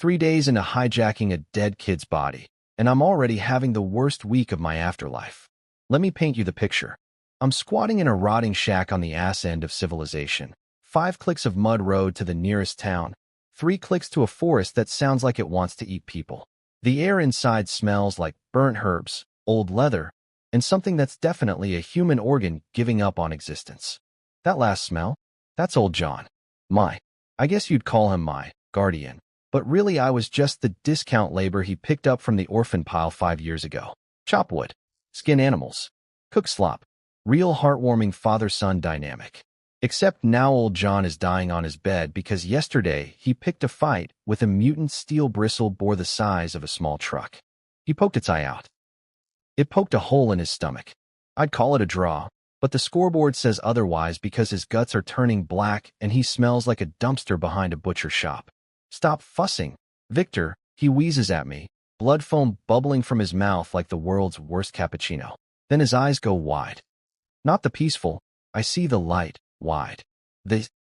3 days into hijacking a dead kid's body, and I'm already having the worst week of my afterlife. Let me paint you the picture. I'm squatting in a rotting shack on the ass end of civilization. 5 clicks of mud road to the nearest town. 3 clicks to a forest that sounds like it wants to eat people. The air inside smells like burnt herbs, old leather, and something that's definitely a human organ giving up on existence. That last smell? That's old John. I guess you'd call him my guardian. But really I was just the discount labor he picked up from the orphan pile 5 years ago. Chop wood, skin animals, cook slop. Real heartwarming father-son dynamic. Except now old John is dying on his bed because yesterday he picked a fight with a mutant steel bristle boar the size of a small truck. He poked its eye out. It poked a hole in his stomach. I'd call it a draw, but the scoreboard says otherwise because his guts are turning black and he smells like a dumpster behind a butcher shop. Stop fussing, Victor, he wheezes at me, blood foam bubbling from his mouth like the world's worst cappuccino. Then his eyes go wide. Not the peaceful, I see the light, wide.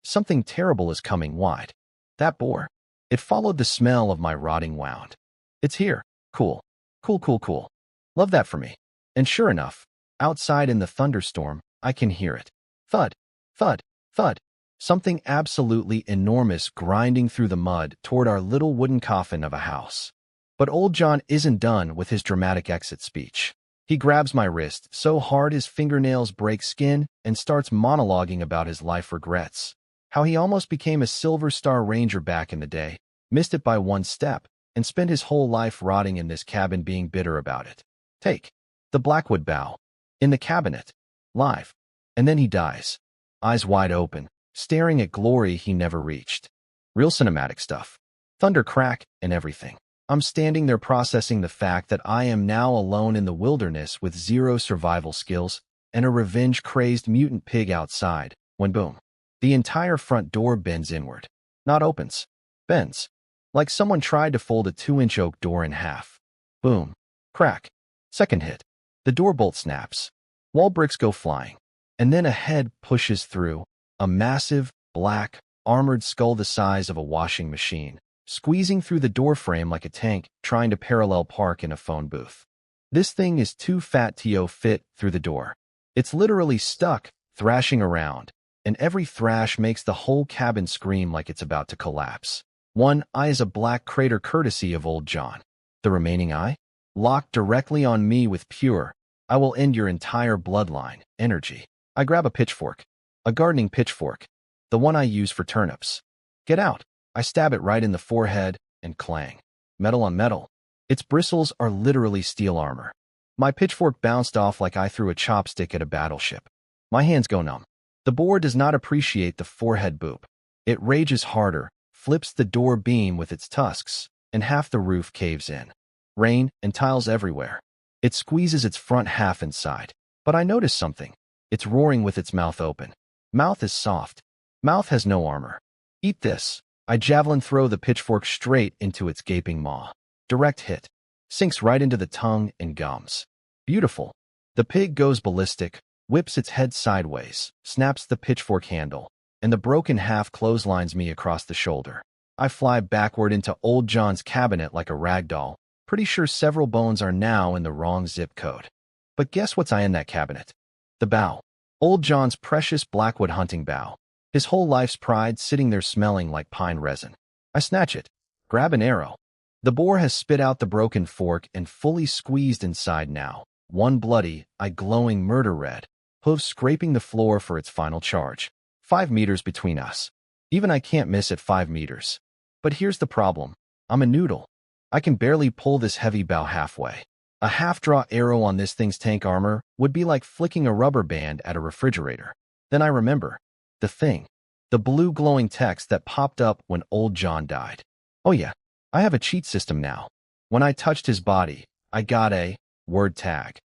Something terrible is coming wide. That boar. It followed the smell of my rotting wound. It's here. Cool. Cool. Love that for me. And sure enough, outside in the thunderstorm, I can hear it. Thud, thud, thud. Something absolutely enormous grinding through the mud toward our little wooden coffin of a house. But old John isn't done with his dramatic exit speech. He grabs my wrist so hard his fingernails break skin and starts monologuing about his life regrets. How he almost became a Silver Star Ranger back in the day, missed it by 1 step, and spent his whole life rotting in this cabin being bitter about it. Take the Blackwood bow. In the cabinet. Live. And then he dies. Eyes wide open, staring at glory he never reached. Real cinematic stuff. Thunder crack and everything. I'm standing there processing the fact that I am now alone in the wilderness with 0 survival skills and a revenge-crazed mutant pig outside, when boom. The entire front door bends inward. Not opens. Bends. Like someone tried to fold a 2-inch oak door in half. Boom. Crack. Second hit. The door bolt snaps. Wall bricks go flying. And then a head pushes through. A massive, black, armored skull the size of a washing machine, squeezing through the doorframe like a tank trying to parallel park in a phone booth. This thing is too fat to fit through the door. It's literally stuck, thrashing around, and every thrash makes the whole cabin scream like it's about to collapse. One eye is a black crater courtesy of old John. The remaining eye? Locked directly on me with pure, I will end your entire bloodline, energy. I grab a pitchfork. A gardening pitchfork. The one I use for turnips. Get out. I stab it right in the forehead, and clang. Metal on metal. Its bristles are literally steel armor. My pitchfork bounced off like I threw a chopstick at a battleship. My hands go numb. The boar does not appreciate the forehead boop. It rages harder, flips the door beam with its tusks, and half the roof caves in. Rain and tiles everywhere. It squeezes its front half inside. But I notice something. It's roaring with its mouth open. Mouth is soft. Mouth has no armor. Eat this. I javelin throw the pitchfork straight into its gaping maw. Direct hit. Sinks right into the tongue and gums. Beautiful. The pig goes ballistic, whips its head sideways, snaps the pitchfork handle, and the broken half clotheslines me across the shoulder. I fly backward into old John's cabinet like a rag doll. Pretty sure several bones are now in the wrong zip code. But guess what's in that cabinet? The bow. Old John's precious Blackwood hunting bow. His whole life's pride sitting there smelling like pine resin. I snatch it. Grab an arrow. The boar has spit out the broken fork and fully squeezed inside now. One bloody, eye glowing murder red. Hooves scraping the floor for its final charge. 5 meters between us. Even I can't miss at 5 meters. But here's the problem. I'm a noodle. I can barely pull this heavy bow halfway. A half-draw arrow on this thing's tank armor would be like flicking a rubber band at a refrigerator. Then I remember. The thing. The blue glowing text that popped up when old John died. Oh yeah, I have a cheat system now. When I touched his body, I got a word tag.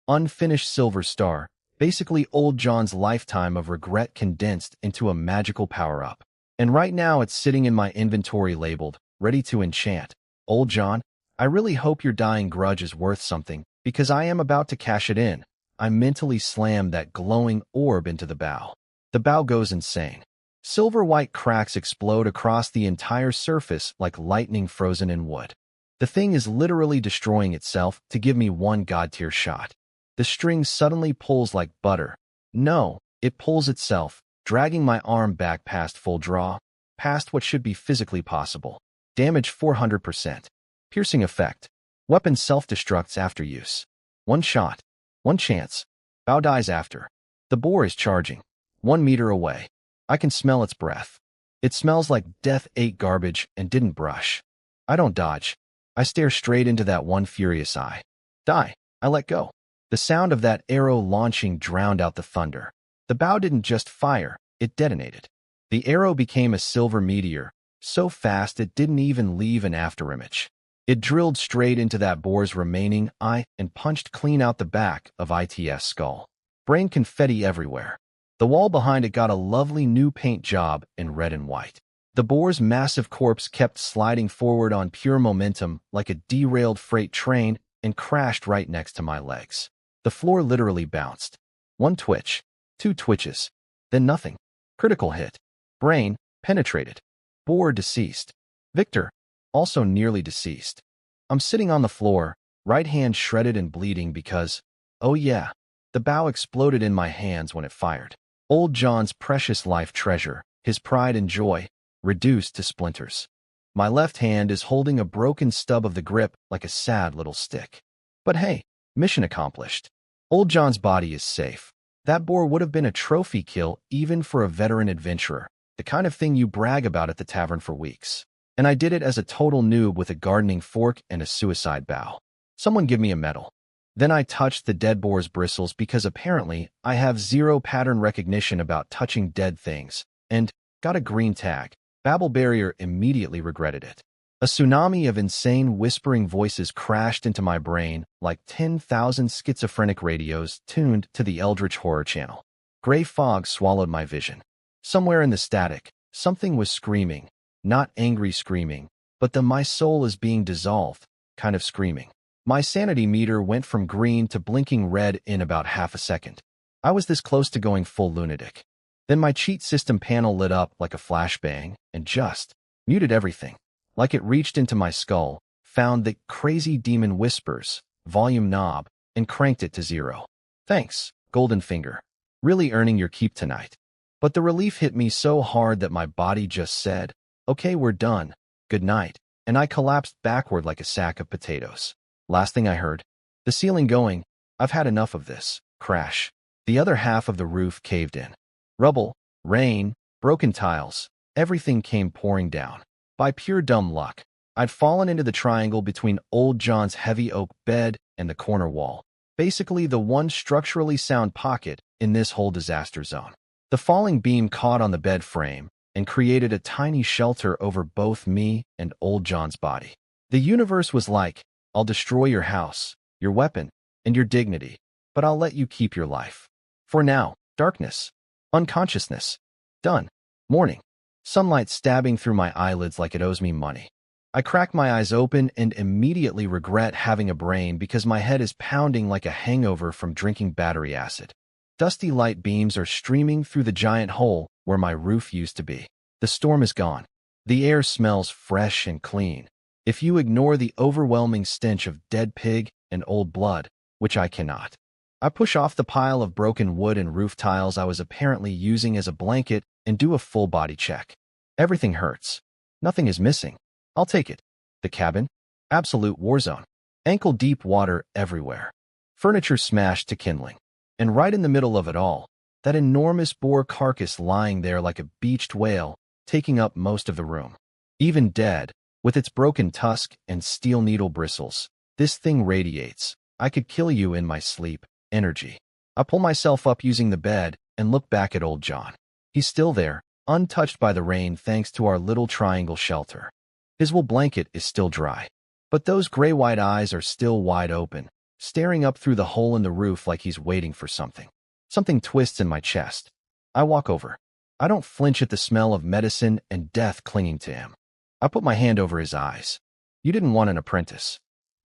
Unfinished Silver Star, basically old John's lifetime of regret condensed into a magical power-up. And right now it's sitting in my inventory labeled, ready to enchant. Old John, I really hope your dying grudge is worth something, because I am about to cash it in. I mentally slam that glowing orb into the bow. The bow goes insane. Silver-white cracks explode across the entire surface like lightning frozen in wood. The thing is literally destroying itself to give me one god-tier shot. The string suddenly pulls like butter. No, it pulls itself, dragging my arm back past full draw, past what should be physically possible. Damage 400%. Piercing effect. Weapon self-destructs after use. One shot. One chance. Bao dies after. The boar is charging. 1 meter away. I can smell its breath. It smells like death ate garbage and didn't brush. I don't dodge. I stare straight into that one furious eye. Die. I let go. The sound of that arrow launching drowned out the thunder. The bow didn't just fire, it detonated. The arrow became a silver meteor, so fast it didn't even leave an afterimage. It drilled straight into that boar's remaining eye and punched clean out the back of its skull. Brain confetti everywhere. The wall behind it got a lovely new paint job in red and white. The boar's massive corpse kept sliding forward on pure momentum like a derailed freight train and crashed right next to my legs. The floor literally bounced. One twitch, 2 twitches, then nothing. Critical hit. Brain, penetrated. Boar deceased. Victor, also nearly deceased. I'm sitting on the floor, right hand shredded and bleeding because, oh yeah, the bow exploded in my hands when it fired. Old John's precious life treasure, his pride and joy, reduced to splinters. My left hand is holding a broken stub of the grip like a sad little stick. But hey, mission accomplished. Old John's body is safe. That boar would have been a trophy kill even for a veteran adventurer, the kind of thing you brag about at the tavern for weeks. And I did it as a total noob with a gardening fork and a suicide bow. Someone give me a medal. Then I touched the dead boar's bristles because apparently I have zero pattern recognition about touching dead things, and got a green tag. Babble Barrier immediately regretted it. A tsunami of insane whispering voices crashed into my brain like 10,000 schizophrenic radios tuned to the Eldritch Horror Channel. Gray fog swallowed my vision. Somewhere in the static, something was screaming, not angry screaming, but the "my soul is being dissolved" kind of screaming. My sanity meter went from green to blinking red in about half a second. I was this close to going full lunatic. Then my cheat system panel lit up like a flashbang and just muted everything. Like it reached into my skull, found the crazy demon whispers, volume knob, and cranked it to 0. Thanks, Golden Finger. Really earning your keep tonight. But the relief hit me so hard that my body just said, okay, we're done. Good night. And I collapsed backward like a sack of potatoes. Last thing I heard, the ceiling going, I've had enough of this. Crash. The other half of the roof caved in. Rubble, rain, broken tiles, everything came pouring down. By pure dumb luck, I'd fallen into the triangle between Old John's heavy oak bed and the corner wall, basically the one structurally sound pocket in this whole disaster zone. The falling beam caught on the bed frame and created a tiny shelter over both me and Old John's body. The universe was like, I'll destroy your house, your weapon, and your dignity, but I'll let you keep your life. For now, darkness, unconsciousness, done. Morning, sunlight stabbing through my eyelids like it owes me money. I crack my eyes open and immediately regret having a brain because my head is pounding like a hangover from drinking battery acid. Dusty light beams are streaming through the giant hole where my roof used to be. The storm is gone. The air smells fresh and clean. If you ignore the overwhelming stench of dead pig and old blood, which I cannot. I push off the pile of broken wood and roof tiles I was apparently using as a blanket and do a full body check. Everything hurts. Nothing is missing. I'll take it. The cabin? Absolute war zone. Ankle-deep water everywhere. Furniture smashed to kindling. And right in the middle of it all, that enormous boar carcass lying there like a beached whale, taking up most of the room. Even dead, with its broken tusk and steel needle bristles, this thing radiates, I could kill you in my sleep, energy. I pull myself up using the bed and look back at Old John. He's still there, untouched by the rain thanks to our little triangle shelter. His wool blanket is still dry, but those gray-white eyes are still wide open, staring up through the hole in the roof like he's waiting for something. Something twists in my chest. I walk over. I don't flinch at the smell of medicine and death clinging to him. I put my hand over his eyes. You didn't want an apprentice.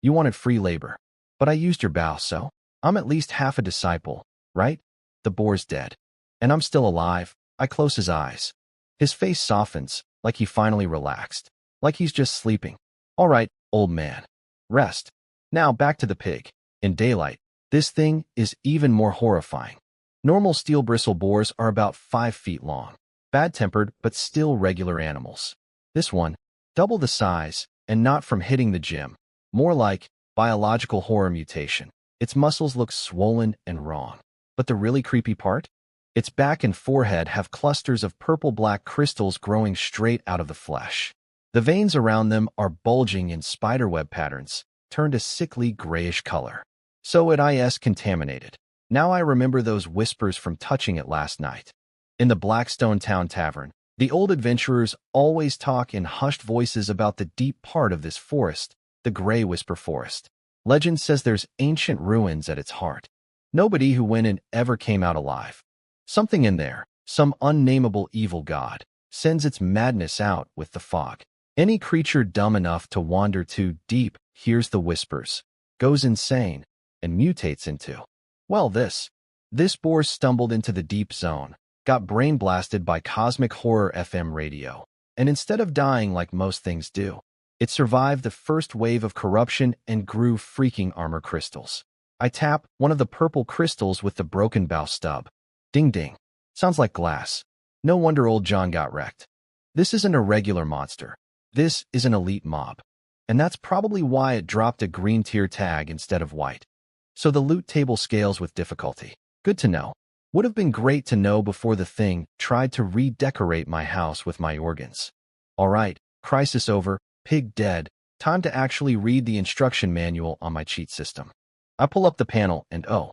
You wanted free labor. But I used your bow, so I'm at least half a disciple, right? The boar's dead. And I'm still alive. I close his eyes. His face softens, like he finally relaxed. Like he's just sleeping. All right, old man. Rest. Now back to the pig. In daylight, this thing is even more horrifying. Normal steel bristle boars are about 5 feet long. Bad-tempered, but still regular animals. This one, double the size, and not from hitting the gym. More like biological horror mutation. Its muscles look swollen and wrong. But the really creepy part? Its back and forehead have clusters of purple-black crystals growing straight out of the flesh. The veins around them are bulging in spiderweb patterns, turned a sickly grayish color. So it is contaminated. Now I remember those whispers from touching it last night. In the Blackstone Town Tavern, the old adventurers always talk in hushed voices about the deep part of this forest, the Gray Whisper Forest. Legend says there's ancient ruins at its heart. Nobody who went in ever came out alive. Something in there, some unnameable evil god, sends its madness out with the fog. Any creature dumb enough to wander too deep hears the whispers, goes insane, and mutates into, well, this. This boar stumbled into the deep zone, got brain blasted by cosmic horror FM radio, and instead of dying like most things do, it survived the first wave of corruption and grew freaking armor crystals. I tap one of the purple crystals with the broken bow stub. Ding ding. Sounds like glass. No wonder old John got wrecked. This isn't a regular monster. This is an elite mob. And that's probably why it dropped a green tier tag instead of white. So the loot table scales with difficulty. Good to know. Would have been great to know before the thing tried to redecorate my house with my organs. All right, crisis over, pig dead. Time to actually read the instruction manual on my cheat system. I pull up the panel and oh,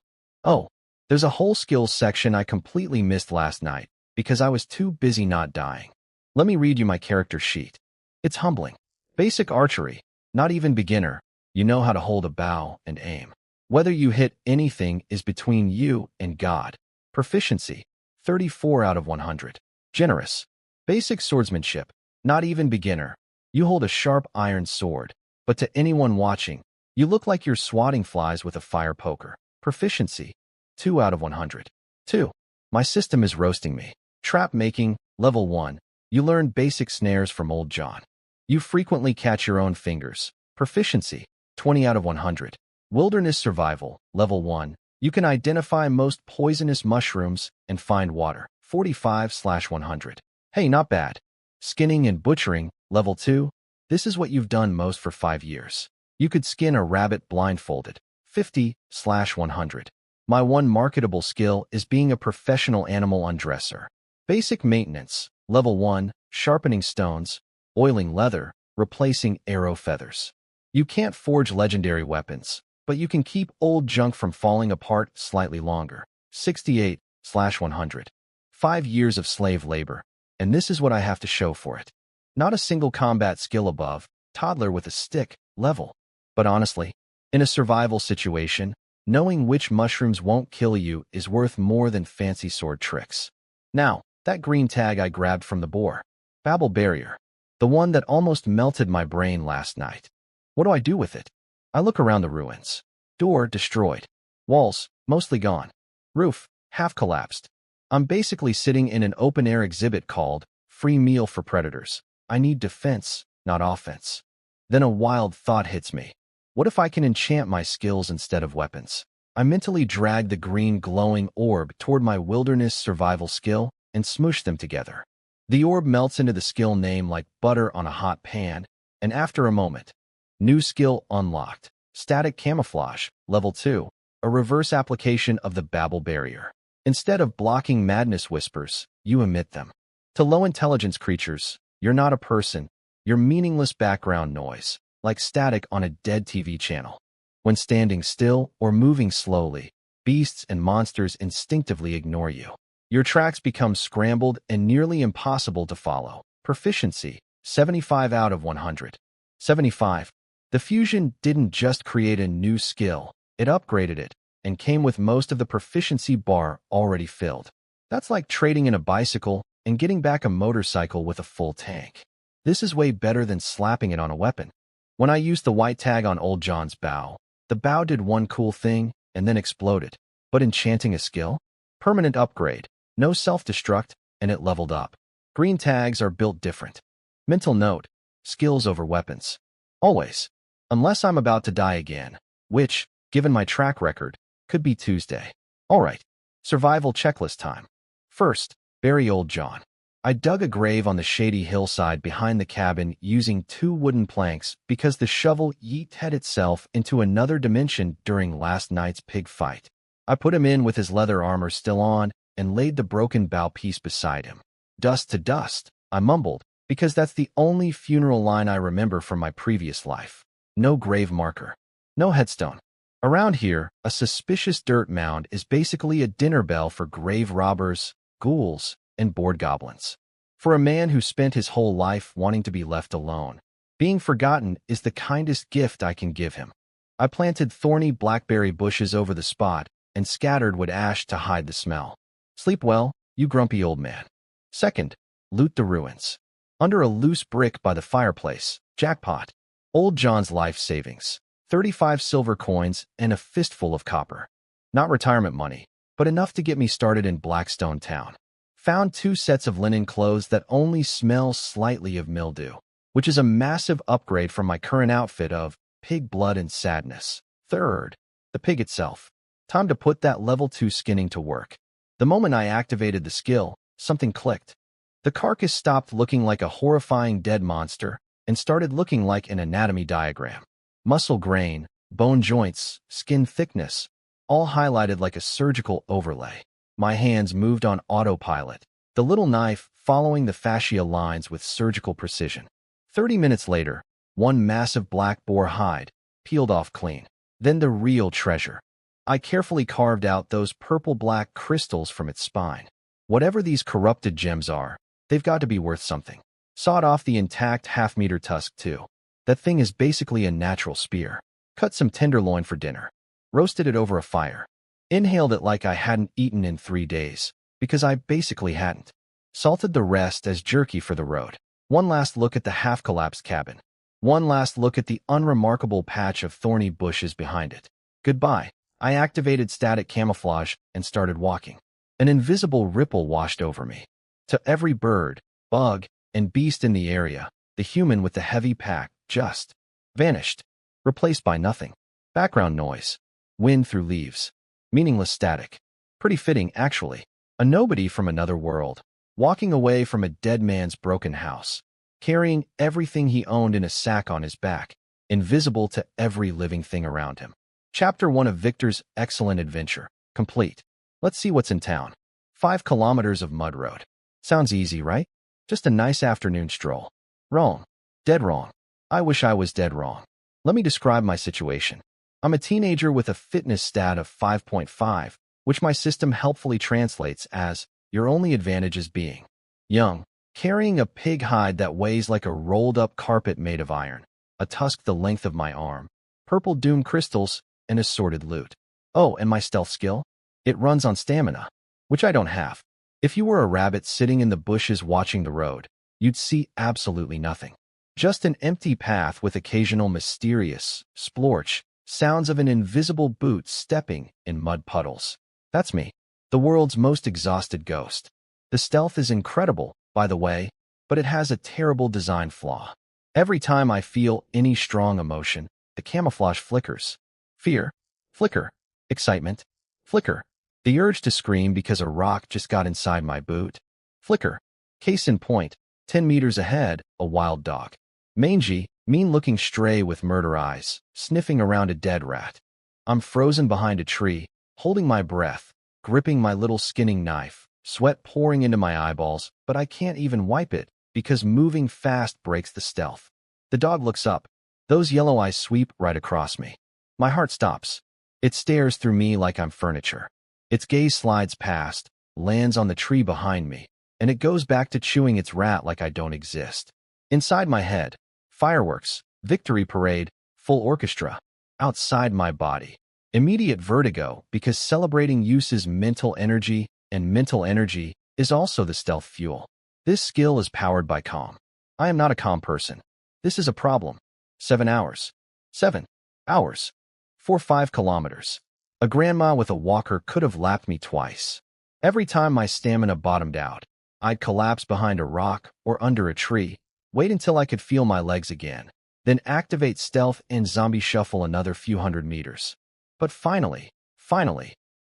there's a whole skills section I completely missed last night because I was too busy not dying. Let me read you my character sheet. It's humbling. Basic archery, not even beginner. You know how to hold a bow and aim. Whether you hit anything is between you and God. Proficiency, 34 out of 100. Generous. Basic swordsmanship, not even beginner. You hold a sharp iron sword, but to anyone watching, you look like you're swatting flies with a fire poker. Proficiency, 2 out of 100. 2. My system is roasting me. Trap making, level 1. You learn basic snares from old John. You frequently catch your own fingers. Proficiency, 20 out of 100. Wilderness survival, level 1. You can identify most poisonous mushrooms and find water. 45/100. Hey, not bad. Skinning and butchering, level 2. This is what you've done most for 5 years. You could skin a rabbit blindfolded. 50/100. My one marketable skill is being a professional animal undresser. Basic maintenance, level 1, sharpening stones, oiling leather, replacing arrow feathers. You can't forge legendary weapons, but you can keep old junk from falling apart slightly longer. 68/100. 5 years of slave labor, and this is what I have to show for it. Not a single combat skill above, toddler with a stick, level. But honestly, in a survival situation, knowing which mushrooms won't kill you is worth more than fancy sword tricks. Now, that green tag I grabbed from the boar. Babel barrier. The one that almost melted my brain last night. What do I do with it? I look around the ruins. Door destroyed. Walls mostly gone. Roof half collapsed. I'm basically sitting in an open-air exhibit called Free Meal for Predators. I need defense, not offense. Then a wild thought hits me. What if I can enchant my skills instead of weapons? I mentally drag the green glowing orb toward my wilderness survival skill and smoosh them together. The orb melts into the skill name like butter on a hot pan, and after a moment, new skill unlocked. Static camouflage, level 2, a reverse application of the Babel barrier. Instead of blocking madness whispers, you emit them. To low intelligence creatures, you're not a person, you're meaningless background noise, like static on a dead TV channel. When standing still or moving slowly, beasts and monsters instinctively ignore you. Your tracks become scrambled and nearly impossible to follow. Proficiency, 75 out of 100. 75. The fusion didn't just create a new skill, it upgraded it, and came with most of the proficiency bar already filled. That's like trading in a bicycle and getting back a motorcycle with a full tank. This is way better than slapping it on a weapon. When I used the white tag on old John's bow, the bow did one cool thing and then exploded. But enchanting a skill? Permanent upgrade, no self-destruct, and it leveled up. Green tags are built different. Mental note, skills over weapons. Always. Unless I'm about to die again, which, given my track record, could be Tuesday. Alright, survival checklist time. First, bury old John. I dug a grave on the shady hillside behind the cabin using 2 wooden planks because the shovel yeeted itself into another dimension during last night's pig fight. I put him in with his leather armor still on and laid the broken bow piece beside him. Dust to dust, I mumbled, because that's the only funeral line I remember from my previous life. No grave marker. No headstone. Around here, a suspicious dirt mound is basically a dinner bell for grave robbers, ghouls, and bored goblins. For a man who spent his whole life wanting to be left alone, being forgotten is the kindest gift I can give him. I planted thorny blackberry bushes over the spot and scattered wood ash to hide the smell. Sleep well, you grumpy old man. Second, loot the ruins. Under a loose brick by the fireplace, jackpot. Old John's life savings, 35 silver coins and a fistful of copper. Not retirement money, but enough to get me started in Blackstone Town. Found 2 sets of linen clothes that only smell slightly of mildew, which is a massive upgrade from my current outfit of pig blood and sadness. Third, the pig itself. Time to put that level 2 skinning to work. The moment I activated the skill, something clicked. The carcass stopped looking like a horrifying dead monster and started looking like an anatomy diagram. Muscle grain, bone joints, skin thickness, all highlighted like a surgical overlay. My hands moved on autopilot, the little knife following the fascia lines with surgical precision. 30 minutes later, one massive black boar hide, peeled off clean. Then the real treasure. I carefully carved out those purple-black crystals from its spine. Whatever these corrupted gems are, they've got to be worth something. Sawed off the intact half-meter tusk, too. That thing is basically a natural spear. Cut some tenderloin for dinner. Roasted it over a fire. Inhaled it like I hadn't eaten in 3 days, because I basically hadn't. Salted the rest as jerky for the road. One last look at the half-collapsed cabin. One last look at the unremarkable patch of thorny bushes behind it. Goodbye. I activated static camouflage and started walking. An invisible ripple washed over me. To every bird, bug, and beast in the area, the human with the heavy pack just vanished, replaced by nothing. Background noise. Wind through leaves. Meaningless static. Pretty fitting, actually. A nobody from another world, walking away from a dead man's broken house, carrying everything he owned in a sack on his back, invisible to every living thing around him. Chapter 1 of Victor's excellent adventure, complete. Let's see what's in town. 5 kilometers of mud road. Sounds easy, right? Just a nice afternoon stroll. Wrong. Dead wrong. I wish I was dead wrong. Let me describe my situation. I'm a teenager with a fitness stat of 5.5, which my system helpfully translates as, your only advantage is being young, carrying a pig hide that weighs like a rolled-up carpet made of iron, a tusk the length of my arm, purple doom crystals, and assorted loot. Oh, and my stealth skill? It runs on stamina, which I don't have. If you were a rabbit sitting in the bushes watching the road, you'd see absolutely nothing. Just an empty path with occasional mysterious, splorch, sounds of an invisible boot stepping in mud puddles. That's me, the world's most exhausted ghost. The stealth is incredible, by the way, but it has a terrible design flaw. Every time I feel any strong emotion, the camouflage flickers. Fear, flicker. Excitement, flicker. The urge to scream because a rock just got inside my boot, flicker. Case in point, 10 meters ahead, a wild dog. Mangy, mean-looking stray with murder eyes, sniffing around a dead rat. I'm frozen behind a tree, holding my breath, gripping my little skinning knife, sweat pouring into my eyeballs, but I can't even wipe it, because moving fast breaks the stealth. The dog looks up. Those yellow eyes sweep right across me. My heart stops. It stares through me like I'm furniture. Its gaze slides past, lands on the tree behind me, and it goes back to chewing its rat like I don't exist. Inside my head, fireworks, victory parade, full orchestra. Outside my body, immediate vertigo because celebrating uses mental energy, and mental energy is also the stealth fuel. This skill is powered by calm. I am not a calm person. This is a problem. 7 hours. 7 hours. 5 kilometers. A grandma with a walker could have lapped me twice. Every time my stamina bottomed out, I'd collapse behind a rock or under a tree, wait until I could feel my legs again, then activate stealth and zombie shuffle another few hundred meters. But finally,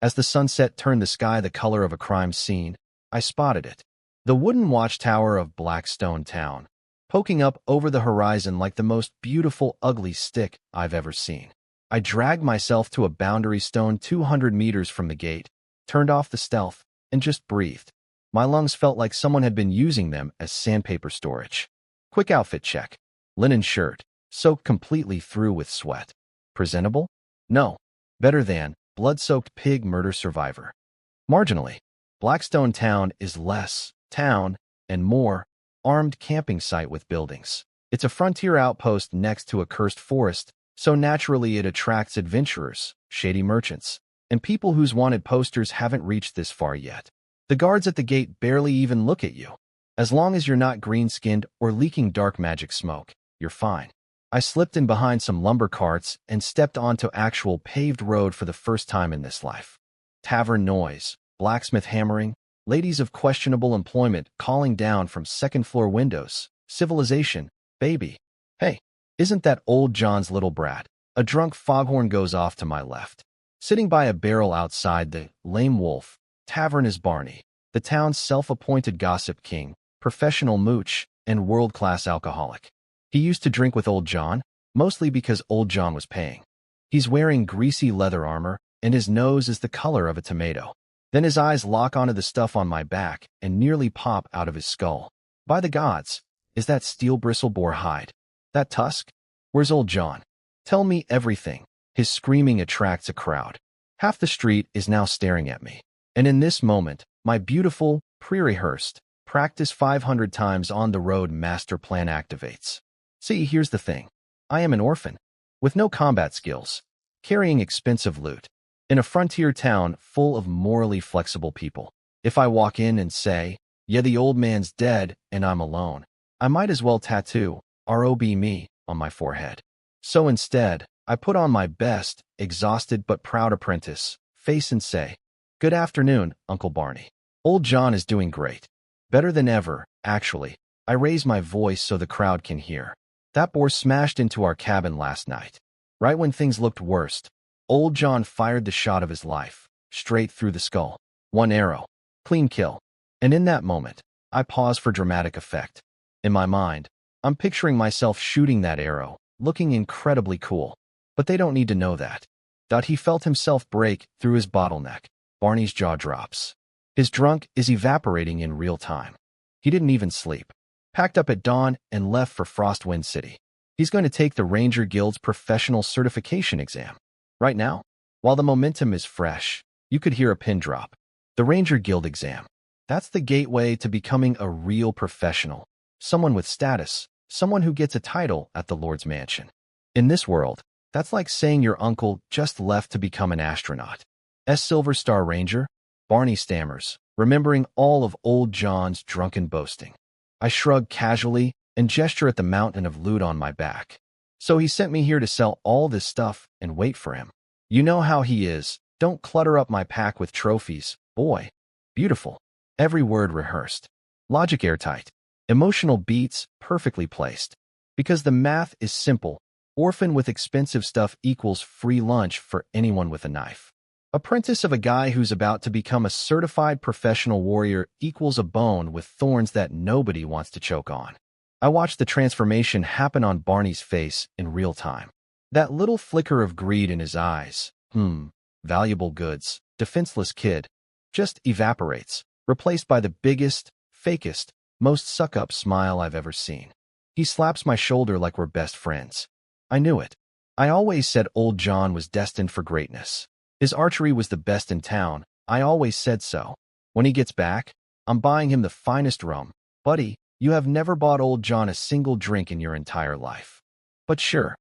as the sunset turned the sky the color of a crime scene, I spotted it. The wooden watchtower of Blackstone Town, poking up over the horizon like the most beautiful ugly stick I've ever seen. I dragged myself to a boundary stone 200 meters from the gate, turned off the stealth, and just breathed. My lungs felt like someone had been using them as sandpaper storage. Quick outfit check. Linen shirt, soaked completely through with sweat. Presentable? No. Better than blood-soaked pig murder survivor. Marginally. Blackstone Town is less town and more armed camping site with buildings. It's a frontier outpost next to a cursed forest, so naturally it attracts adventurers, shady merchants, and people whose wanted posters haven't reached this far yet. The guards at the gate barely even look at you. As long as you're not green-skinned or leaking dark magic smoke, you're fine. I slipped in behind some lumber carts and stepped onto actual paved road for the first time in this life. Tavern noise, blacksmith hammering, ladies of questionable employment calling down from second-floor windows. Civilization, baby. Hey, isn't that old John's little brat? A drunk foghorn goes off to my left. Sitting by a barrel outside the Lame Wolf Tavern is Barney, the town's self-appointed gossip king, professional mooch, and world-class alcoholic. He used to drink with old John, mostly because old John was paying. He's wearing greasy leather armor, and his nose is the color of a tomato. Then his eyes lock onto the stuff on my back and nearly pop out of his skull. By the gods, is that steel bristle boar hide? That tusk? Where's old John? Tell me everything. His screaming attracts a crowd. Half the street is now staring at me. And in this moment, my beautiful, pre-rehearsed, practice 500 times on the road master plan activates. See, here's the thing. I am an orphan, with no combat skills, carrying expensive loot, in a frontier town full of morally flexible people. If I walk in and say, yeah, the old man's dead and I'm alone, I might as well tattoo ROB me on my forehead. So instead, I put on my best, exhausted but proud apprentice face and say, good afternoon, Uncle Barney. Old John is doing great. Better than ever, actually. I raise my voice so the crowd can hear. That boar smashed into our cabin last night. Right when things looked worst, old John fired the shot of his life, straight through the skull. One arrow. Clean kill. And in that moment, I pause for dramatic effect. In my mind, I'm picturing myself shooting that arrow, looking incredibly cool. But they don't need to know that. He felt himself break through his bottleneck. Barney's jaw drops. His drunk is evaporating in real time. He didn't even sleep. Packed up at dawn and left for Frostwind City. He's going to take the Ranger Guild's professional certification exam. Right now, while the momentum is fresh, you could hear a pin drop. The Ranger Guild exam. That's the gateway to becoming a real professional. Someone with status. Someone who gets a title at the Lord's Mansion. In this world, that's like saying your uncle just left to become an astronaut. Silver Star Ranger? Barney stammers, remembering all of old John's drunken boasting. I shrug casually and gesture at the mountain of loot on my back. So he sent me here to sell all this stuff and wait for him. You know how he is. Don't clutter up my pack with trophies, boy. Beautiful. Every word rehearsed. Logic airtight. Emotional beats perfectly placed. Because the math is simple. Orphan with expensive stuff equals free lunch for anyone with a knife. Apprentice of a guy who's about to become a certified professional warrior equals a bone with thorns that nobody wants to choke on. I watched the transformation happen on Barney's face in real time. That little flicker of greed in his eyes, valuable goods, defenseless kid, just evaporates, replaced by the biggest, fakest, most suck-up smile I've ever seen. He slaps my shoulder like we're best friends. I knew it. I always said old John was destined for greatness. His archery was the best in town. I always said so. When he gets back, I'm buying him the finest rum. Buddy, you have never bought old John a single drink in your entire life. But sure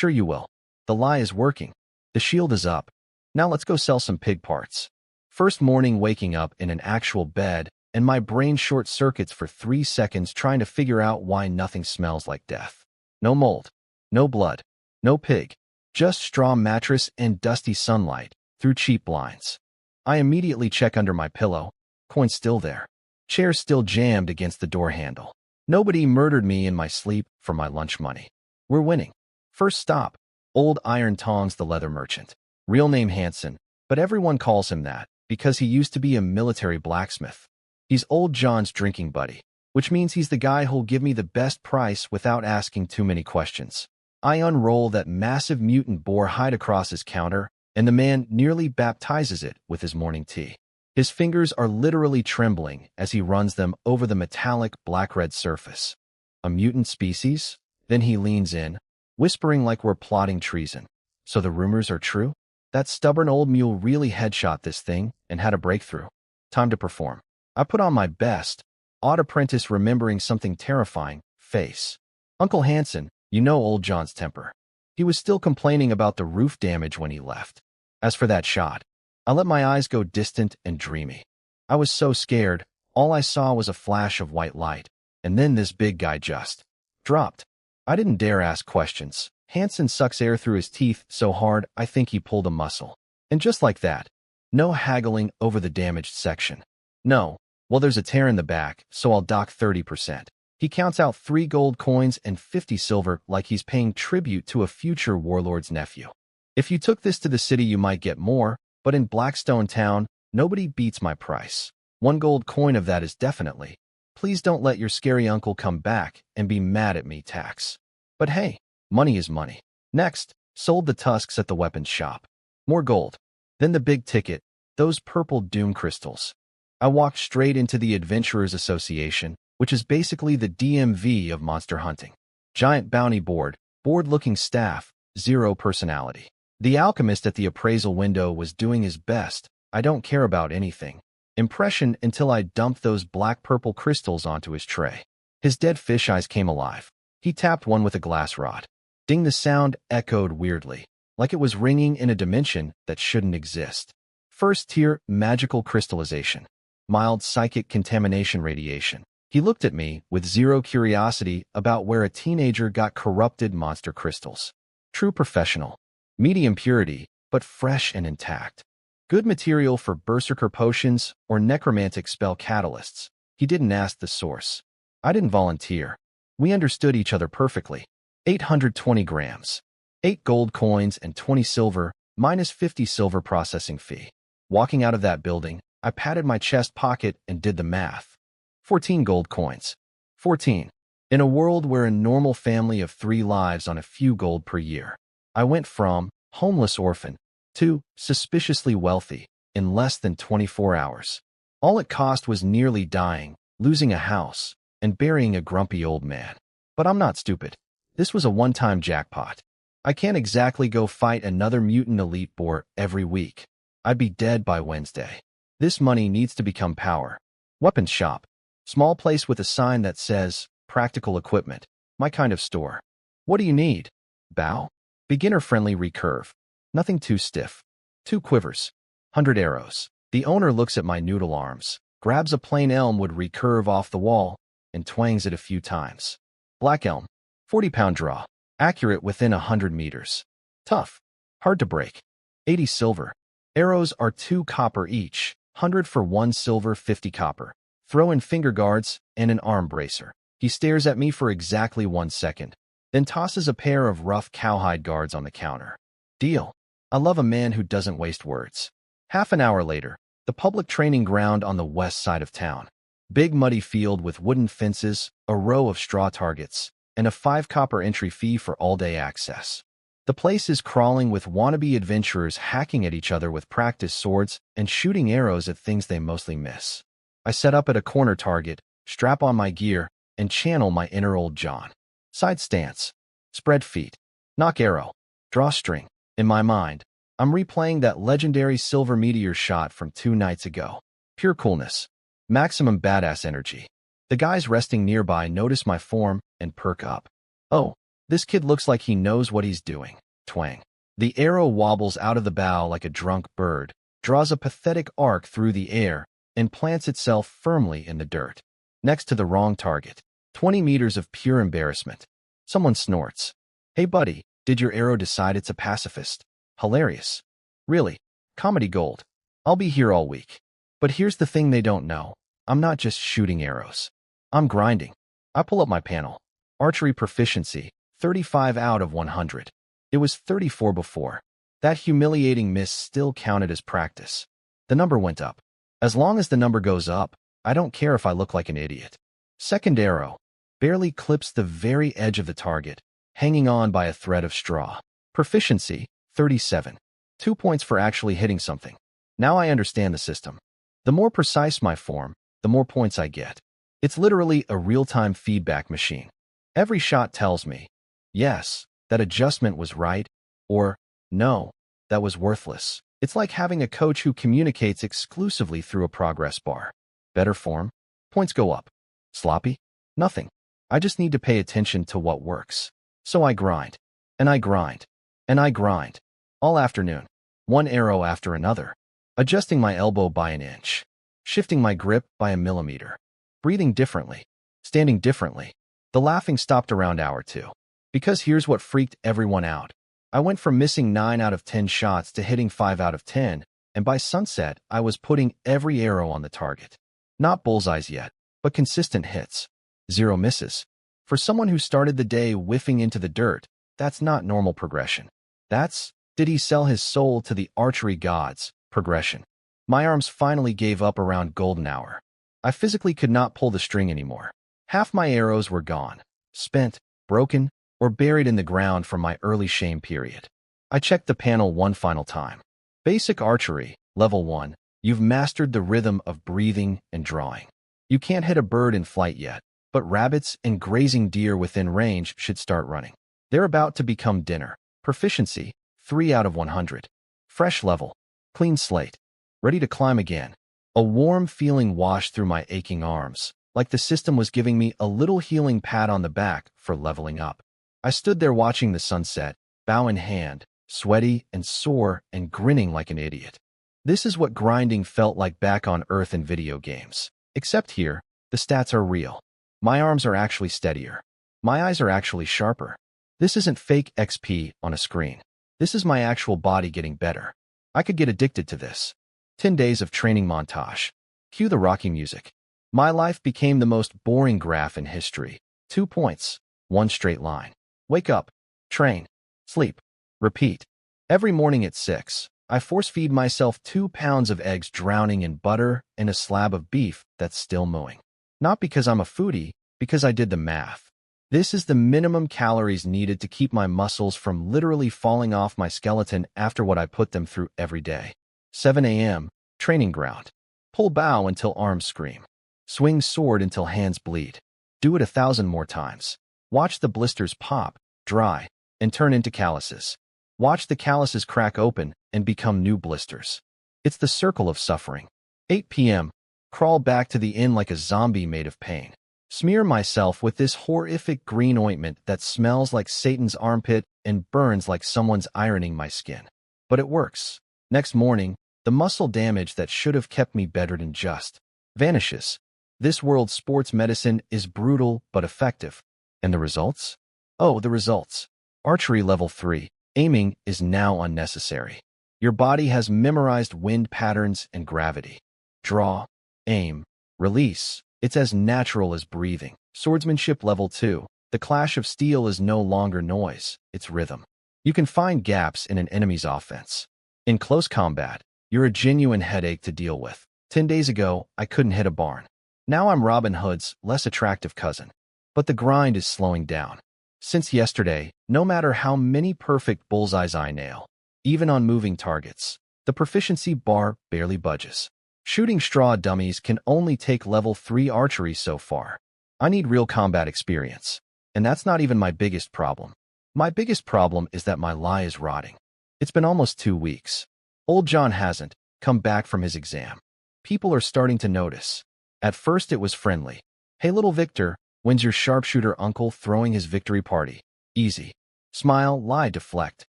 you will. The lie is working. The shield is up. Now let's go sell some pig parts. First morning waking up in an actual bed, and my brain short circuits for 3 seconds trying to figure out why nothing smells like death. No mold. No blood. No pig. Just straw mattress and dusty sunlight through cheap blinds. I immediately check under my pillow. Coin still there. Chair still jammed against the door handle. Nobody murdered me in my sleep for my lunch money. We're winning. First stop, Old Iron Tongs the leather merchant. Real name Hanson, but everyone calls him that because he used to be a military blacksmith. He's Old John's drinking buddy, which means he's the guy who'll give me the best price without asking too many questions. I unroll that massive mutant boar hide across his counter, and the man nearly baptizes it with his morning tea. His fingers are literally trembling as he runs them over the metallic black-red surface. A mutant species? Then he leans in, whispering like we're plotting treason. So the rumors are true? That stubborn old mule really headshot this thing and had a breakthrough. Time to perform. I put on my best, odd apprentice remembering something terrifying, face. Uncle Hanson, you know old John's temper. He was still complaining about the roof damage when he left. As for that shot, I let my eyes go distant and dreamy. I was so scared, all I saw was a flash of white light, and then this big guy just dropped. I didn't dare ask questions. Hanson sucks air through his teeth so hard I think he pulled a muscle. And just like that, no haggling over the damaged section. No, well there's a tear in the back, so I'll dock 30%. He counts out 3 gold coins and 50 silver like he's paying tribute to a future warlord's nephew. If you took this to the city you might get more, but in Blackstone Town, nobody beats my price. 1 gold coin of that is definitely. Please don't let your scary uncle come back and be mad at me tax. But hey, money is money. Next, sold the tusks at the weapons shop. More gold. Then the big ticket, those purple doom crystals. I walked straight into the Adventurers Association, which is basically the DMV of monster hunting. Giant bounty bored-looking staff, 0 personality. The alchemist at the appraisal window was doing his best, I don't care about anything, impression until I dumped those black-purple crystals onto his tray. His dead fish eyes came alive. He tapped one with a glass rod. Ding, the sound echoed weirdly, like it was ringing in a dimension that shouldn't exist. First tier, magical crystallization. Mild psychic contamination radiation. He looked at me with 0 curiosity about where a teenager got corrupted monster crystals. True professional. Medium purity, but fresh and intact. Good material for berserker potions or necromantic spell catalysts. He didn't ask the source. I didn't volunteer. We understood each other perfectly. 820 grams. 8 gold coins and 20 silver, minus 50 silver processing fee. Walking out of that building, I patted my chest pocket and did the math. 14 gold coins. 14. In a world where a normal family of 3 lives on a few gold per year. I went from homeless orphan to suspiciously wealthy in less than 24 hours. All it cost was nearly dying, losing a house, and burying a grumpy old man. But I'm not stupid. This was a one-time jackpot. I can't exactly go fight another mutant elite boar every week. I'd be dead by Wednesday. This money needs to become power. Weapons shop. Small place with a sign that says, practical equipment. My kind of store. What do you need? Bow? Beginner-friendly recurve. Nothing too stiff. 2 quivers. 100 arrows. The owner looks at my noodle arms, grabs a plain elmwood recurve off the wall, and twangs it a few times. Black elm. 40-pound draw. Accurate within 100 meters. Tough. Hard to break. 80 silver. Arrows are 2 copper each. 100 for 1 silver, 50 copper. Throw in finger guards and an arm bracer. He stares at me for exactly 1 second, then tosses a pair of rough cowhide guards on the counter. Deal. I love a man who doesn't waste words. Half an hour later, the public training ground on the west side of town. Big muddy field with wooden fences, a row of straw targets, and a 5 copper entry fee for all-day access. The place is crawling with wannabe adventurers hacking at each other with practice swords and shooting arrows at things they mostly miss. I set up at a corner target, strap on my gear, and channel my inner old John. Side stance. Spread feet. Knock arrow. Draw string. In my mind, I'm replaying that legendary silver meteor shot from 2 nights ago. Pure coolness. Maximum badass energy. The guys resting nearby notice my form and perk up. Oh, this kid looks like he knows what he's doing. Twang. The arrow wobbles out of the bow like a drunk bird, draws a pathetic arc through the air, and plants itself firmly in the dirt. Next to the wrong target. 20 meters of pure embarrassment. Someone snorts. Hey buddy, did your arrow decide it's a pacifist? Hilarious. Really. Comedy gold. I'll be here all week. But here's the thing they don't know. I'm not just shooting arrows. I'm grinding. I pull up my panel. Archery proficiency, 35 out of 100. It was 34 before. That humiliating miss still counted as practice. The number went up. As long as the number goes up, I don't care if I look like an idiot. Second arrow barely clips the very edge of the target, hanging on by a thread of straw. Proficiency, 37. 2 points for actually hitting something. Now I understand the system. The more precise my form, the more points I get. It's literally a real-time feedback machine. Every shot tells me, yes, that adjustment was right, or no, that was worthless. It's like having a coach who communicates exclusively through a progress bar. Better form? Points go up. Sloppy? Nothing. I just need to pay attention to what works. So I grind, and I grind, and I grind. All afternoon, one arrow after another. Adjusting my elbow by an inch. Shifting my grip by a millimeter. Breathing differently. Standing differently. The laughing stopped around hour 2. Because here's what freaked everyone out. I went from missing 9 out of 10 shots to hitting 5 out of 10, and by sunset, I was putting every arrow on the target. Not bullseyes yet, but consistent hits. 0 misses. For someone who started the day whiffing into the dirt, that's not normal progression. That's, did he sell his soul to the archery gods, progression. My arms finally gave up around golden hour. I physically could not pull the string anymore. Half my arrows were gone, spent, broken, or buried in the ground from my early shame period. I checked the panel one final time. Basic archery, level 1, you've mastered the rhythm of breathing and drawing. You can't hit a bird in flight yet, but rabbits and grazing deer within range should start running. They're about to become dinner. Proficiency, 3 out of 100. Fresh level, clean slate, ready to climb again. A warm feeling washed through my aching arms, like the system was giving me a little healing pat on the back for leveling up. I stood there watching the sunset, bow in hand, sweaty and sore and grinning like an idiot. This is what grinding felt like back on Earth in video games. Except here, the stats are real. My arms are actually steadier. My eyes are actually sharper. This isn't fake XP on a screen. This is my actual body getting better. I could get addicted to this. 10 days of training montage. Cue the Rocky music. My life became the most boring graph in history. 2 points, 1 straight line. Wake up, train, sleep, repeat. Every morning at 6, I force-feed myself 2 pounds of eggs drowning in butter and a slab of beef that's still mooing. Not because I'm a foodie, because I did the math. This is the minimum calories needed to keep my muscles from literally falling off my skeleton after what I put them through every day. 7 a.m., training ground. Pull bow until arms scream. Swing sword until hands bleed. Do it 1,000 more times. Watch the blisters pop, dry, and turn into calluses. Watch the calluses crack open and become new blisters. It's the circle of suffering. 8 p.m., crawl back to the inn like a zombie made of pain. Smear myself with this horrific green ointment that smells like Satan's armpit and burns like someone's ironing my skin. But it works. Next morning, the muscle damage that should have kept me better than just vanishes. This world's sports medicine is brutal but effective. And the results? Oh, the results. Archery level 3. Aiming is now unnecessary. Your body has memorized wind patterns and gravity. Draw, aim, release. It's as natural as breathing. Swordsmanship level 2. The clash of steel is no longer noise, it's rhythm. You can find gaps in an enemy's offense. In close combat, you're a genuine headache to deal with. 10 days ago, I couldn't hit a barn. Now I'm Robin Hood's less attractive cousin. But the grind is slowing down. Since yesterday, no matter how many perfect bullseyes I nail, even on moving targets, the proficiency bar barely budges. Shooting straw dummies can only take level 3 archery so far. I need real combat experience. And that's not even my biggest problem. My biggest problem is that my lie is rotting. It's been almost 2 weeks. Old John hasn't come back from his exam. People are starting to notice. At first it was friendly. Hey little Victor, when's your sharpshooter uncle throwing his victory party? Easy. Smile, lie, deflect.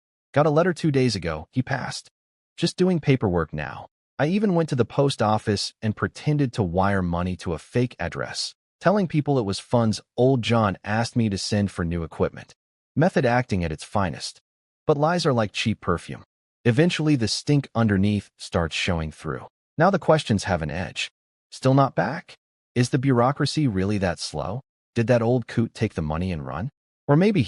Got a letter 2 days ago, he passed. Just doing paperwork now. I even went to the post office and pretended to wire money to a fake address, telling people it was funds old John asked me to send for new equipment. Method acting at its finest. But lies are like cheap perfume. Eventually the stink underneath starts showing through. Now the questions have an edge. Still not back? Is the bureaucracy really that slow? Did that old coot take the money and run? Or maybe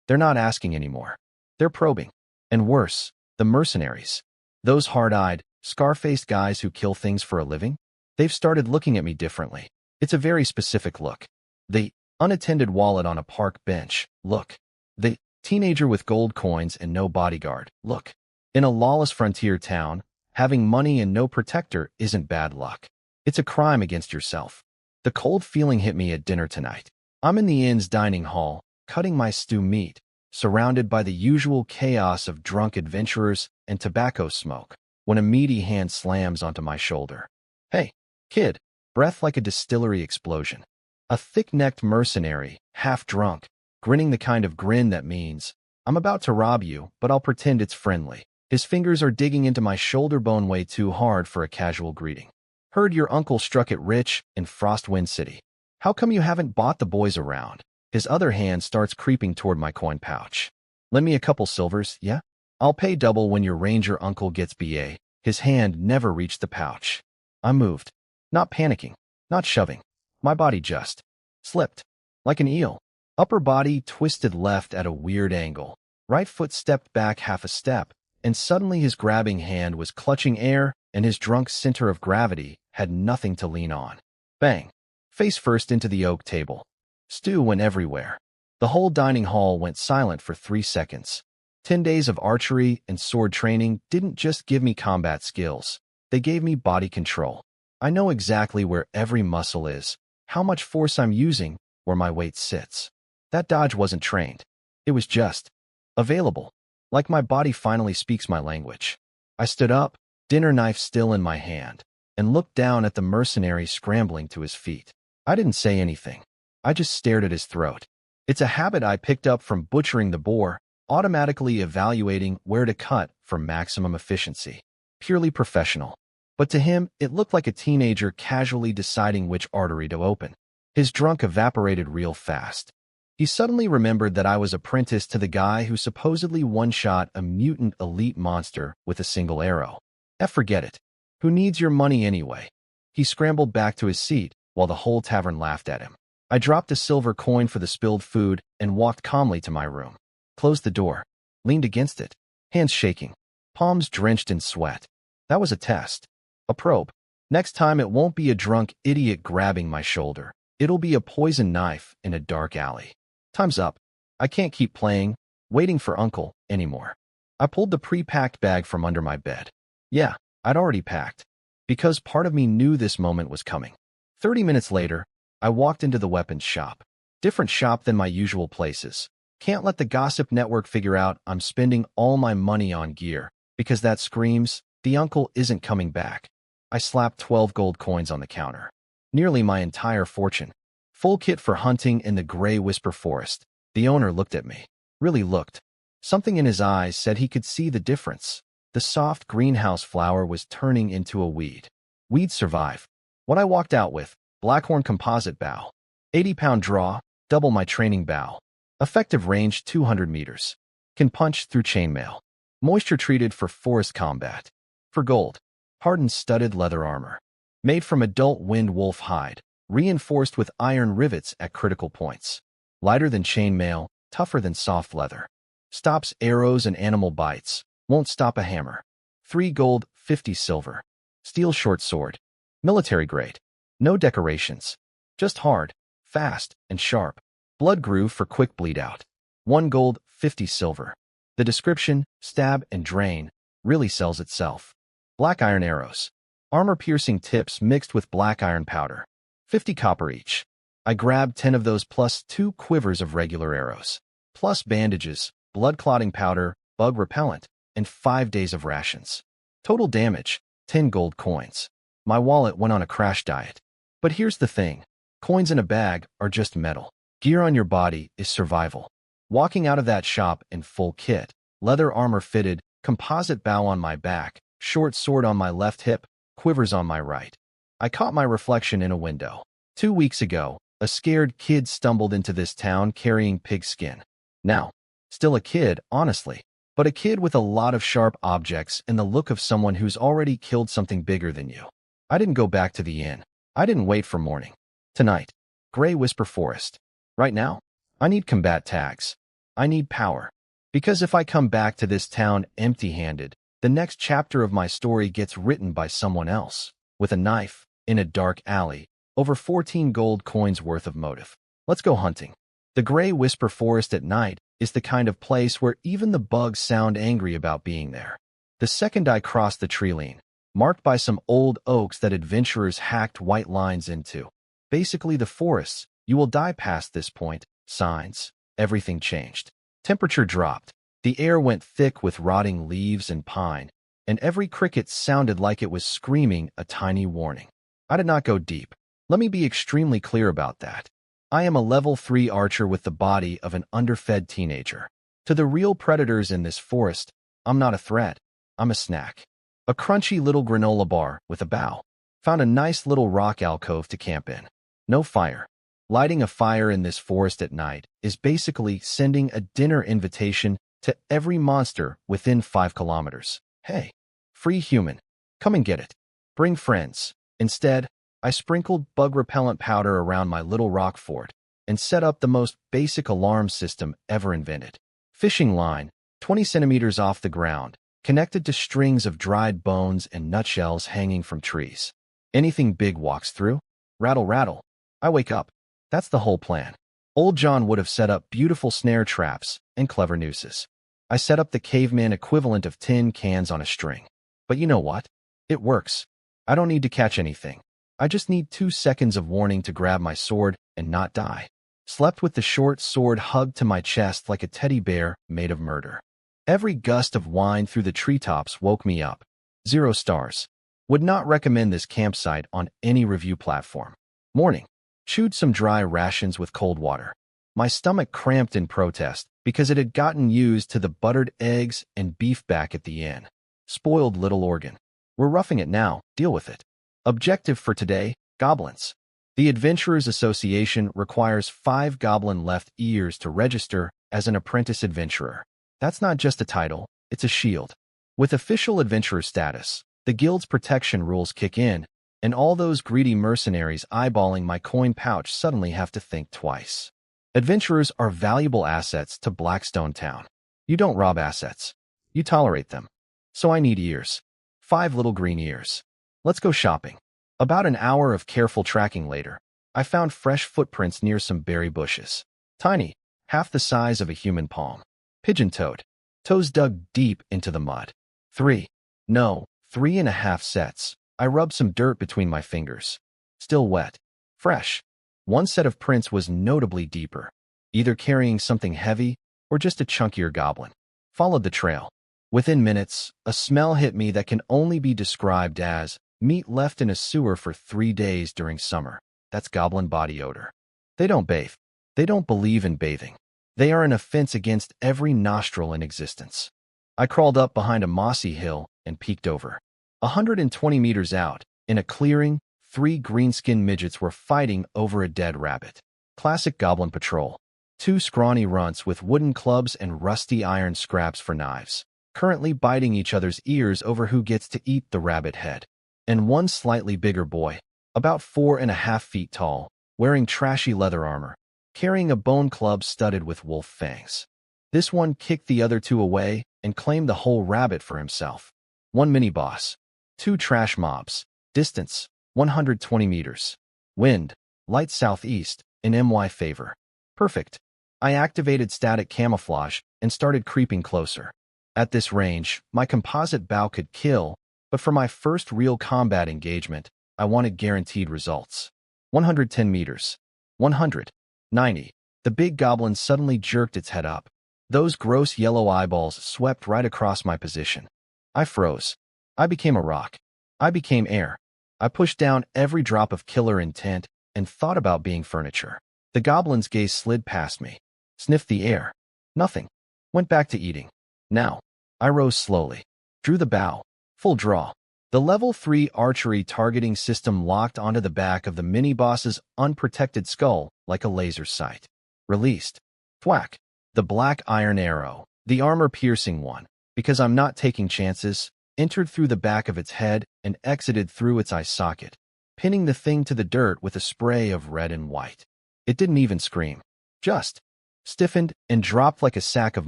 they're not asking anymore. They're probing. And worse, the mercenaries. Those hard-eyed, scar-faced guys who kill things for a living? They've started looking at me differently. It's a very specific look. The unattended wallet on a park bench, look. The teenager with gold coins and no bodyguard, look. In a lawless frontier town, having money and no protector isn't bad luck. It's a crime against yourself. The cold feeling hit me at dinner tonight. I'm in the inn's dining hall, cutting my stew meat, surrounded by the usual chaos of drunk adventurers and tobacco smoke, when a meaty hand slams onto my shoulder. Hey, kid, breath like a distillery explosion. A thick-necked mercenary, half-drunk, grinning the kind of grin that means, I'm about to rob you, but I'll pretend it's friendly. His fingers are digging into my shoulder bone way too hard for a casual greeting. Heard your uncle struck it rich in Frostwind City. How come you haven't bought the boys around? His other hand starts creeping toward my coin pouch. Lend me a couple silvers, yeah? I'll pay double when your ranger uncle gets BA. His hand never reached the pouch. I moved. Not panicking. Not shoving. My body just slipped. Like an eel. Upper body twisted left at a weird angle. Right foot stepped back half a step, and suddenly his grabbing hand was clutching air, and his drunk center of gravity had nothing to lean on. Bang. Face first into the oak table. Stew went everywhere. The whole dining hall went silent for 3 seconds. 10 days of archery and sword training didn't just give me combat skills. They gave me body control. I know exactly where every muscle is, how much force I'm using, where my weight sits. That dodge wasn't trained. It was just available. Like my body finally speaks my language. I stood up, dinner knife still in my hand, and looked down at the mercenary scrambling to his feet. I didn't say anything. I just stared at his throat. It's a habit I picked up from butchering the boar, automatically evaluating where to cut for maximum efficiency. Purely professional. But to him, it looked like a teenager casually deciding which artery to open. His drunk evaporated real fast. He suddenly remembered that I was apprenticed to the guy who supposedly one-shot a mutant elite monster with a single arrow. Forget it. Who needs your money anyway? He scrambled back to his seat while the whole tavern laughed at him. I dropped a silver coin for the spilled food and walked calmly to my room. Closed the door. Leaned against it. Hands shaking. Palms drenched in sweat. That was a test. A probe. Next time it won't be a drunk idiot grabbing my shoulder. It'll be a poison knife in a dark alley. Time's up. I can't keep playing, waiting for Uncle, anymore. I pulled the pre-packed bag from under my bed. Yeah, I'd already packed. Because part of me knew this moment was coming. 30 minutes later, I walked into the weapons shop. Different shop than my usual places. Can't let the gossip network figure out I'm spending all my money on gear, because that screams, the uncle isn't coming back. I slapped 12 gold coins on the counter. Nearly my entire fortune. Full kit for hunting in the gray whisper forest. The owner looked at me. Really looked. Something in his eyes said he could see the difference. The soft greenhouse flower was turning into a weed. Weeds survive. What I walked out with, Blackhorn composite bow. 80-pound draw, double my training bow. Effective range 200 meters. Can punch through chainmail. Moisture treated for forest combat. For gold. Hardened studded leather armor. Made from adult wind wolf hide. Reinforced with iron rivets at critical points. Lighter than chainmail, tougher than soft leather. Stops arrows and animal bites. Won't stop a hammer. 3 gold, 50 silver. Steel short sword. Military grade. No decorations. Just hard, fast, and sharp. Blood groove for quick bleed out. 1 gold, 50 silver. The description, stab and drain, really sells itself. Black iron arrows. Armor-piercing tips mixed with black iron powder. 50 copper each. I grabbed 10 of those plus 2 quivers of regular arrows. Plus bandages, blood-clotting powder, bug repellent, and 5 days of rations. Total damage, 10 gold coins. My wallet went on a crash diet. But here's the thing. Coins in a bag are just metal. Gear on your body is survival. Walking out of that shop in full kit, leather armor fitted, composite bow on my back, short sword on my left hip, quivers on my right. I caught my reflection in a window. 2 weeks ago, a scared kid stumbled into this town carrying pig skin. Now, still a kid, honestly, but a kid with a lot of sharp objects and the look of someone who's already killed something bigger than you. I didn't go back to the inn. I didn't wait for morning. Tonight, Gray Whisper Forest. Right now, I need combat tags. I need power. Because if I come back to this town empty-handed, the next chapter of my story gets written by someone else, with a knife, in a dark alley, over 14 gold coins worth of motive. Let's go hunting. The Gray Whisper Forest at night is the kind of place where even the bugs sound angry about being there. The second I crossed the tree line, marked by some old oaks that adventurers hacked white lines into. Basically the forests, you will die past this point, signs, everything changed. Temperature dropped. The air went thick with rotting leaves and pine, and every cricket sounded like it was screaming a tiny warning. I did not go deep. Let me be extremely clear about that. I am a level 3 archer with the body of an underfed teenager. To the real predators in this forest, I'm not a threat. I'm a snack. A crunchy little granola bar with a bow. Found a nice little rock alcove to camp in. No fire. Lighting a fire in this forest at night is basically sending a dinner invitation to every monster within 5 kilometers. Hey, free human, come and get it. Bring friends. Instead, I sprinkled bug repellent powder around my little rock fort and set up the most basic alarm system ever invented. Fishing line, 20 centimeters off the ground, connected to strings of dried bones and nutshells hanging from trees. Anything big walks through, rattle, rattle. I wake up. That's the whole plan. Old John would have set up beautiful snare traps and clever nooses. I set up the caveman equivalent of tin cans on a string. But you know what? It works. I don't need to catch anything. I just need 2 seconds of warning to grab my sword and not die. Slept with the short sword hugged to my chest like a teddy bear made of murder. Every gust of wind through the treetops woke me up. 0 stars. Would not recommend this campsite on any review platform. Morning. Chewed some dry rations with cold water. My stomach cramped in protest because it had gotten used to the buttered eggs and beef back at the inn. Spoiled little organ. We're roughing it now, deal with it. Objective for today, goblins. The Adventurers Association requires 5 goblin left ears to register as an apprentice adventurer. That's not just a title, it's a shield. With official adventurer status, the guild's protection rules kick in, and all those greedy mercenaries eyeballing my coin pouch suddenly have to think twice. Adventurers are valuable assets to Blackstone Town. You don't rob assets. You tolerate them. So I need ears. 5 little green ears. Let's go shopping. About an hour of careful tracking later, I found fresh footprints near some berry bushes. Tiny, half the size of a human palm. Pigeon-toed. Toes dug deep into the mud. 3.5 sets. I rubbed some dirt between my fingers. Still wet. Fresh. One set of prints was notably deeper, either carrying something heavy or just a chunkier goblin. Followed the trail. Within minutes, a smell hit me that can only be described as meat left in a sewer for 3 days during summer. That's goblin body odor. They don't bathe. They don't believe in bathing. They are an offense against every nostril in existence. I crawled up behind a mossy hill and peeked over. 120 meters out, in a clearing, 3 green-skinned midgets were fighting over a dead rabbit. Classic goblin patrol. 2 scrawny runts with wooden clubs and rusty iron scraps for knives, currently biting each other's ears over who gets to eat the rabbit head. And 1 slightly bigger boy, about 4.5 feet tall, wearing trashy leather armor, carrying a bone club studded with wolf fangs. This one kicked the other 2 away and claimed the whole rabbit for himself. 1 mini-boss. 2 trash mobs. Distance, 120 meters. Wind, light southeast, in my favor. Perfect. I activated static camouflage and started creeping closer. At this range, my composite bow could kill, but for my first real combat engagement, I wanted guaranteed results. 110 meters. 190. The big goblin suddenly jerked its head up. Those gross yellow eyeballs swept right across my position. I froze. I became a rock. I became air. I pushed down every drop of killer intent and thought about being furniture. The goblin's gaze slid past me. Sniffed the air. Nothing. Went back to eating. Now. I rose slowly. Drew the bow. Full draw. The level 3 archery targeting system locked onto the back of the mini-boss's unprotected skull like a laser sight. Released. Thwack. The black iron arrow, the armor-piercing one, because I'm not taking chances, entered through the back of its head and exited through its eye socket. pinning the thing to the dirt with a spray of red and white. It didn't even scream. Just stiffened and dropped like a sack of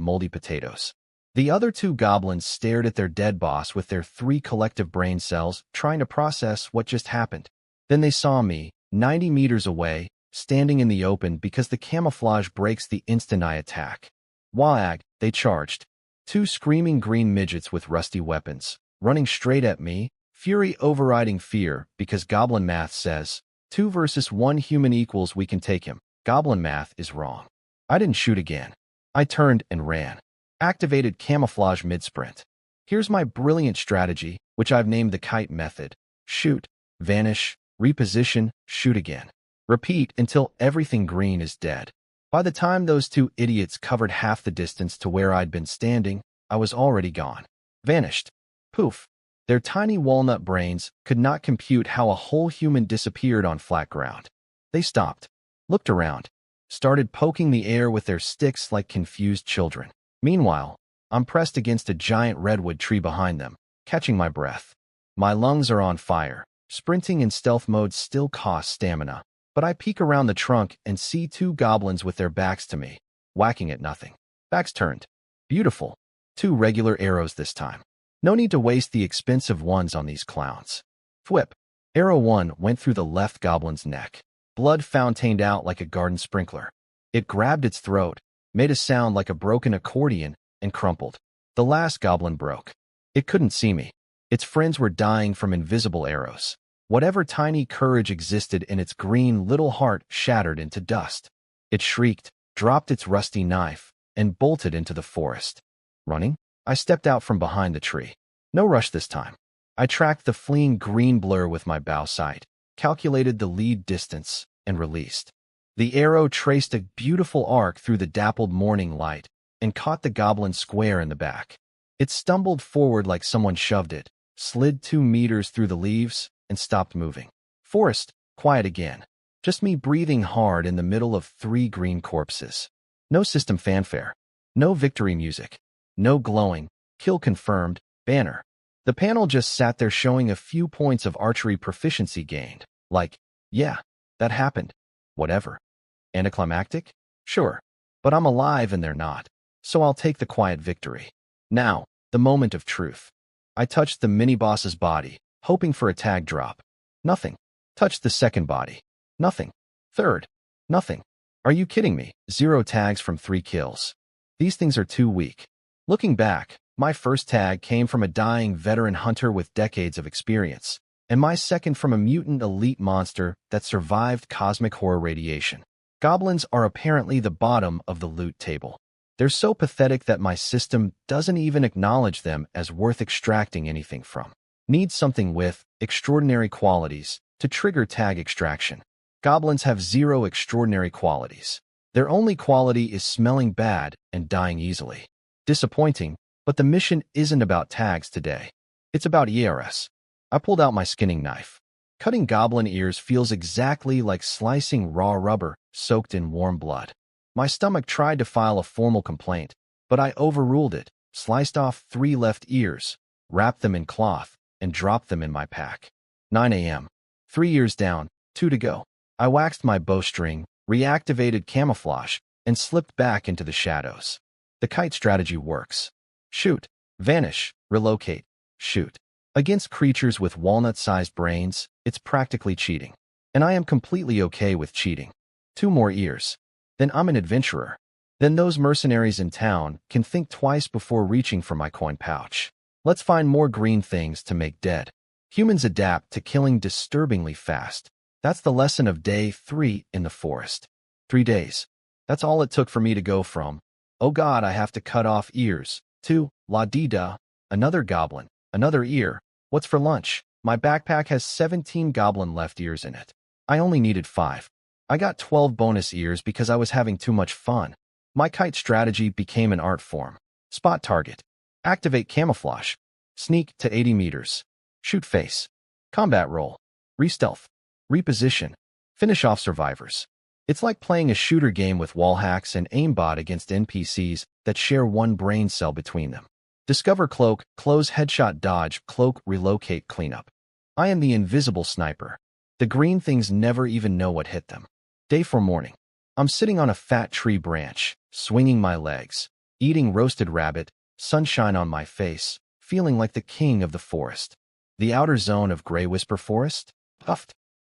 moldy potatoes. The other two goblins stared at their dead boss with their 3 collective brain cells, trying to process what just happened. Then they saw me, 90 meters away, standing in the open because the camouflage breaks the instant I attack. Wag, they charged. 2 screaming green midgets with rusty weapons, running straight at me, fury overriding fear because goblin math says, 2 versus 1 human equals we can take him. Goblin math is wrong. I didn't shoot again. I turned and ran. Activated camouflage mid-sprint. Here's my brilliant strategy, which I've named the kite method. Shoot, vanish, reposition, shoot again. Repeat until everything green is dead. By the time those 2 idiots covered half the distance to where I'd been standing, I was already gone. Vanished. Poof. Their tiny walnut brains could not compute how a whole human disappeared on flat ground. They stopped, looked around, started poking the air with their sticks like confused children. Meanwhile, I'm pressed against a giant redwood tree behind them, catching my breath. My lungs are on fire. Sprinting in stealth mode still costs stamina, but I peek around the trunk and see 2 goblins with their backs to me, whacking at nothing. Backs turned. Beautiful. 2 regular arrows this time. No need to waste the expensive ones on these clowns. Thwip. Arrow 1 went through the left goblin's neck. Blood fountained out like a garden sprinkler. It grabbed its throat, made a sound like a broken accordion, and crumpled. The last goblin broke. It couldn't see me. Its friends were dying from invisible arrows. Whatever tiny courage existed in its green little heart shattered into dust. It shrieked, dropped its rusty knife, and bolted into the forest. Running? I stepped out from behind the tree. No rush this time. I tracked the fleeing green blur with my bow sight, calculated the lead distance, and released. The arrow traced a beautiful arc through the dappled morning light and caught the goblin square in the back. It stumbled forward like someone shoved it, slid 2 meters through the leaves, and stopped moving. Forest, quiet again. Just me breathing hard in the middle of 3 green corpses. No system fanfare. No victory music. No glowing, kill confirmed, banner. The panel just sat there showing a few points of archery proficiency gained. Like, yeah, that happened. Whatever. Anticlimactic? Sure. But I'm alive and they're not. So I'll take the quiet victory. Now, the moment of truth. I touched the mini-boss's body, hoping for a tag drop. Nothing. Touched the second body. Nothing. Third. Nothing. Are you kidding me? 0 tags from 3 kills. These things are too weak. Looking back, my first tag came from a dying veteran hunter with decades of experience, and my second from a mutant elite monster that survived cosmic horror radiation. Goblins are apparently the bottom of the loot table. They're so pathetic that my system doesn't even acknowledge them as worth extracting anything from. Need something with extraordinary qualities to trigger tag extraction. Goblins have 0 extraordinary qualities. Their only quality is smelling bad and dying easily. Disappointing, but the mission isn't about tags today. It's about ERS. I pulled out my skinning knife. Cutting goblin ears feels exactly like slicing raw rubber soaked in warm blood. My stomach tried to file a formal complaint, but I overruled it, sliced off 3 left ears, wrapped them in cloth, and dropped them in my pack. 9 a.m. 3 ears down, 2 to go. I waxed my bowstring, reactivated camouflage, and slipped back into the shadows. The kite strategy works. Shoot, vanish, relocate, shoot. Against creatures with walnut-sized brains, it's practically cheating. And I am completely okay with cheating. 2 more ears. Then I'm an adventurer. Then those mercenaries in town can think twice before reaching for my coin pouch. Let's find more green things to make dead. Humans adapt to killing disturbingly fast. That's the lesson of day 3 in the forest. 3 days. That's all it took for me to go from, oh God, I have to cut off ears, to, la-dee-da, another goblin, another ear. What's for lunch? My backpack has 17 goblin left ears in it. I only needed 5. I got 12 bonus ears because I was having too much fun. My kite strategy became an art form. Spot target. Activate camouflage. Sneak to 80 meters. Shoot face. Combat roll. Re-stealth. Reposition. Finish off survivors. It's like playing a shooter game with wall hacks and aimbot against NPCs that share 1 brain cell between them. Discover cloak, close headshot dodge, cloak, relocate, cleanup. I am the invisible sniper. The green things never even know what hit them. Day 4 morning. I'm sitting on a fat tree branch, swinging my legs, eating roasted rabbit, sunshine on my face, feeling like the king of the forest. The outer zone of Gray Whisper Forest? Puffed.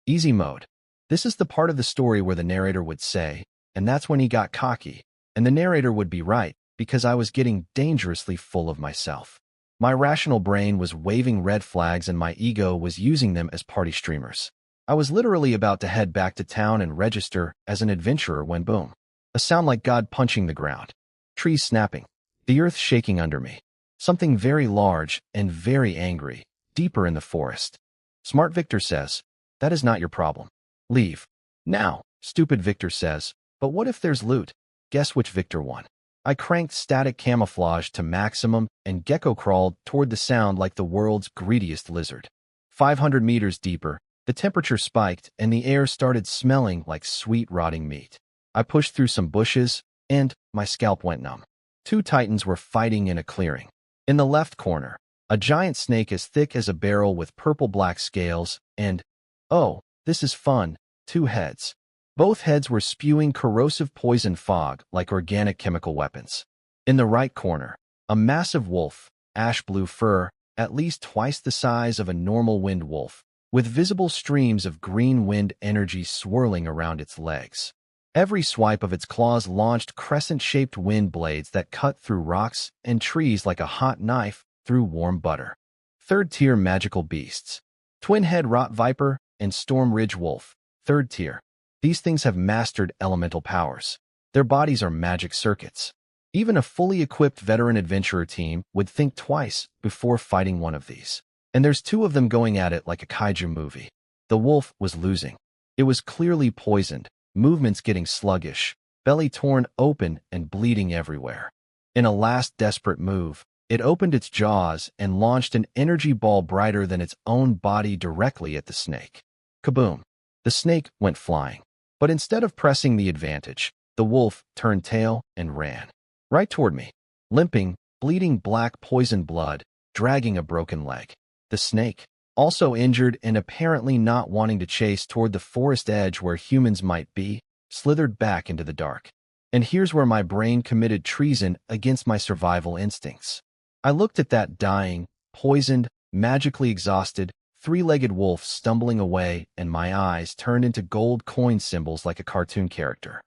Easy mode. This is the part of the story where the narrator would say, and that's when he got cocky. And the narrator would be right, because I was getting dangerously full of myself. My rational brain was waving red flags and my ego was using them as party streamers. I was literally about to head back to town and register as an adventurer when boom. A sound like God punching the ground. Trees snapping. The earth shaking under me. Something very large and very angry, deeper in the forest. Smart Victor says, "That is not your problem. Leave. Now." Stupid Victor says, "But what if there's loot?" Guess which Victor won. I cranked static camouflage to maximum and gecko crawled toward the sound like the world's greediest lizard. 500 meters deeper, the temperature spiked and the air started smelling like sweet rotting meat. I pushed through some bushes and my scalp went numb. 2 titans were fighting in a clearing. In the left corner, a giant snake as thick as a barrel with purple-black scales and, oh, this is fun, 2 heads. Both heads were spewing corrosive poison fog like organic chemical weapons. In the right corner, a massive wolf, ash blue fur, at least twice the size of a normal wind wolf, with visible streams of green wind energy swirling around its legs. Every swipe of its claws launched crescent-shaped wind blades that cut through rocks and trees like a hot knife through warm butter. Third-tier magical beasts. Twin-head rot viper and storm ridge wolf, 3rd tier. These things have mastered elemental powers. Their bodies are magic circuits. Even a fully equipped veteran adventurer team would think twice before fighting one of these. And there's 2 of them going at it like a kaiju movie. The wolf was losing. It was clearly poisoned, movements getting sluggish, belly torn open and bleeding everywhere. In a last desperate move, it opened its jaws and launched an energy ball brighter than its own body directly at the snake. Kaboom! The snake went flying. But instead of pressing the advantage, the wolf turned tail and ran. Right toward me, limping, bleeding black poison blood, dragging a broken leg. The snake, also injured and apparently not wanting to chase toward the forest edge where humans might be, slithered back into the dark. And here's where my brain committed treason against my survival instincts. I looked at that dying, poisoned, magically exhausted, 3-legged wolf stumbling away, and my eyes turned into gold coin symbols like a cartoon character.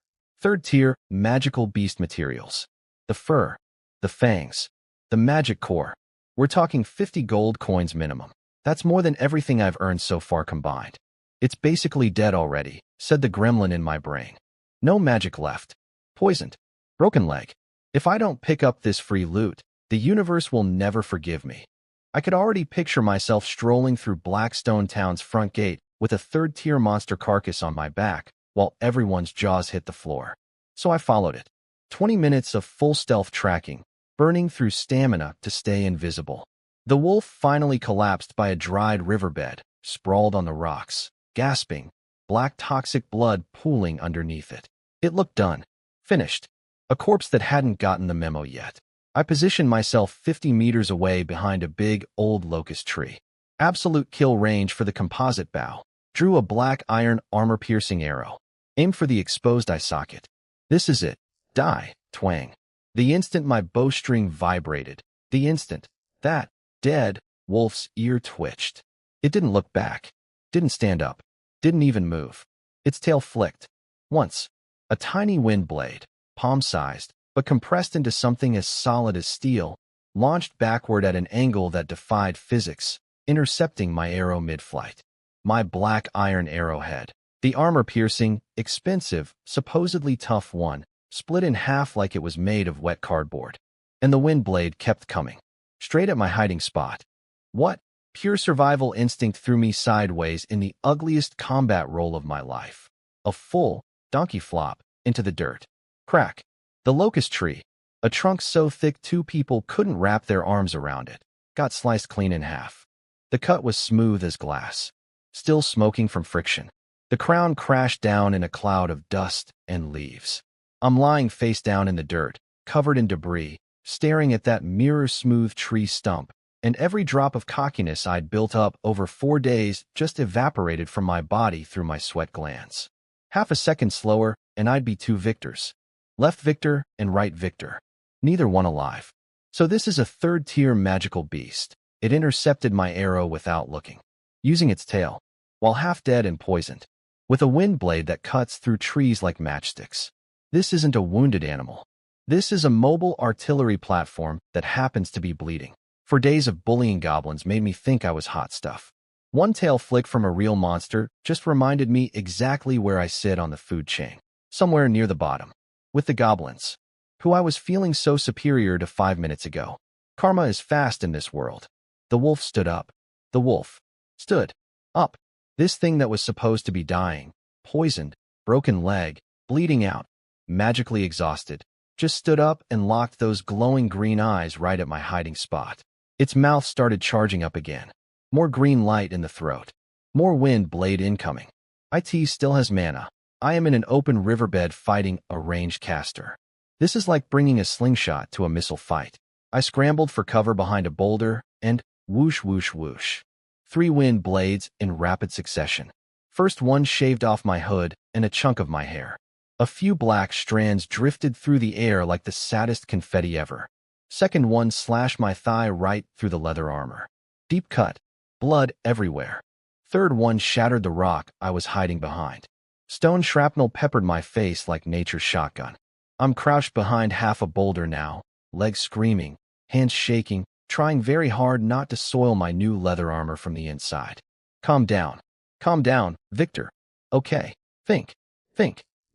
3rd tier, magical beast materials. The fur, the fangs, the magic core. We're talking 50 gold coins minimum. That's more than everything I've earned so far combined. It's basically dead already, said the gremlin in my brain. No magic left. Poisoned. Broken leg. If I don't pick up this free loot, the universe will never forgive me. I could already picture myself strolling through Blackstone Town's front gate with a 3rd-tier monster carcass on my back while everyone's jaws hit the floor. So I followed it. 20 minutes of full stealth tracking, burning through stamina to stay invisible. The wolf finally collapsed by a dried riverbed, sprawled on the rocks, gasping, black toxic blood pooling underneath it. It looked done. Finished. A corpse that hadn't gotten the memo yet. I positioned myself 50 meters away behind a big, old locust tree. Absolute kill range for the composite bow. Drew a black iron armor-piercing arrow. Aimed for the exposed eye socket. This is it. Die. Twang. The instant my bowstring vibrated. The instant that dead wolf's ear twitched. It didn't look back. Didn't stand up. Didn't even move. Its tail flicked. Once. A tiny wind blade, palm-sized, but compressed into something as solid as steel, launched backward at an angle that defied physics, intercepting my arrow mid-flight. My black iron arrowhead. The armor-piercing, expensive, supposedly tough one, split in half like it was made of wet cardboard. And the wind blade kept coming. Straight at my hiding spot. What? Pure survival instinct threw me sideways in the ugliest combat roll of my life. A full donkey flop into the dirt. Crack. The locust tree, a trunk so thick 2 people couldn't wrap their arms around it, got sliced clean in half. The cut was smooth as glass, still smoking from friction. The crown crashed down in a cloud of dust and leaves. I'm lying face down in the dirt, covered in debris, staring at that mirror-smooth tree stump, and every drop of cockiness I'd built up over 4 days just evaporated from my body through my sweat glands. Half a second slower, and I'd be two victors. Left victor and right victor. Neither one alive. So this is a third-tier magical beast. It intercepted my arrow without looking, using its tail, while half dead and poisoned, with a wind blade that cuts through trees like matchsticks. This isn't a wounded animal. This is a mobile artillery platform that happens to be bleeding. For days of bullying goblins made me think I was hot stuff. One tail flick from a real monster just reminded me exactly where I sit on the food chain, somewhere near the bottom, with the goblins, who I was feeling so superior to 5 minutes ago. Karma is fast in this world. The wolf stood up. The wolf stood up. This thing that was supposed to be dying, poisoned, broken leg, bleeding out, magically exhausted, just stood up and locked those glowing green eyes right at my hiding spot. Its mouth started charging up again. More green light in the throat. More wind blade incoming. IT still has mana. I am in an open riverbed fighting a ranged caster. This is like bringing a slingshot to a missile fight. I scrambled for cover behind a boulder, and whoosh, whoosh, whoosh. 3 wind blades in rapid succession. First one shaved off my hood and a chunk of my hair. A few black strands drifted through the air like the saddest confetti ever. Second one slashed my thigh right through the leather armor. Deep cut. Blood everywhere. Third one shattered the rock I was hiding behind. Stone shrapnel peppered my face like nature's shotgun. I'm crouched behind half a boulder now, legs screaming, hands shaking, trying very hard not to soil my new leather armor from the inside. Calm down. Calm down, Victor. Okay. Think.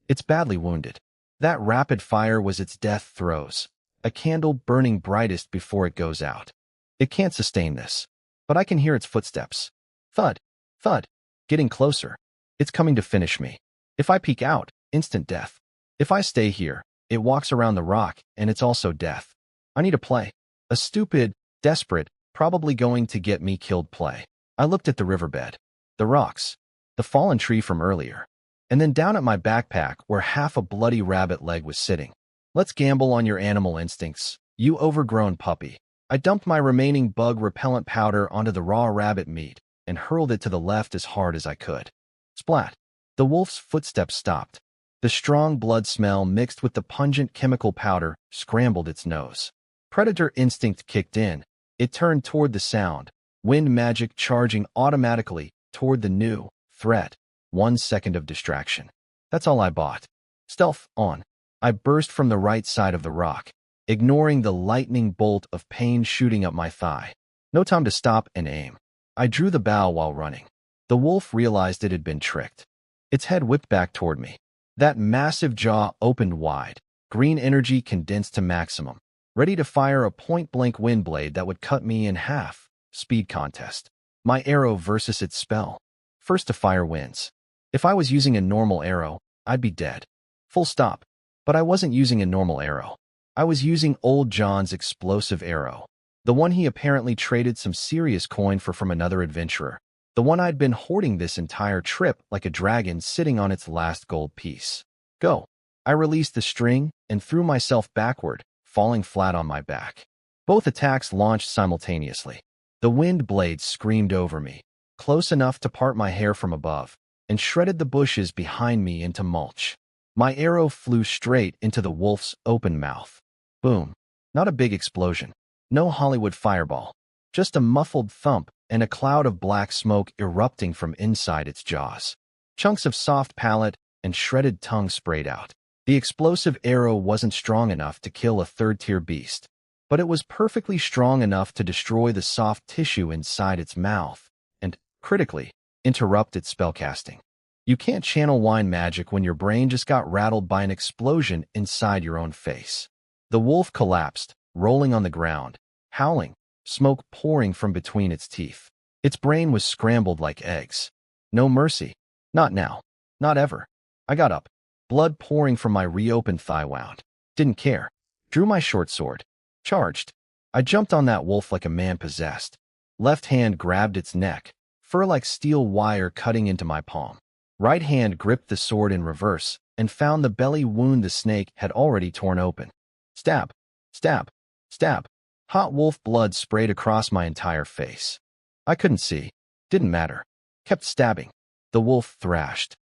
It's badly wounded. That rapid fire was its death throes. A candle burning brightest before it goes out. It can't sustain this. But I can hear its footsteps. Thud. Thud. Getting closer. It's coming to finish me. If I peek out, instant death. If I stay here, it walks around the rock, and it's also death. I need a play. A stupid, desperate, probably going to get me killed play. I looked at the riverbed. The rocks. The fallen tree from earlier. And then down at my backpack where half a bloody rabbit leg was sitting. Let's gamble on your animal instincts, you overgrown puppy. I dumped my remaining bug repellent powder onto the raw rabbit meat and hurled it to the left as hard as I could. Splat. The wolf's footsteps stopped. The strong blood smell mixed with the pungent chemical powder scrambled its nose. Predator instinct kicked in. It turned toward the sound, wind magic charging automatically toward the new threat. 1 second of distraction. That's all I bought. Stealth on. I burst from the right side of the rock, ignoring the lightning bolt of pain shooting up my thigh. No time to stop and aim. I drew the bow while running. The wolf realized it had been tricked. Its head whipped back toward me. That massive jaw opened wide, green energy condensed to maximum, ready to fire a point-blank wind blade that would cut me in half. Speed contest. My arrow versus its spell. First to fire wins. If I was using a normal arrow, I'd be dead. Full stop. But I wasn't using a normal arrow. I was using Old John's explosive arrow. The one he apparently traded some serious coin for from another adventurer. The one I'd been hoarding this entire trip like a dragon sitting on its last gold piece. Go. I released the string and threw myself backward, falling flat on my back. Both attacks launched simultaneously. The wind blade screamed over me, close enough to part my hair from above, and shredded the bushes behind me into mulch. My arrow flew straight into the wolf's open mouth. Boom. Not a big explosion. No Hollywood fireball. Just a muffled thump and a cloud of black smoke erupting from inside its jaws. Chunks of soft palate and shredded tongue sprayed out. The explosive arrow wasn't strong enough to kill a third-tier beast, but it was perfectly strong enough to destroy the soft tissue inside its mouth and, critically, interrupt its spellcasting. You can't channel wine magic when your brain just got rattled by an explosion inside your own face. The wolf collapsed, rolling on the ground, howling, smoke pouring from between its teeth. Its brain was scrambled like eggs. No mercy. Not now. Not ever. I got up, blood pouring from my reopened thigh wound. Didn't care. Drew my short sword. Charged. I jumped on that wolf like a man possessed. Left hand grabbed its neck, fur like steel wire cutting into my palm. Right hand gripped the sword in reverse and found the belly wound the snake had already torn open. Stab. Stab. Stab. Hot wolf blood sprayed across my entire face. I couldn't see. Didn't matter. Kept stabbing. The wolf thrashed.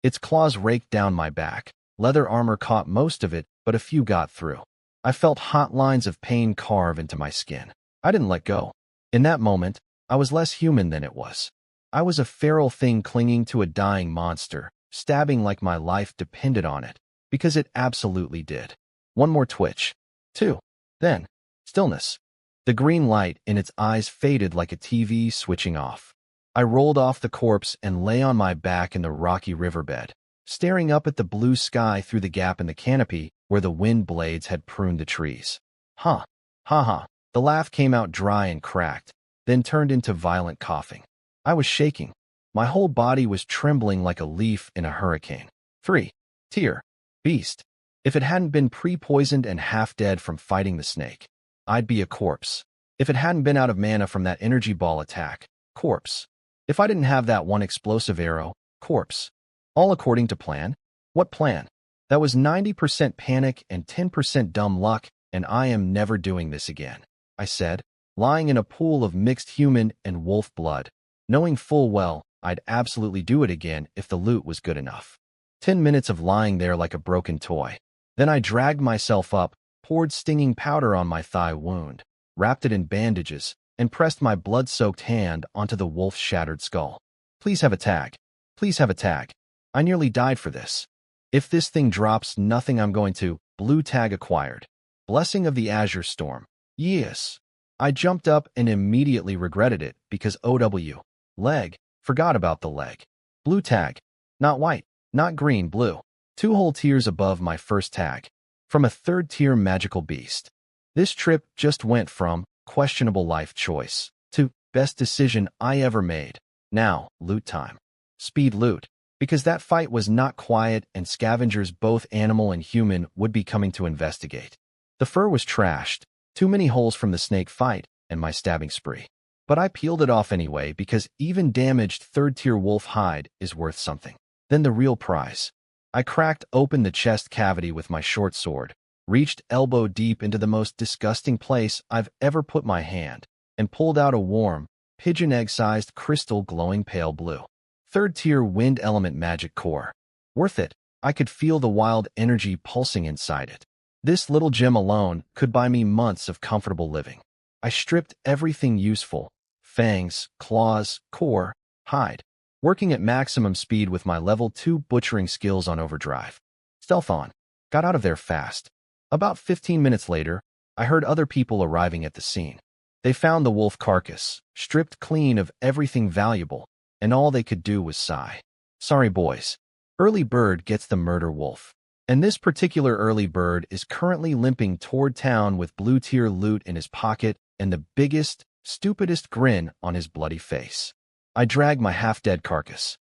Its claws raked down my back. Leather armor caught most of it, but a few got through. I felt hot lines of pain carve into my skin. I didn't let go. In that moment, I was less human than it was. I was a feral thing clinging to a dying monster, stabbing like my life depended on it, because it absolutely did. One more twitch. Two. Then, stillness. The green light in its eyes faded like a TV switching off. I rolled off the corpse and lay on my back in the rocky riverbed, staring up at the blue sky through the gap in the canopy where the wind blades had pruned the trees. Ha ha. The laugh came out dry and cracked, then turned into violent coughing. I was shaking. My whole body was trembling like a leaf in a hurricane. 3. Tear. Beast. If it hadn't been pre-poisoned and half-dead from fighting the snake, I'd be a corpse. If it hadn't been out of mana from that energy ball attack, corpse. If I didn't have that one explosive arrow, corpse. All according to plan? What plan? That was 90% panic and 10% dumb luck, and I am never doing this again, I said, lying in a pool of mixed human and wolf blood, knowing full well I'd absolutely do it again if the loot was good enough. 10 minutes of lying there like a broken toy. Then I dragged myself up, poured stinging powder on my thigh wound, wrapped it in bandages, and pressed my blood-soaked hand onto the wolf's shattered skull. Please have a tag. Please have a tag. I nearly died for this. If this thing drops nothing, I'm going to. Blue tag acquired. Blessing of the Azure Storm. Yes. I jumped up and immediately regretted it because OW. Leg. Forgot about the leg. Blue tag. Not white. Not green, blue. 2 whole tiers above my first tag. From a 3rd-tier magical beast. This trip just went from questionable life choice to best decision I ever made. Now, loot time. Speed loot. Because that fight was not quiet and scavengers both animal and human would be coming to investigate. The fur was trashed, too many holes from the snake fight and my stabbing spree. But I peeled it off anyway because even damaged 3rd-tier wolf hide is worth something. Then the real prize. I cracked open the chest cavity with my short sword, reached elbow deep into the most disgusting place I've ever put my hand, and pulled out a warm, pigeon egg-sized crystal glowing pale blue. 3rd-tier wind element magic core. Worth it. I could feel the wild energy pulsing inside it. This little gem alone could buy me months of comfortable living. I stripped everything useful. Fangs, claws, core, hide. Working at maximum speed with my level 2 butchering skills on overdrive. Stealth on. Got out of there fast. About 15 minutes later, I heard other people arriving at the scene. They found the wolf carcass, stripped clean of everything valuable, and all they could do was sigh. Sorry, boys. Early bird gets the murder wolf. And this particular early bird is currently limping toward town with blue tier loot in his pocket and the biggest, stupidest grin on his bloody face. I dragged my half-dead carcass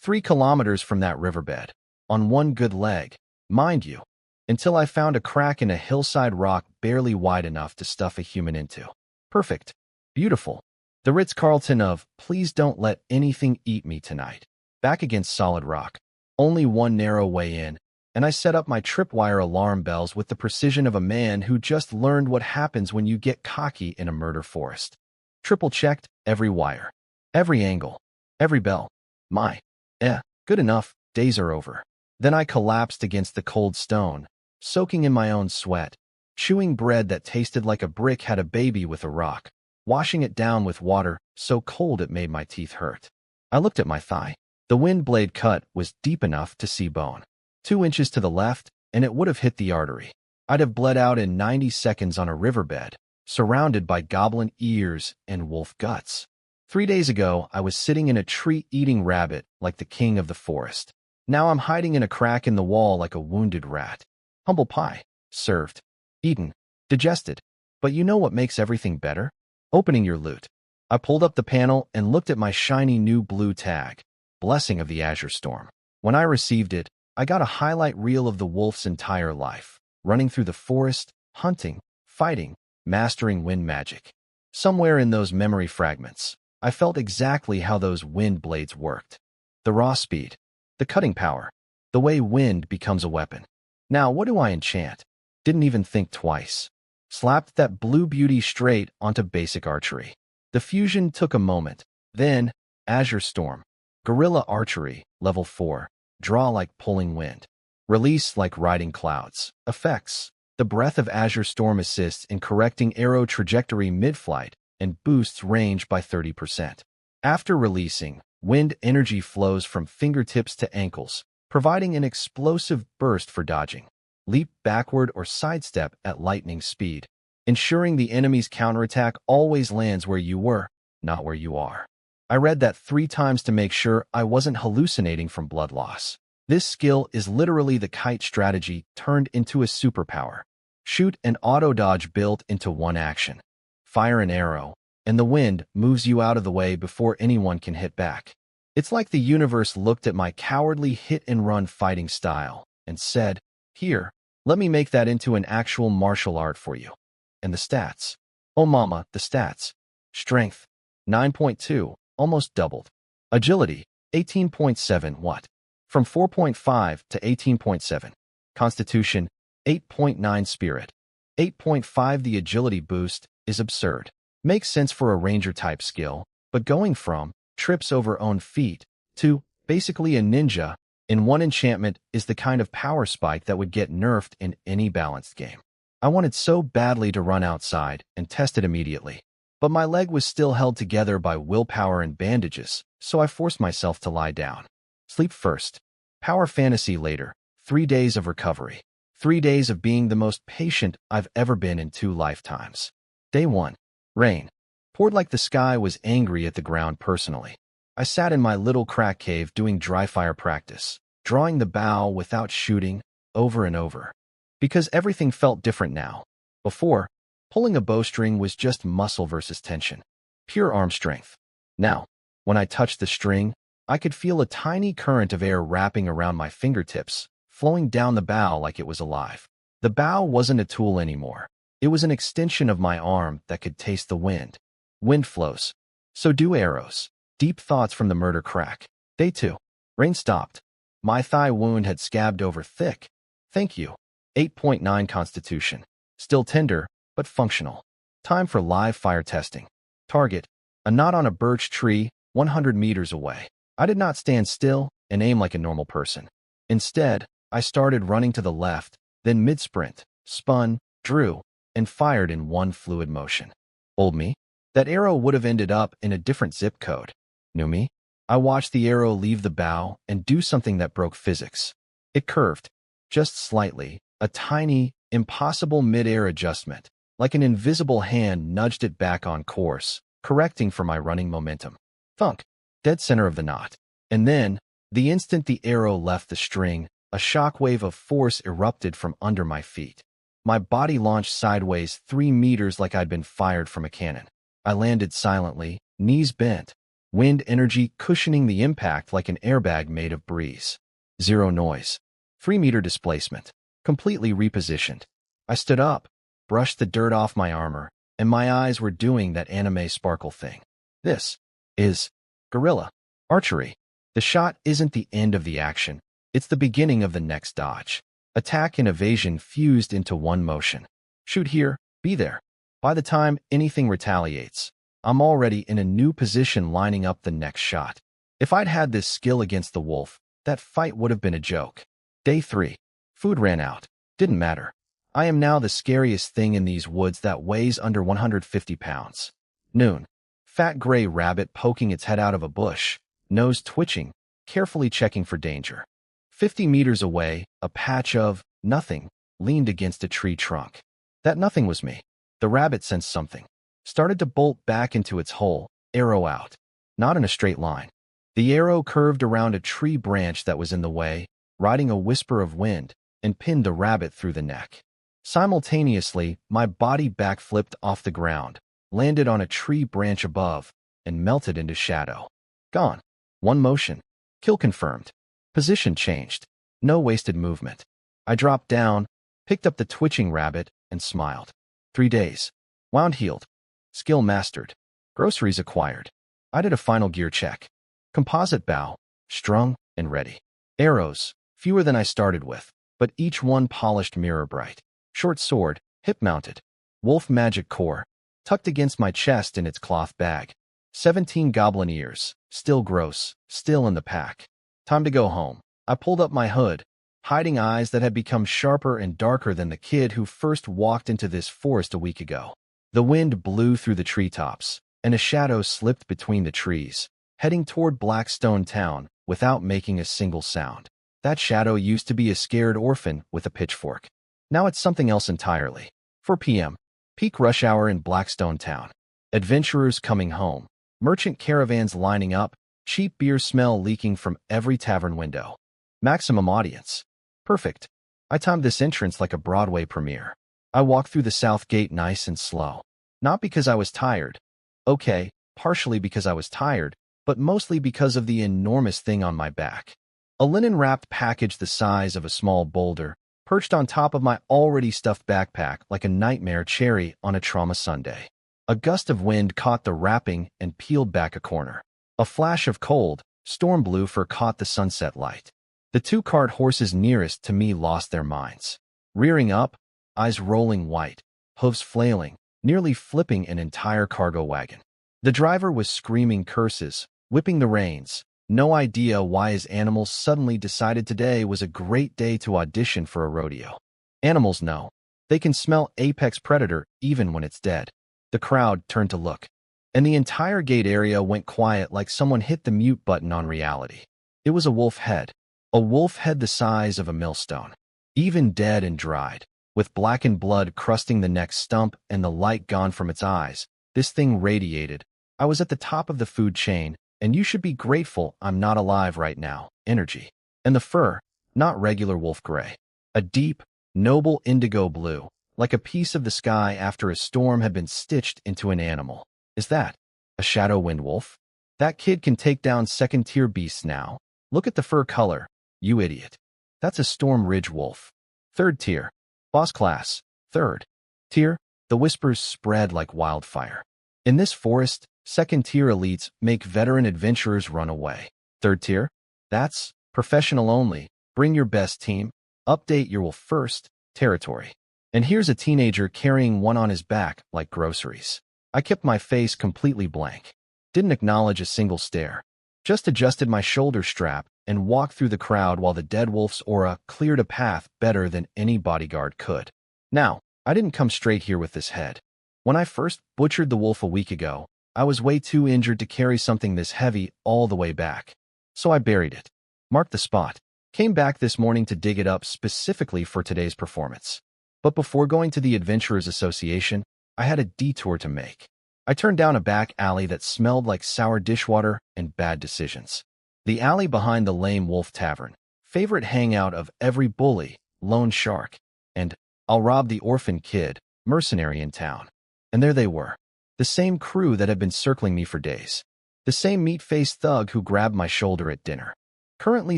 3 kilometers from that riverbed, on one good leg, mind you, until I found a crack in a hillside rock barely wide enough to stuff a human into. Perfect. Beautiful. The Ritz-Carlton of, please don't let anything eat me tonight. Back against solid rock. Only one narrow way in, and I set up my tripwire alarm bells with the precision of a man who just learned what happens when you get cocky in a murder forest. Triple-checked every wire. Every angle. Every bell. Good enough, days are over. Then I collapsed against the cold stone, soaking in my own sweat, chewing bread that tasted like a brick had a baby with a rock, washing it down with water so cold it made my teeth hurt. I looked at my thigh. The wind blade cut was deep enough to see bone. 2 inches to the left, and it would have hit the artery. I'd have bled out in 90 seconds on a riverbed, surrounded by goblin ears and wolf guts. 3 days ago, I was sitting in a tree eating rabbit like the king of the forest. Now I'm hiding in a crack in the wall like a wounded rat. Humble pie. Served. Eaten. Digested. But you know what makes everything better? Opening your loot. I pulled up the panel and looked at my shiny new blue tag. Blessing of the Azure Storm. When I received it, I got a highlight reel of the wolf's entire life, running through the forest, hunting, fighting, mastering wind magic. Somewhere in those memory fragments, I felt exactly how those wind blades worked. The raw speed, the cutting power, the way wind becomes a weapon. Now, what do I enchant? Didn't even think twice. slapped that blue beauty straight onto basic archery. The fusion took a moment. Then, Azure Storm. Guerrilla Archery, Level 4. Draw like pulling wind. Release like riding clouds. Effects. The breath of Azure Storm assists in correcting arrow trajectory mid-flight and boosts range by 30%. After releasing, wind energy flows from fingertips to ankles, providing an explosive burst for dodging. Leap backward or sidestep at lightning speed, ensuring the enemy's counterattack always lands where you were, not where you are. I read that 3 times to make sure I wasn't hallucinating from blood loss. This skill is literally the kite strategy turned into a superpower. Shoot and auto-dodge built into one action. Fire an arrow, and the wind moves you out of the way before anyone can hit back. It's like the universe looked at my cowardly hit-and-run fighting style and said, "Here, let me make that into an actual martial art for you." And the stats. Oh mama, the stats. Strength, 9.2, almost doubled. Agility, 18.7 what? From 4.5 to 18.7. Constitution, 8.9. Spirit, 8.5. The agility boost is absurd. Makes sense for a ranger-type skill, but going from trips over own feet to basically a ninja in one enchantment is the kind of power spike that would get nerfed in any balanced game. I wanted so badly to run outside and test it immediately, but my leg was still held together by willpower and bandages, so I forced myself to lie down. Sleep first. Power fantasy later. 3 days of recovery. 3 days of being the most patient I've ever been in 2 lifetimes. Day 1. Rain. Poured like the sky was angry at the ground personally. I sat in my little crack cave doing dry fire practice, drawing the bow without shooting, over and over. Because everything felt different now. Before, pulling a bowstring was just muscle versus tension. Pure arm strength. Now, when I touched the string, I could feel a tiny current of air wrapping around my fingertips, flowing down the bow like it was alive. The bow wasn't a tool anymore. It was an extension of my arm that could taste the wind. Wind flows. So do arrows. Deep thoughts from the murder crack. Day 2. Rain stopped. My thigh wound had scabbed over thick. Thank you. 8.9 Constitution. Still tender, but functional. Time for live fire testing. Target. A knot on a birch tree, 100 meters away. I did not stand still and aim like a normal person. Instead, I started running to the left, then mid-sprint, spun, drew, and fired in one fluid motion. Old me? That arrow would have ended up in a different zip code. New me? I watched the arrow leave the bow and do something that broke physics. It curved, just slightly, a tiny, impossible mid-air adjustment, like an invisible hand nudged it back on course, correcting for my running momentum. Thunk, dead center of the knot. And then, the instant the arrow left the string, a shockwave of force erupted from under my feet. My body launched sideways 3 meters like I'd been fired from a cannon. I landed silently, knees bent, wind energy cushioning the impact like an airbag made of breeze. Zero noise. 3-meter displacement. Completely repositioned. I stood up, brushed the dirt off my armor, and my eyes were doing that anime sparkle thing. This is guerrilla archery. The shot isn't the end of the action. It's the beginning of the next dodge. Attack and evasion fused into one motion. Shoot here, be there. By the time anything retaliates, I'm already in a new position lining up the next shot. If I'd had this skill against the wolf, that fight would have been a joke. Day 3. Food ran out. Didn't matter. I am now the scariest thing in these woods that weighs under 150 pounds. Noon. Fat gray rabbit poking its head out of a bush, nose twitching, carefully checking for danger. 50 meters away, a patch of nothing leaned against a tree trunk. That nothing was me. The rabbit sensed something. Started to bolt back into its hole, arrow out. Not in a straight line. The arrow curved around a tree branch that was in the way, riding a whisper of wind, and pinned the rabbit through the neck. Simultaneously, my body backflipped off the ground, landed on a tree branch above, and melted into shadow. Gone. One motion. Kill confirmed. Position changed. No wasted movement. I dropped down, picked up the twitching rabbit, and smiled. 3 days. Wound healed. Skill mastered. Groceries acquired. I did a final gear check. Composite bow, strung and ready. Arrows, fewer than I started with, but each one polished mirror bright. Short sword, hip mounted. Wolf magic core, tucked against my chest in its cloth bag. 17 goblin ears, still gross, still in the pack. Time to go home. I pulled up my hood, hiding eyes that had become sharper and darker than the kid who first walked into this forest a week ago. The wind blew through the treetops, and a shadow slipped between the trees, heading toward Blackstone Town without making a single sound. That shadow used to be a scared orphan with a pitchfork. Now it's something else entirely. 4 p.m. Peak rush hour in Blackstone Town. Adventurers coming home. Merchant caravans lining up. Cheap beer smell leaking from every tavern window. Maximum audience. Perfect. I timed this entrance like a Broadway premiere. I walked through the south gate nice and slow. Not because I was tired. Okay, partially because I was tired, but mostly because of the enormous thing on my back. A linen-wrapped package the size of a small boulder, perched on top of my already stuffed backpack like a nightmare cherry on a trauma Sunday. A gust of wind caught the wrapping and peeled back a corner. A flash of cold, storm blue fur caught the sunset light. The 2 cart horses nearest to me lost their minds. Rearing up, eyes rolling white, hooves flailing, nearly flipping an entire cargo wagon. The driver was screaming curses, whipping the reins. No idea why his animals suddenly decided today was a great day to audition for a rodeo. Animals know. They can smell apex predator even when it's dead. The crowd turned to look, and the entire gate area went quiet like someone hit the mute button on reality. It was a wolf head. A wolf head the size of a millstone. Even dead and dried, with blackened blood crusting the neck stump and the light gone from its eyes, this thing radiated. I was at the top of the food chain, and you should be grateful I'm not alive right now. Energy. And the fur, not regular wolf gray. A deep, noble indigo blue, like a piece of the sky after a storm had been stitched into an animal. Is that a shadow wind wolf? That kid can take down second-tier beasts now. Look at the fur color, you idiot. That's a Storm Ridge wolf. 3rd tier. Boss class. 3rd tier. The whispers spread like wildfire. In this forest, 2nd-tier elites make veteran adventurers run away. 3rd tier? That's professional only. Bring your best team. Update your wolf first territory. And here's a teenager carrying one on his back like groceries. I kept my face completely blank. Didn't acknowledge a single stare. Just adjusted my shoulder strap and walked through the crowd while the dead wolf's aura cleared a path better than any bodyguard could. Now, I didn't come straight here with this head. When I first butchered the wolf a week ago, I was way too injured to carry something this heavy all the way back. So I buried it. Marked the spot. Came back this morning to dig it up specifically for today's performance. But before going to the Adventurers Association, I had a detour to make. I turned down a back alley that smelled like sour dishwater and bad decisions. The alley behind the Lame Wolf Tavern, favorite hangout of every bully, loan shark, and I'll rob the orphan kid, mercenary in town. And there they were. The same crew that had been circling me for days. The same meat-faced thug who grabbed my shoulder at dinner. Currently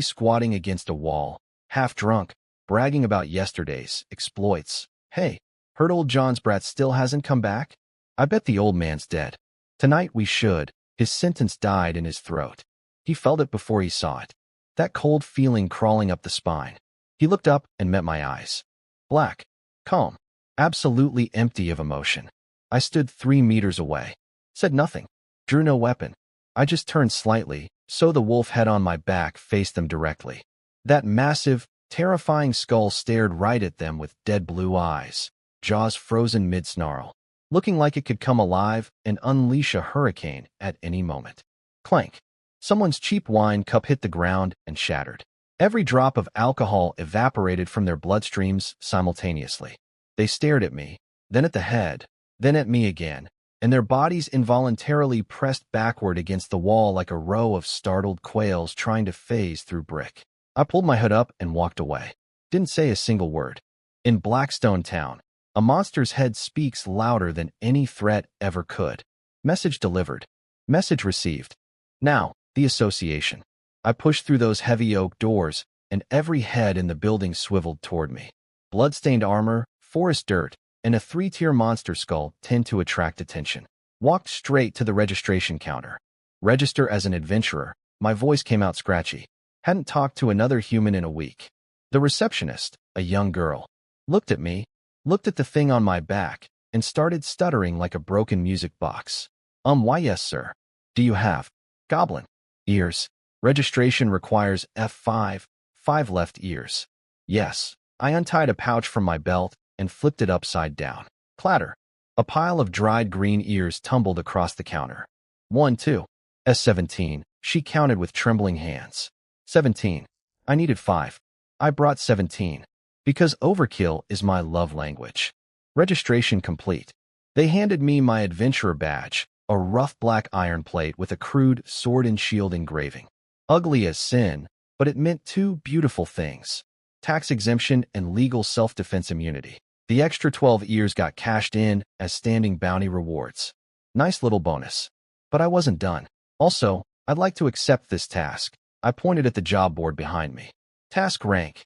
squatting against a wall, half drunk, bragging about yesterday's exploits. Hey, heard old John's brat still hasn't come back? I bet the old man's dead. Tonight we should. His sentence died in his throat. He felt it before he saw it. That cold feeling crawling up the spine. He looked up and met my eyes. Black. Calm. Absolutely empty of emotion. I stood 3 meters away. Said nothing. Drew no weapon. I just turned slightly, so the wolf head on my back faced them directly. That massive, terrifying skull stared right at them with dead blue eyes, jaws frozen mid-snarl, looking like it could come alive and unleash a hurricane at any moment. Clank. Someone's cheap wine cup hit the ground and shattered. Every drop of alcohol evaporated from their bloodstreams simultaneously. They stared at me, then at the head, then at me again, and their bodies involuntarily pressed backward against the wall like a row of startled quails trying to phase through brick. I pulled my hood up and walked away. Didn't say a single word. In Blackstone Town, a monster's head speaks louder than any threat ever could. Message delivered. Message received. Now, the association. I pushed through those heavy oak doors, and every head in the building swiveled toward me. Bloodstained armor, forest dirt, and a 3-tier monster skull tend to attract attention. Walked straight to the registration counter. Register as an adventurer. My voice came out scratchy. Hadn't talked to another human in a week. The receptionist, a young girl, looked at me, looked at the thing on my back, and started stuttering like a broken music box. Why yes, sir. Do you have goblin ears? Registration requires F5, 5 left ears. Yes. I untied a pouch from my belt and flipped it upside down. Clatter. A pile of dried green ears tumbled across the counter. 1, 2. S17. She counted with trembling hands. 17. I needed 5. I brought 17. Because overkill is my love language. Registration complete. They handed me my adventurer badge, a rough black iron plate with a crude sword and shield engraving. Ugly as sin, but it meant two beautiful things: tax exemption and legal self-defense immunity. The extra 12 ears got cashed in as standing bounty rewards. Nice little bonus. But I wasn't done. Also, I'd like to accept this task. I pointed at the job board behind me. Task rank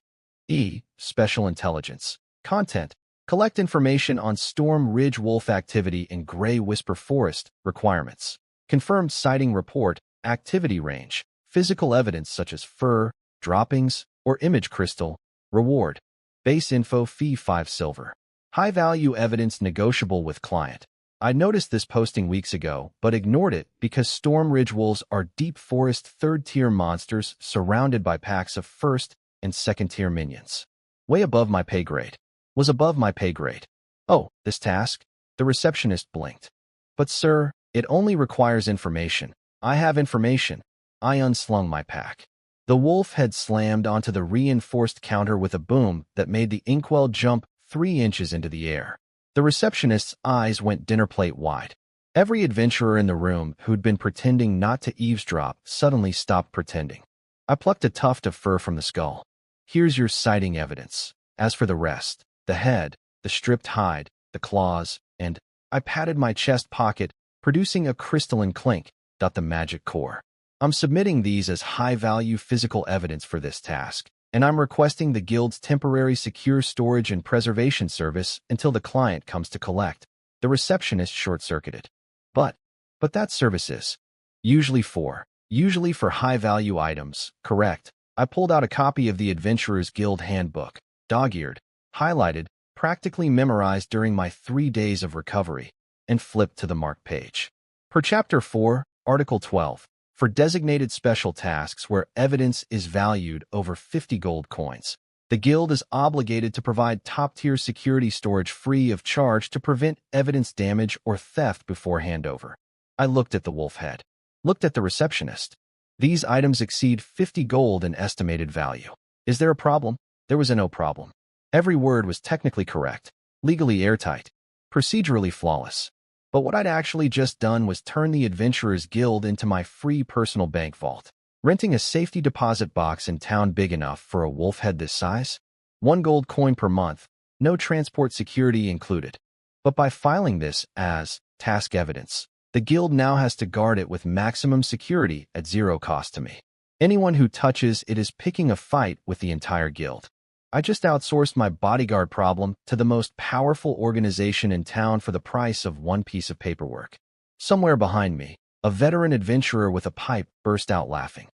E, Special Intelligence. Content: collect information on Storm Ridge wolf activity in Gray Whisper Forest. Requirements: confirmed sighting report, activity range, physical evidence such as fur, droppings, or image crystal. Reward: base info fee 5 silver. High-value evidence negotiable with client. I noticed this posting weeks ago, but ignored it because Storm Ridge wolves are deep forest third-tier monsters surrounded by packs of first and second-tier minions. Way above my pay grade. Was above my pay grade. Oh, this task? The receptionist blinked. But sir, it only requires information. I have information. I unslung my pack. The wolf had slammed onto the reinforced counter with a boom that made the inkwell jump 3 inches into the air. The receptionist's eyes went dinner plate wide. Every adventurer in the room who'd been pretending not to eavesdrop suddenly stopped pretending. I plucked a tuft of fur from the skull. Here's your sighting evidence. As for the rest, the head, the stripped hide, the claws, and I patted my chest pocket, producing a crystalline clink, the magic core. I'm submitting these as high-value physical evidence for this task, and I'm requesting the guild's temporary secure storage and preservation service until the client comes to collect. The receptionist short-circuited. But that service is usually for high-value items, correct? I pulled out a copy of the Adventurers Guild Handbook, dog-eared, highlighted, practically memorized during my 3 days of recovery, and flipped to the marked page. Per Chapter 4, Article 12, for designated special tasks where evidence is valued over 50 gold coins, the Guild is obligated to provide top-tier security storage free of charge to prevent evidence damage or theft before handover. I looked at the wolf head. Looked at the receptionist. These items exceed 50 gold in estimated value. Is there a problem? There was no problem. Every word was technically correct, legally airtight, procedurally flawless. But what I'd actually just done was turn the Adventurers Guild into my free personal bank vault. Renting a safety deposit box in town big enough for a wolf head this size? 1 gold coin per month, no transport security included. But by filing this as task evidence, the guild now has to guard it with maximum security at 0 cost to me. Anyone who touches it is picking a fight with the entire guild. I just outsourced my bodyguard problem to the most powerful organization in town for the price of 1 piece of paperwork. Somewhere behind me, a veteran adventurer with a pipe burst out laughing.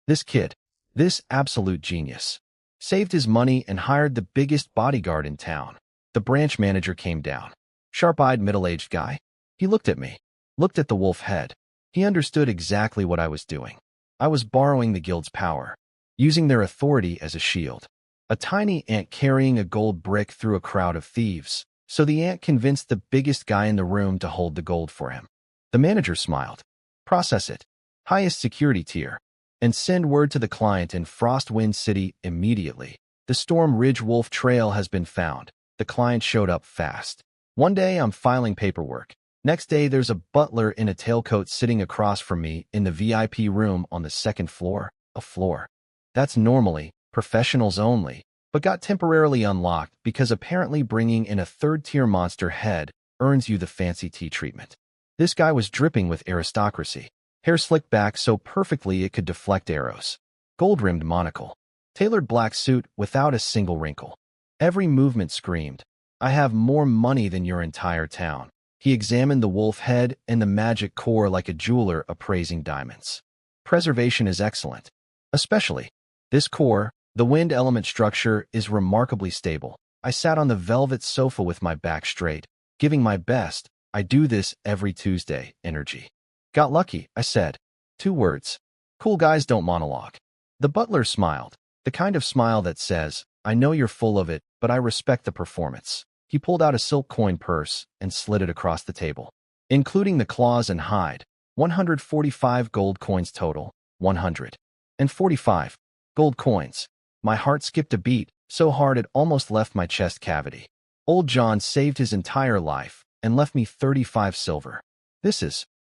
This kid, this absolute genius, saved his money and hired the biggest bodyguard in town. The branch manager came down. Sharp-eyed middle-aged guy. He looked at me, looked at the wolf head. He understood exactly what I was doing. I was borrowing the guild's power, using their authority as a shield. A tiny ant carrying a gold brick through a crowd of thieves, so the ant convinced the biggest guy in the room to hold the gold for him. The manager smiled. Process it. Highest security tier. And send word to the client in Frostwind City immediately. The Storm Ridge Wolf Trail has been found. The client showed up fast. One day I'm filing paperwork. Next day there's a butler in a tailcoat sitting across from me in the VIP room on the 2nd floor. A floor that's normally professionals only, but got temporarily unlocked because apparently bringing in a 3rd-tier monster head earns you the fancy tea treatment. This guy was dripping with aristocracy. Hair slicked back so perfectly it could deflect arrows. Gold-rimmed monocle. Tailored black suit without a single wrinkle. Every movement screamed, I have more money than your entire town. He examined the wolf head and the magic core like a jeweler appraising diamonds. Preservation is excellent. Especially this core. The wind element structure is remarkably stable. I sat on the velvet sofa with my back straight, Giving my best, I do this every Tuesday, energy. Got lucky, I said. 2 words. Cool guys don't monologue. The butler smiled, the kind of smile that says, I know you're full of it, but I respect the performance. He pulled out a silk coin purse and slid it across the table. Including the claws and hide, 145 gold coins total, 145 gold coins. My heart skipped a beat, so hard it almost left my chest cavity. Old John saved his entire life and left me 35 silver.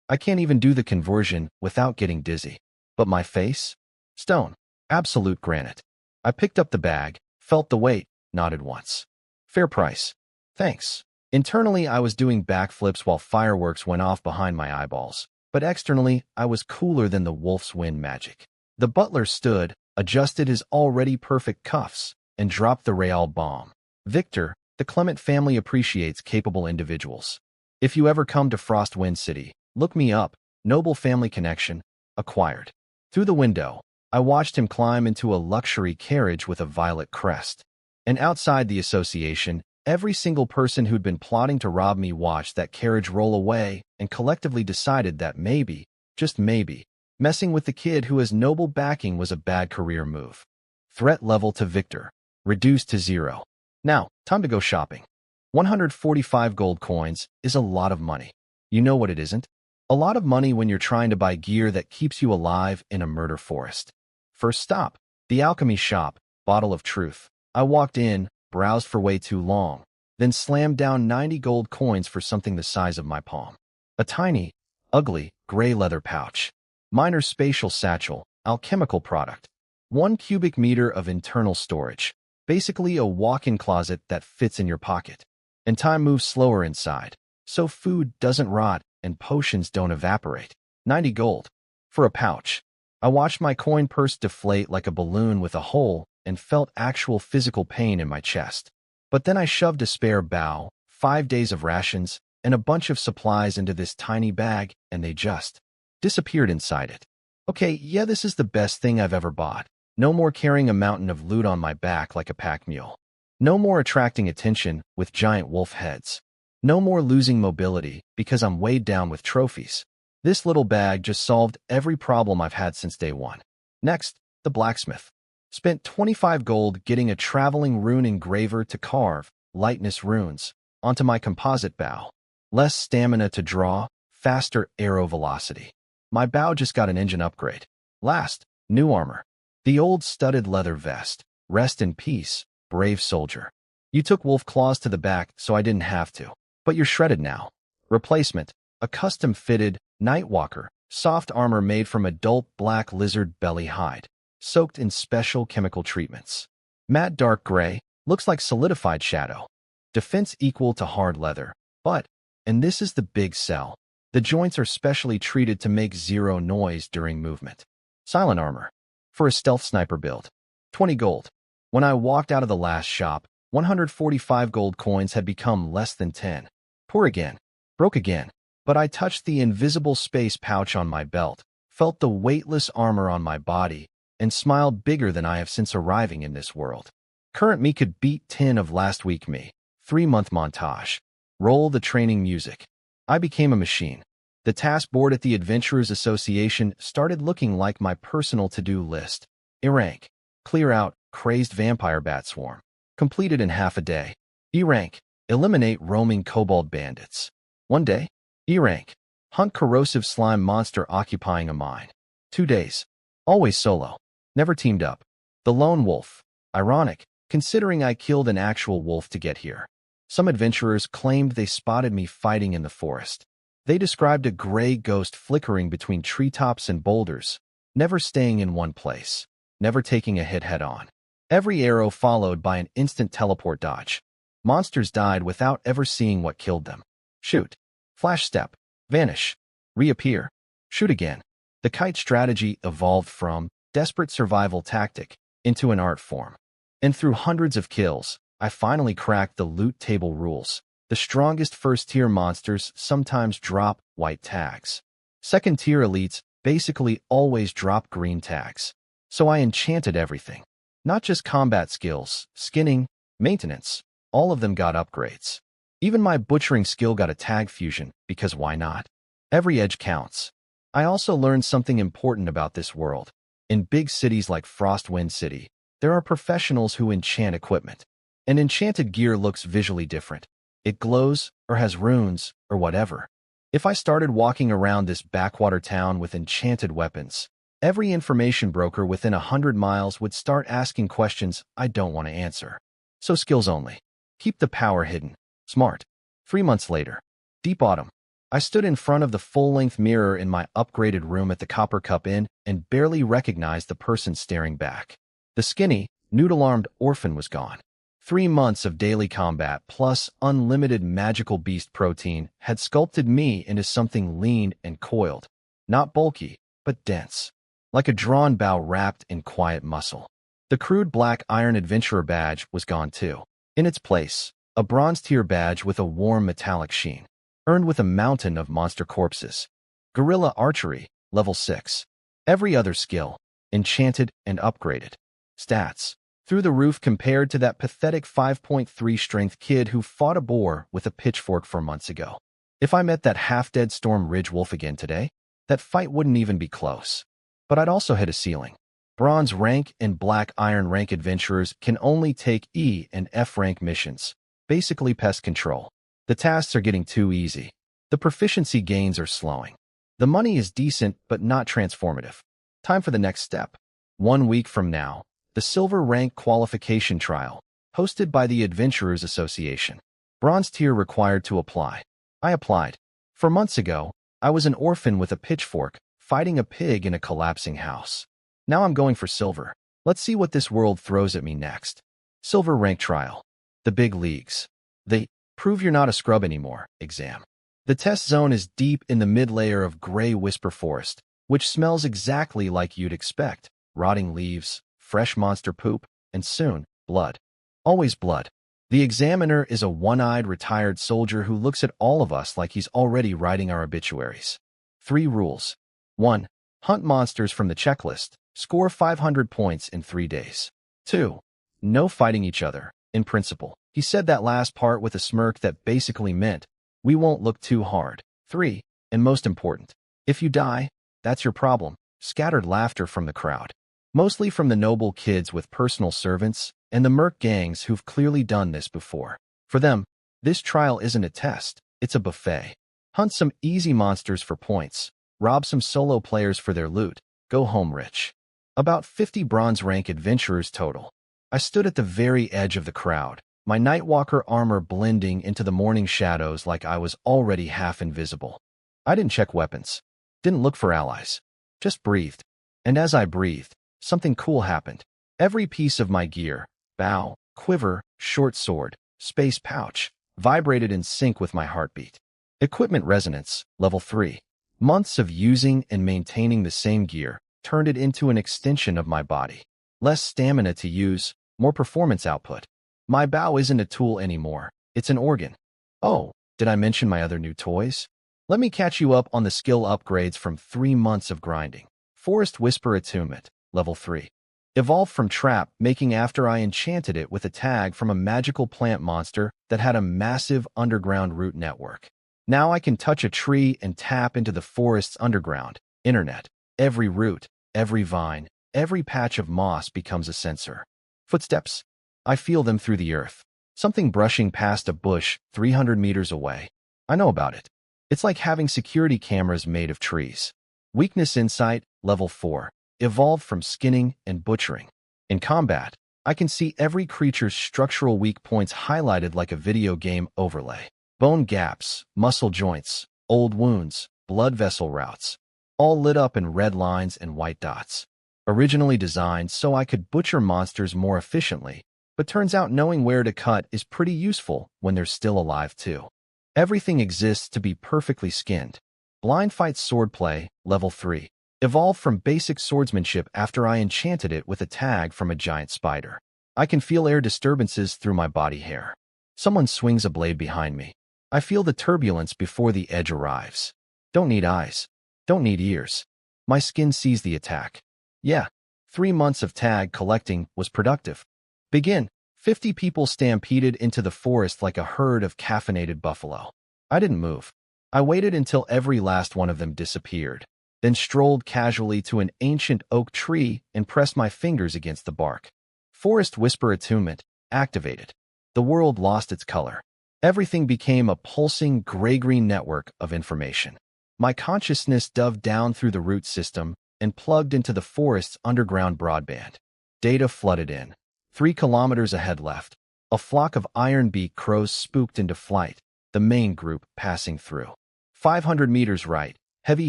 I can't even do the conversion without getting dizzy. But my face? Stone. Absolute granite. I picked up the bag, felt the weight, nodded once. Fair price. Thanks. Internally, I was doing backflips while fireworks went off behind my eyeballs, but externally, I was cooler than the wolf's wind magic. The butler stood, adjusted his already perfect cuffs, and dropped the real bomb. Victor, the Clement family appreciates capable individuals. If you ever come to Frostwind City, look me up. Noble family connection, acquired. Through the window, I watched him climb into a luxury carriage with a violet crest. And outside the association, every single person who'd been plotting to rob me watched that carriage roll away and collectively decided that maybe, just maybe, messing with the kid who has noble backing was a bad career move. Threat level to Victor, reduced to 0. Now, time to go shopping. 145 gold coins is a lot of money. You know what it isn't? A lot of money when you're trying to buy gear that keeps you alive in a murder forest. First stop, the alchemy shop, bottle of truth. I walked in, browsed for way too long, then slammed down 90 gold coins for something the size of my palm. A tiny, ugly, gray leather pouch. Miner's spatial satchel, alchemical product. 1 cubic meter of internal storage. Basically a walk-in closet that fits in your pocket. And time moves slower inside, so food doesn't rot and potions don't evaporate. 90 gold. For a pouch. I watched my coin purse deflate like a balloon with a hole and felt actual physical pain in my chest. But then I shoved a spare bow, 5 days of rations, and a bunch of supplies into this tiny bag, and they just disappeared inside it. Okay, yeah, this is the best thing I've ever bought. No more carrying a mountain of loot on my back like a pack mule. No more attracting attention with giant wolf heads. No more losing mobility because I'm weighed down with trophies. This little bag just solved every problem I've had since day one. Next, the blacksmith. Spent 25 gold getting a traveling rune engraver to carve lightness runes onto my composite bow. Less stamina to draw, faster arrow velocity. My bow just got an engine upgrade. Last, new armor. The old studded leather vest. Rest in peace, brave soldier. You took wolf claws to the back, so I didn't have to. But you're shredded now. Replacement, a custom-fitted Nightwalker, soft armor made from adult black lizard belly hide, soaked in special chemical treatments. Matte dark gray, looks like solidified shadow. Defense equal to hard leather, but, and this is the big sell, the joints are specially treated to make 0 noise during movement. Silent armor. For a stealth sniper build. 20 gold. When I walked out of the last shop, 145 gold coins had become less than 10. Poor again. Broke again. But I touched the invisible space pouch on my belt, felt the weightless armor on my body, and smiled bigger than I have since arriving in this world. Current me could beat 10 of last week me. 3-month montage. Roll the training music. I became a machine. The task board at the Adventurers Association started looking like my personal to-do list. E-rank. Clear out crazed vampire bat swarm. Completed in half a day. E-rank. Eliminate roaming kobold bandits. 1 day. E-rank. Hunt corrosive slime monster occupying a mine. 2 days. Always solo. Never teamed up. The lone wolf. Ironic, considering I killed an actual wolf to get here. Some adventurers claimed they spotted me fighting in the forest. They described a gray ghost flickering between treetops and boulders, never staying in one place, never taking a hit head-on. Every arrow followed by an instant teleport dodge. Monsters died without ever seeing what killed them. Shoot. Flash step. Vanish. Reappear. Shoot again. The kite strategy evolved from desperate survival tactic into an art form. And through hundreds of kills, I finally cracked the loot table rules. The strongest first-tier monsters sometimes drop white tags. Second-tier elites basically always drop green tags. So I enchanted everything. Not just combat skills, skinning, maintenance. All of them got upgrades. Even my butchering skill got a tag fusion, because why not? Every edge counts. I also learned something important about this world. In big cities like Frostwind City, there are professionals who enchant equipment. And enchanted gear looks visually different. It glows, or has runes, or whatever. If I started walking around this backwater town with enchanted weapons, every information broker within 100 miles would start asking questions I don't want to answer. So skills only. Keep the power hidden. Smart. 3 months later. Deep autumn. I stood in front of the full-length mirror in my upgraded room at the Copper Cup Inn and barely recognized the person staring back. The skinny, noodle-armed orphan was gone. 3 months of daily combat plus unlimited magical beast protein had sculpted me into something lean and coiled. Not bulky, but dense. Like a drawn bow wrapped in quiet muscle. The crude black iron adventurer badge was gone too. In its place, a bronze tier badge with a warm metallic sheen, earned with a mountain of monster corpses. Guerrilla archery, level 6. Every other skill, enchanted and upgraded. Stats, through the roof compared to that pathetic 5.3 strength kid who fought a boar with a pitchfork 4 months ago. If I met that half-dead Storm Ridge wolf again today, that fight wouldn't even be close. But I'd also hit a ceiling. Bronze rank and black iron rank adventurers can only take E and F rank missions, basically pest control. The tasks are getting too easy. The proficiency gains are slowing. The money is decent but not transformative. Time for the next step. 1 week from now, the silver rank qualification trial, hosted by the Adventurers Association. Bronze tier required to apply. I applied. 4 months ago, I was an orphan with a pitchfork, fighting a pig in a collapsing house. Now I'm going for silver. Let's see what this world throws at me next. Silver rank trial. The big leagues. The prove you're not a scrub anymore exam. The test zone is deep in the mid-layer of gray whisper forest, which smells exactly like you'd expect. Rotting leaves, fresh monster poop, and soon, blood. Always blood. The examiner is a one-eyed retired soldier who looks at all of us like he's already writing our obituaries. 3 rules. 1. Hunt monsters from the checklist. Score 500 points in 3 days. 2. No fighting each other, in principle. He said that last part with a smirk that basically meant, we won't look too hard. 3. And most important, if you die, that's your problem. Scattered laughter from the crowd. Mostly from the noble kids with personal servants and the merc gangs who've clearly done this before. For them, this trial isn't a test, it's a buffet. Hunt some easy monsters for points, rob some solo players for their loot, go home rich. About 50 bronze rank adventurers total. I stood at the very edge of the crowd, my Nightwalker armor blending into the morning shadows like I was already half invisible. I didn't check weapons, didn't look for allies, just breathed. And as I breathed, something cool happened. Every piece of my gear, bow, quiver, short sword, space pouch, vibrated in sync with my heartbeat. Equipment resonance, level 3. Months of using and maintaining the same gear turned it into an extension of my body. Less stamina to use, more performance output. My bow isn't a tool anymore, it's an organ. Oh, did I mention my other new toys? Let me catch you up on the skill upgrades from 3 months of grinding. Forest Whisper Attunement, level 3. Evolved from Trap, making after I enchanted it with a tag from a magical plant monster that had a massive underground root network. Now I can touch a tree and tap into the forest's underground, internet. Every root, every vine, every patch of moss becomes a sensor. Footsteps. I feel them through the earth. Something brushing past a bush 300 meters away. I know about it. It's like having security cameras made of trees. Weakness Insight, level 4. Evolved from skinning and butchering. In combat, I can see every creature's structural weak points highlighted like a video game overlay. Bone gaps, muscle joints, old wounds, blood vessel routes, all lit up in red lines and white dots. Originally designed so I could butcher monsters more efficiently, but turns out knowing where to cut is pretty useful when they're still alive too. Everything exists to be perfectly skinned. Blind Fight Swordplay, level 3. Evolved from basic swordsmanship after I enchanted it with a tag from a giant spider. I can feel air disturbances through my body hair. Someone swings a blade behind me. I feel the turbulence before the edge arrives. Don't need eyes. Don't need ears. My skin sees the attack. Yeah, 3 months of tag collecting was productive. Begin. 50 people stampeded into the forest like a herd of caffeinated buffalo. I didn't move. I waited until every last one of them disappeared, then strolled casually to an ancient oak tree and pressed my fingers against the bark. Forest Whisper Attunement activated. The world lost its color. Everything became a pulsing gray-green network of information. My consciousness dove down through the root system and plugged into the forest's underground broadband. Data flooded in. 3 kilometers ahead left. A flock of iron-beaked crows spooked into flight, the main group passing through. 500 meters right, heavy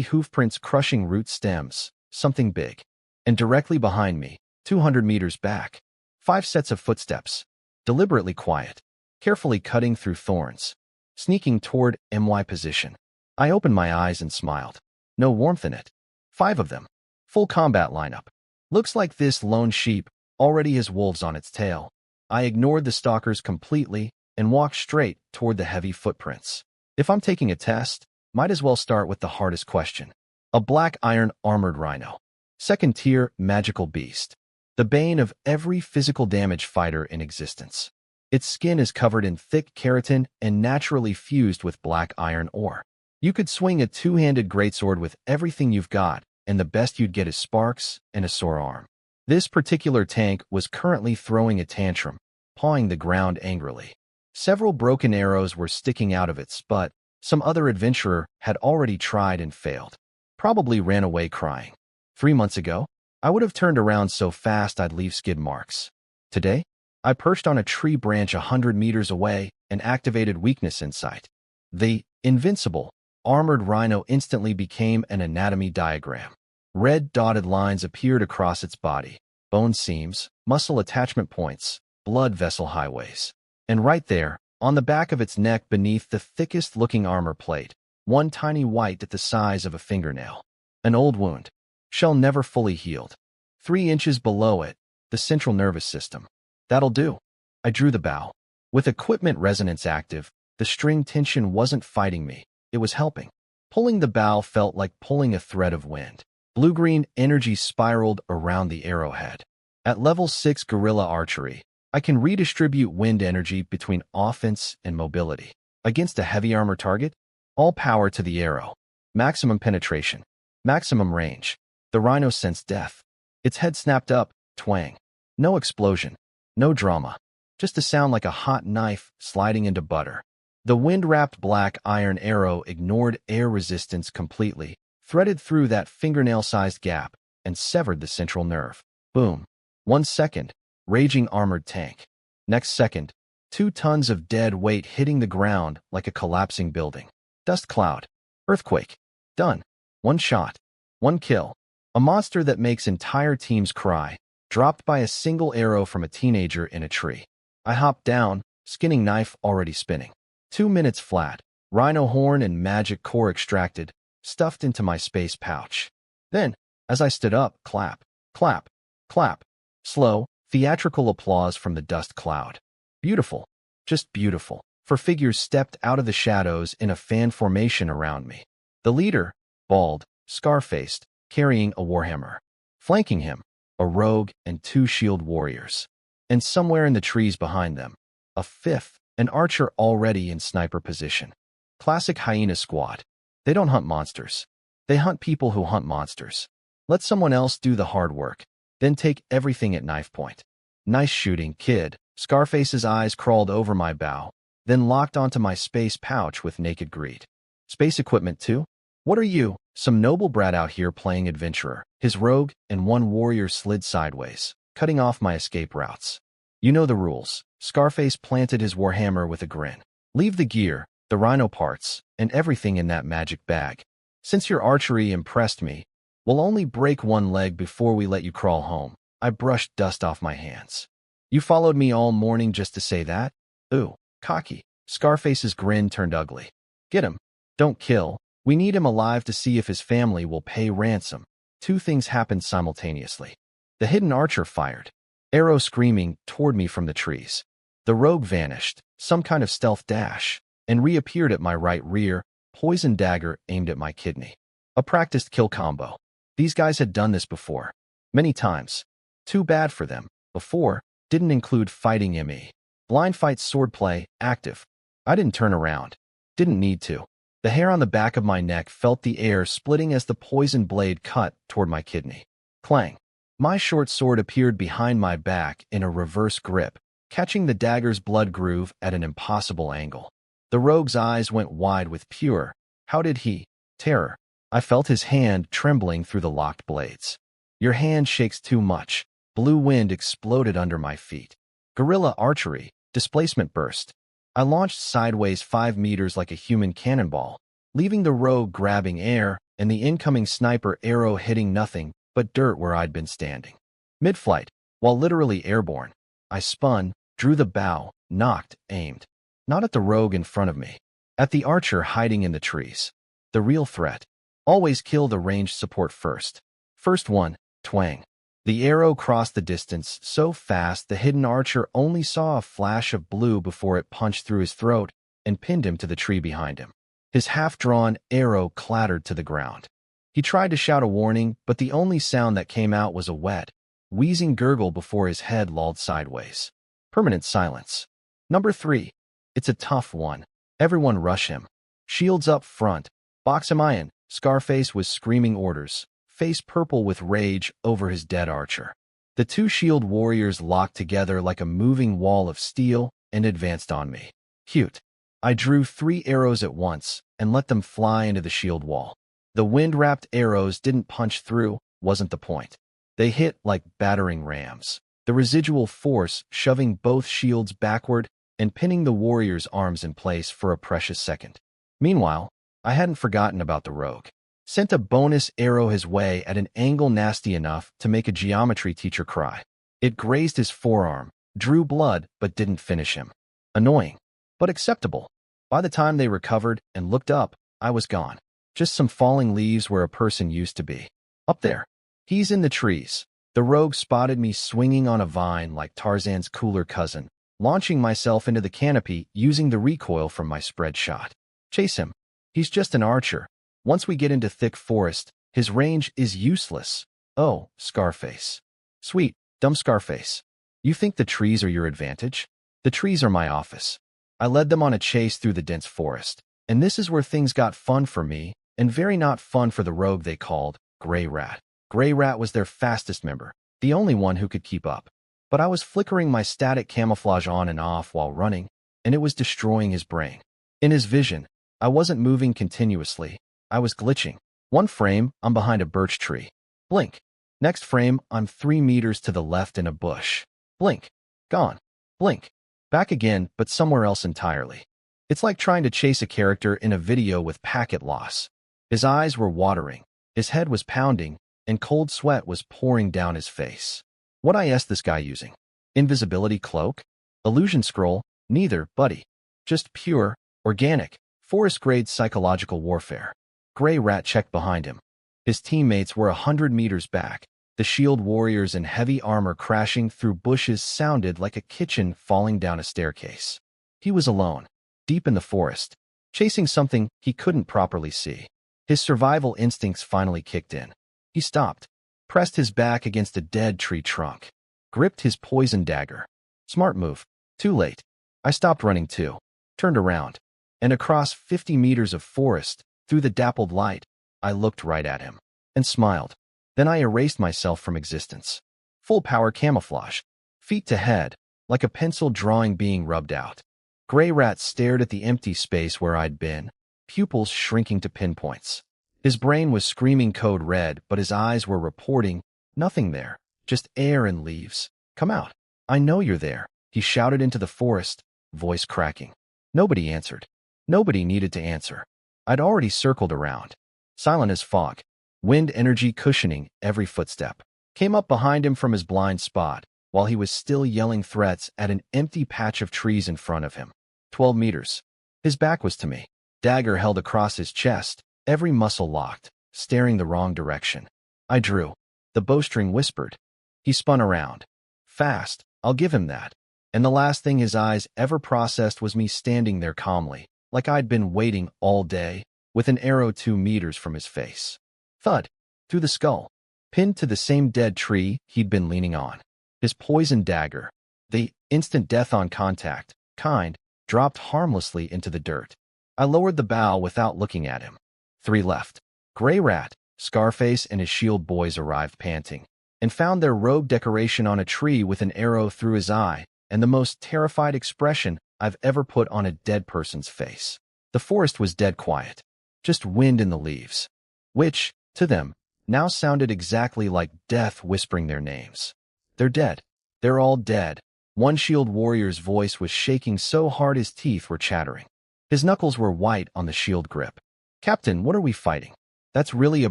hoofprints crushing root stems, something big. And directly behind me, 200 meters back, 5 sets of footsteps, deliberately quiet, carefully cutting through thorns, sneaking toward my position. I opened my eyes and smiled. No warmth in it. 5 of them. Full combat lineup. Looks like this lone sheep already has wolves on its tail. I ignored the stalkers completely and walked straight toward the heavy footprints. If I'm taking a test, might as well start with the hardest question. A black iron armored rhino. Second tier magical beast. The bane of every physical damage fighter in existence. Its skin is covered in thick keratin and naturally fused with black iron ore. You could swing a two-handed greatsword with everything you've got, and the best you'd get is sparks and a sore arm. This particular tank was currently throwing a tantrum, pawing the ground angrily. Several broken arrows were sticking out of its butt. Some other adventurer had already tried and failed. Probably ran away crying. 3 months ago, I would have turned around so fast I'd leave skid marks. Today, I perched on a tree branch 100 meters away and activated Weakness Insight. The invincible, armored rhino instantly became an anatomy diagram. Red dotted lines appeared across its body, bone seams, muscle attachment points, blood vessel highways. And right there, on the back of its neck beneath the thickest-looking armor plate, one tiny white at the size of a fingernail. An old wound. Shell never fully healed. 3 inches below it, the central nervous system. That'll do. I drew the bow. With equipment resonance active, the string tension wasn't fighting me, it was helping. Pulling the bow felt like pulling a thread of wind. Blue-green energy spiraled around the arrowhead. At level 6 guerrilla archery, I can redistribute wind energy between offense and mobility. Against a heavy armor target, all power to the arrow. Maximum penetration. Maximum range. The rhino sensed death. Its head snapped up, twang. No explosion. No drama. Just a sound like a hot knife sliding into butter. The wind-wrapped black iron arrow ignored air resistance completely, threaded through that fingernail-sized gap, and severed the central nerve. Boom. 1 second, raging armored tank. Next second, 2 tons of dead weight hitting the ground like a collapsing building. Dust cloud. Earthquake. Done. 1 shot. 1 kill. A monster that makes entire teams cry, dropped by a single arrow from a teenager in a tree. I hopped down, skinning knife already spinning. 2 minutes flat, rhino horn and magic core extracted, stuffed into my space pouch. Then, as I stood up, clap, clap, clap. Slow, theatrical applause from the dust cloud. Beautiful. Just beautiful. 4 figures stepped out of the shadows in a fan formation around me. The leader, bald, scar-faced, carrying a warhammer. Flanking him, a rogue and 2 shield warriors. And somewhere in the trees behind them, a 5th, an archer already in sniper position. Classic hyena squad. They don't hunt monsters. They hunt people who hunt monsters. Let someone else do the hard work, then take everything at knife point. Nice shooting, kid. Scarface's eyes crawled over my bow, then locked onto my space pouch with naked greed. Space equipment too? What are you, some noble brat out here playing adventurer? His rogue and 1 warrior slid sideways, cutting off my escape routes. You know the rules. Scarface planted his warhammer with a grin. Leave the gear, the rhino parts, and everything in that magic bag. Since your archery impressed me, we'll only break 1 leg before we let you crawl home. I brushed dust off my hands. You followed me all morning just to say that? Ooh, cocky. Scarface's grin turned ugly. Get him. Don't kill. We need him alive to see if his family will pay ransom. 2 things happened simultaneously. The hidden archer fired, arrow screaming toward me from the trees. The rogue vanished, some kind of stealth dash, and reappeared at my right rear, poison dagger aimed at my kidney. A practiced kill combo. These guys had done this before. Many times. Too bad for them. Before, Didn't include fighting ME. Blind fight swordplay, active. I didn't turn around. Didn't need to. The hair on the back of my neck felt the air splitting as the poison blade cut toward my kidney. Clang. My short sword appeared behind my back in a reverse grip, catching the dagger's blood groove at an impossible angle. The rogue's eyes went wide with pure, how did he, terror. I felt his hand trembling through the locked blades. Your hand shakes too much. Blue wind exploded under my feet. Guerrilla archery, displacement burst. I launched sideways 5 meters like a human cannonball, leaving the rogue grabbing air and the incoming sniper arrow hitting nothing but dirt where I'd been standing. Mid-flight, while literally airborne, I spun, drew the bow, knocked, aimed. Not at the rogue in front of me. At the archer hiding in the trees. The real threat. Always kill the ranged support first. First one, twang. The arrow crossed the distance so fast the hidden archer only saw a flash of blue before it punched through his throat and pinned him to the tree behind him. His half-drawn arrow clattered to the ground. He tried to shout a warning, but the only sound that came out was a wet, wheezing gurgle before his head lolled sideways. Permanent silence. Number 3. It's a tough one. Everyone rush him. Shields up front. Box him iron. Scarface was screaming orders, face purple with rage over his dead archer. The 2 shield warriors locked together like a moving wall of steel and advanced on me. Cute. I drew 3 arrows at once and let them fly into the shield wall. The wind-wrapped arrows didn't punch through, wasn't the point. They hit like battering rams, the residual force shoving both shields backward and pinning the warrior's arms in place for a precious second. Meanwhile, I hadn't forgotten about the rogue. Sent a bonus arrow his way at an angle nasty enough to make a geometry teacher cry. It grazed his forearm, drew blood, but didn't finish him. Annoying, but acceptable. By the time they recovered and looked up, I was gone. Just some falling leaves where a person used to be. Up there. He's in the trees. The rogue spotted me swinging on a vine like Tarzan's cooler cousin, launching myself into the canopy using the recoil from my spread shot. Chase him. He's just an archer. Once we get into thick forest, his range is useless. Oh, Scarface. Sweet, dumb Scarface. You think the trees are your advantage? The trees are my office. I led them on a chase through the dense forest, and this is where things got fun for me, and very not fun for the rogue they called Gray Rat. Gray Rat was their fastest member, the only one who could keep up. But I was flickering my static camouflage on and off while running, and it was destroying his brain. In his vision, I wasn't moving continuously. I was glitching. One frame, I'm behind a birch tree. Blink. Next frame, I'm 3 meters to the left in a bush. Blink. Gone. Blink. Back again, but somewhere else entirely. It's like trying to chase a character in a video with packet loss. His eyes were watering, his head was pounding, and cold sweat was pouring down his face. What IS this guy using? Invisibility cloak? Illusion scroll? Neither, buddy. Just pure, organic, forest-grade psychological warfare. Gray Rat checked behind him. His teammates were 100 meters back. The shield warriors in heavy armor crashing through bushes sounded like a kitchen falling down a staircase. He was alone, deep in the forest, chasing something he couldn't properly see. His survival instincts finally kicked in. He stopped, pressed his back against a dead tree trunk, gripped his poison dagger. Smart move. Too late. I stopped running too, turned around, and across 50 meters of forest, through the dappled light, I looked right at him and smiled. Then I erased myself from existence. Full power camouflage, feet to head, like a pencil drawing being rubbed out. Gray Rat stared at the empty space where I'd been, pupils shrinking to pinpoints. His brain was screaming code red, but his eyes were reporting, nothing there, just air and leaves. Come out. I know you're there, he shouted into the forest, voice cracking. Nobody answered. Nobody needed to answer. I'd already circled around. Silent as fog, wind energy cushioning every footstep. Came up behind him from his blind spot, while he was still yelling threats at an empty patch of trees in front of him. 12 meters. His back was to me. Dagger held across his chest, every muscle locked, staring the wrong direction. I drew. The bowstring whispered. He spun around. Fast, I'll give him that. And the last thing his eyes ever processed was me standing there calmly, like I'd been waiting all day, with an arrow 2 meters from his face. Thud. Through the skull. Pinned to the same dead tree he'd been leaning on. His poison dagger, The instant death on contact kind dropped harmlessly into the dirt. I lowered the bow without looking at him. 3 left. Gray Rat, Scarface, and his shield boys arrived panting, and found their robe decoration on a tree with an arrow through his eye and the most terrified expression I've ever put on a dead person's face. The forest was dead quiet, just wind in the leaves, which, to them, now sounded exactly like death whispering their names. They're dead. They're all dead. One shield warrior's voice was shaking so hard his teeth were chattering. His knuckles were white on the shield grip. Captain, what are we fighting? That's really a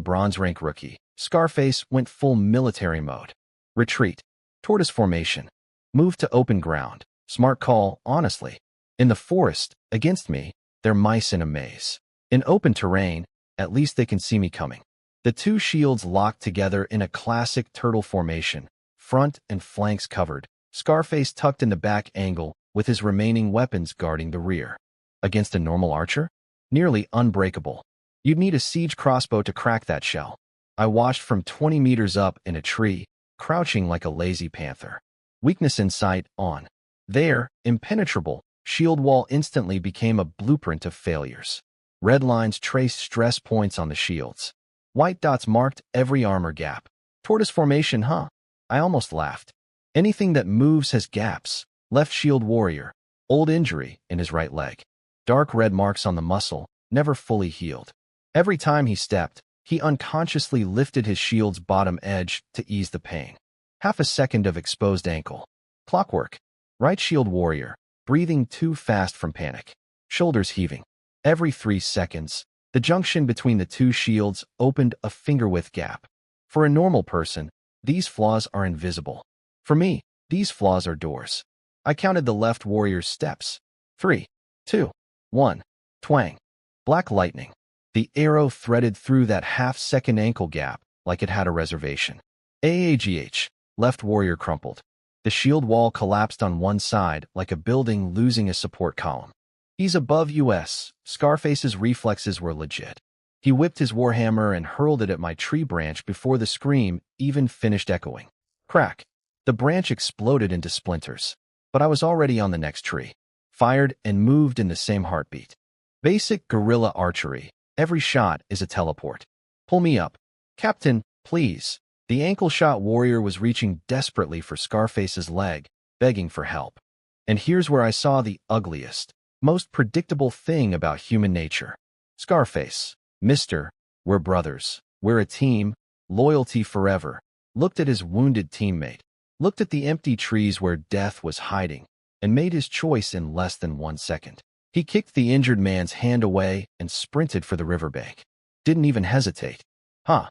bronze rank rookie. Scarface went full military mode. Retreat. Tortoise formation. Move to open ground. Smart call, honestly. In the forest, against me, they're mice in a maze. In open terrain, at least they can see me coming. The 2 shields locked together in a classic turtle formation, front and flanks covered, Scarface tucked in the back angle with his remaining weapons guarding the rear. Against a normal archer? Nearly unbreakable. You'd need a siege crossbow to crack that shell. I watched from 20 meters up in a tree, crouching like a lazy panther. Weakness in sight, on. There, impenetrable, shield wall instantly became a blueprint of failures. Red lines traced stress points on the shields. White dots marked every armor gap. Tortoise formation, huh? I almost laughed. Anything that moves has gaps. Left shield warrior. Old injury in his right leg. Dark red marks on the muscle, never fully healed. Every time he stepped, he unconsciously lifted his shield's bottom edge to ease the pain. Half a second of exposed ankle. Clockwork. Right shield warrior, breathing too fast from panic. Shoulders heaving. Every 3 seconds, the junction between the 2 shields opened a finger-width gap. For a normal person, these flaws are invisible. For me, these flaws are doors. I counted the left warrior's steps. 3, 2, 1. Twang. Black lightning. The arrow threaded through that half-second ankle gap like it had a reservation. AAGH. Left warrior crumpled. The shield wall collapsed on one side like a building losing a support column. He's above us. Scarface's reflexes were legit. He whipped his warhammer and hurled it at my tree branch before the scream even finished echoing. Crack. The branch exploded into splinters. But I was already on the next tree. Fired and moved in the same heartbeat. Basic guerrilla archery. Every shot is a teleport. Pull me up. Captain, please. The ankle-shot warrior was reaching desperately for Scarface's leg, begging for help. And here's where I saw the ugliest, most predictable thing about human nature. Scarface, Mister, we're brothers, we're a team, loyalty forever, looked at his wounded teammate, looked at the empty trees where death was hiding, and made his choice in less than 1 second. He kicked the injured man's hand away and sprinted for the riverbank. Didn't even hesitate. Huh.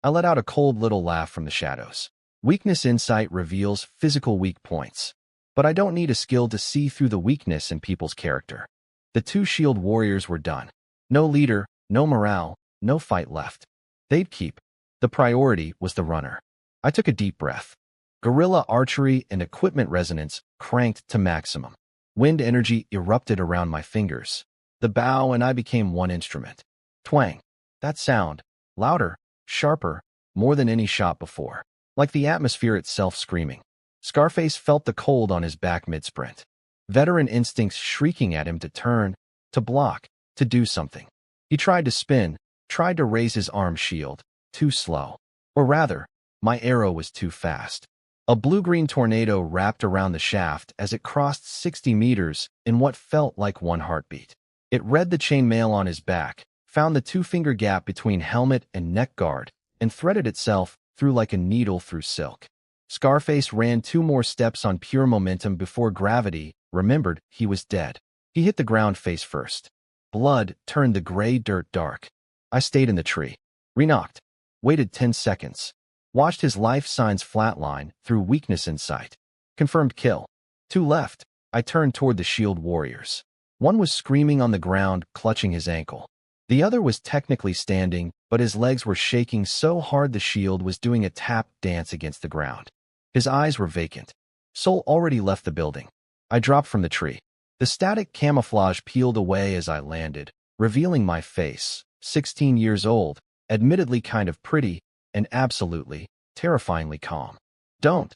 I let out a cold little laugh from the shadows. Weakness insight reveals physical weak points. But I don't need a skill to see through the weakness in people's character. The 2 shield warriors were done. No leader, no morale, no fight left. They'd keep. The priority was the runner. I took a deep breath. Guerrilla archery and equipment resonance cranked to maximum. Wind energy erupted around my fingers. The bow and I became one instrument. Twang. That sound. Louder, sharper, more than any shot before. Like the atmosphere itself screaming. Scarface felt the cold on his back mid-sprint. Veteran instincts shrieking at him to turn, to block, to do something. He tried to spin, tried to raise his arm shield. Too slow. Or rather, my arrow was too fast. A blue-green tornado wrapped around the shaft as it crossed 60 meters in what felt like one heartbeat. It read the chainmail on his back, found the 2-finger gap between helmet and neck guard, and threaded itself through like a needle through silk. Scarface ran 2 more steps on pure momentum before gravity remembered he was dead. He hit the ground face first. Blood turned the gray dirt dark. I stayed in the tree. Reknocked. Waited 10 seconds. Watched his life signs flatline through weakness in sight. Confirmed kill. 2 left. I turned toward the shield warriors. One was screaming on the ground, clutching his ankle. The other was technically standing, but his legs were shaking so hard the shield was doing a tap dance against the ground. His eyes were vacant. Soul already left the building. I dropped from the tree. The static camouflage peeled away as I landed, revealing my face, 16 years old, admittedly kind of pretty, and absolutely, terrifyingly calm. Don't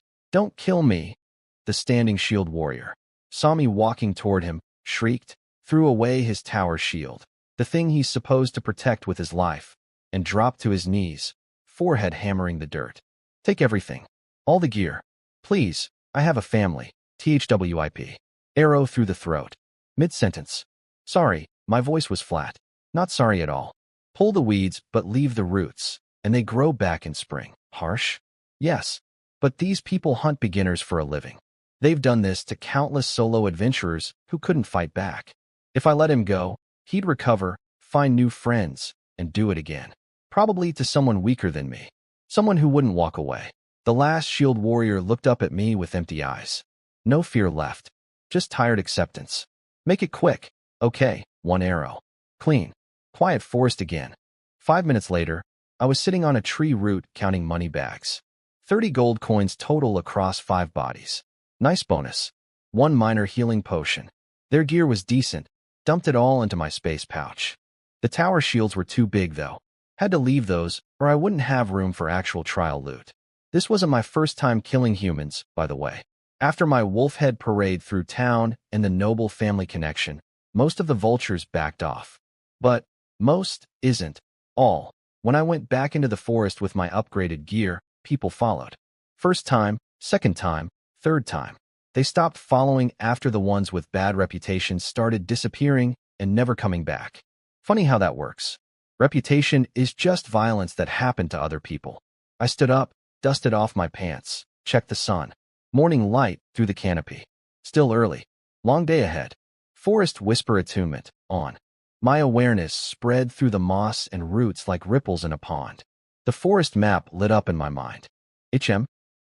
kill me. The the standing shield warrior, saw me walking toward him, shrieked, threw away his tower shield, the thing he's supposed to protect with his life, and dropped to his knees, forehead hammering the dirt. Take everything. All the gear. Please, I have a family. THWIP. Arrow through the throat. Mid-sentence. Sorry, my voice was flat. Not sorry at all. Pull the weeds, but leave the roots, and they grow back in spring. Harsh? Yes. But these people hunt beginners for a living. They've done this to countless solo adventurers who couldn't fight back. If I let him go, he'd recover, find new friends, and do it again. Probably to someone weaker than me. Someone who wouldn't walk away. The last shield warrior looked up at me with empty eyes. No fear left. Just tired acceptance. Make it quick. Okay, 1 arrow. Clean. Quiet forest again. 5 minutes later, I was sitting on a tree root counting money bags. 30 gold coins total across 5 bodies. Nice bonus. 1 minor healing potion. Their gear was decent. Dumped it all into my space pouch. The tower shields were too big though. Had to leave those, or I wouldn't have room for actual trial loot. This wasn't my first time killing humans, by the way. After my wolf head parade through town and the noble family connection, most of the vultures backed off. But most isn't all. When I went back into the forest with my upgraded gear, people followed. First time, second time, third time. They stopped following after the ones with bad reputations started disappearing and never coming back. Funny how that works. Reputation is just violence that happened to other people. I stood up, dusted off my pants, checked the sun. Morning light through the canopy. Still early. Long day ahead. Forest whisper attunement, on. My awareness spread through the moss and roots like ripples in a pond. The forest map lit up in my mind.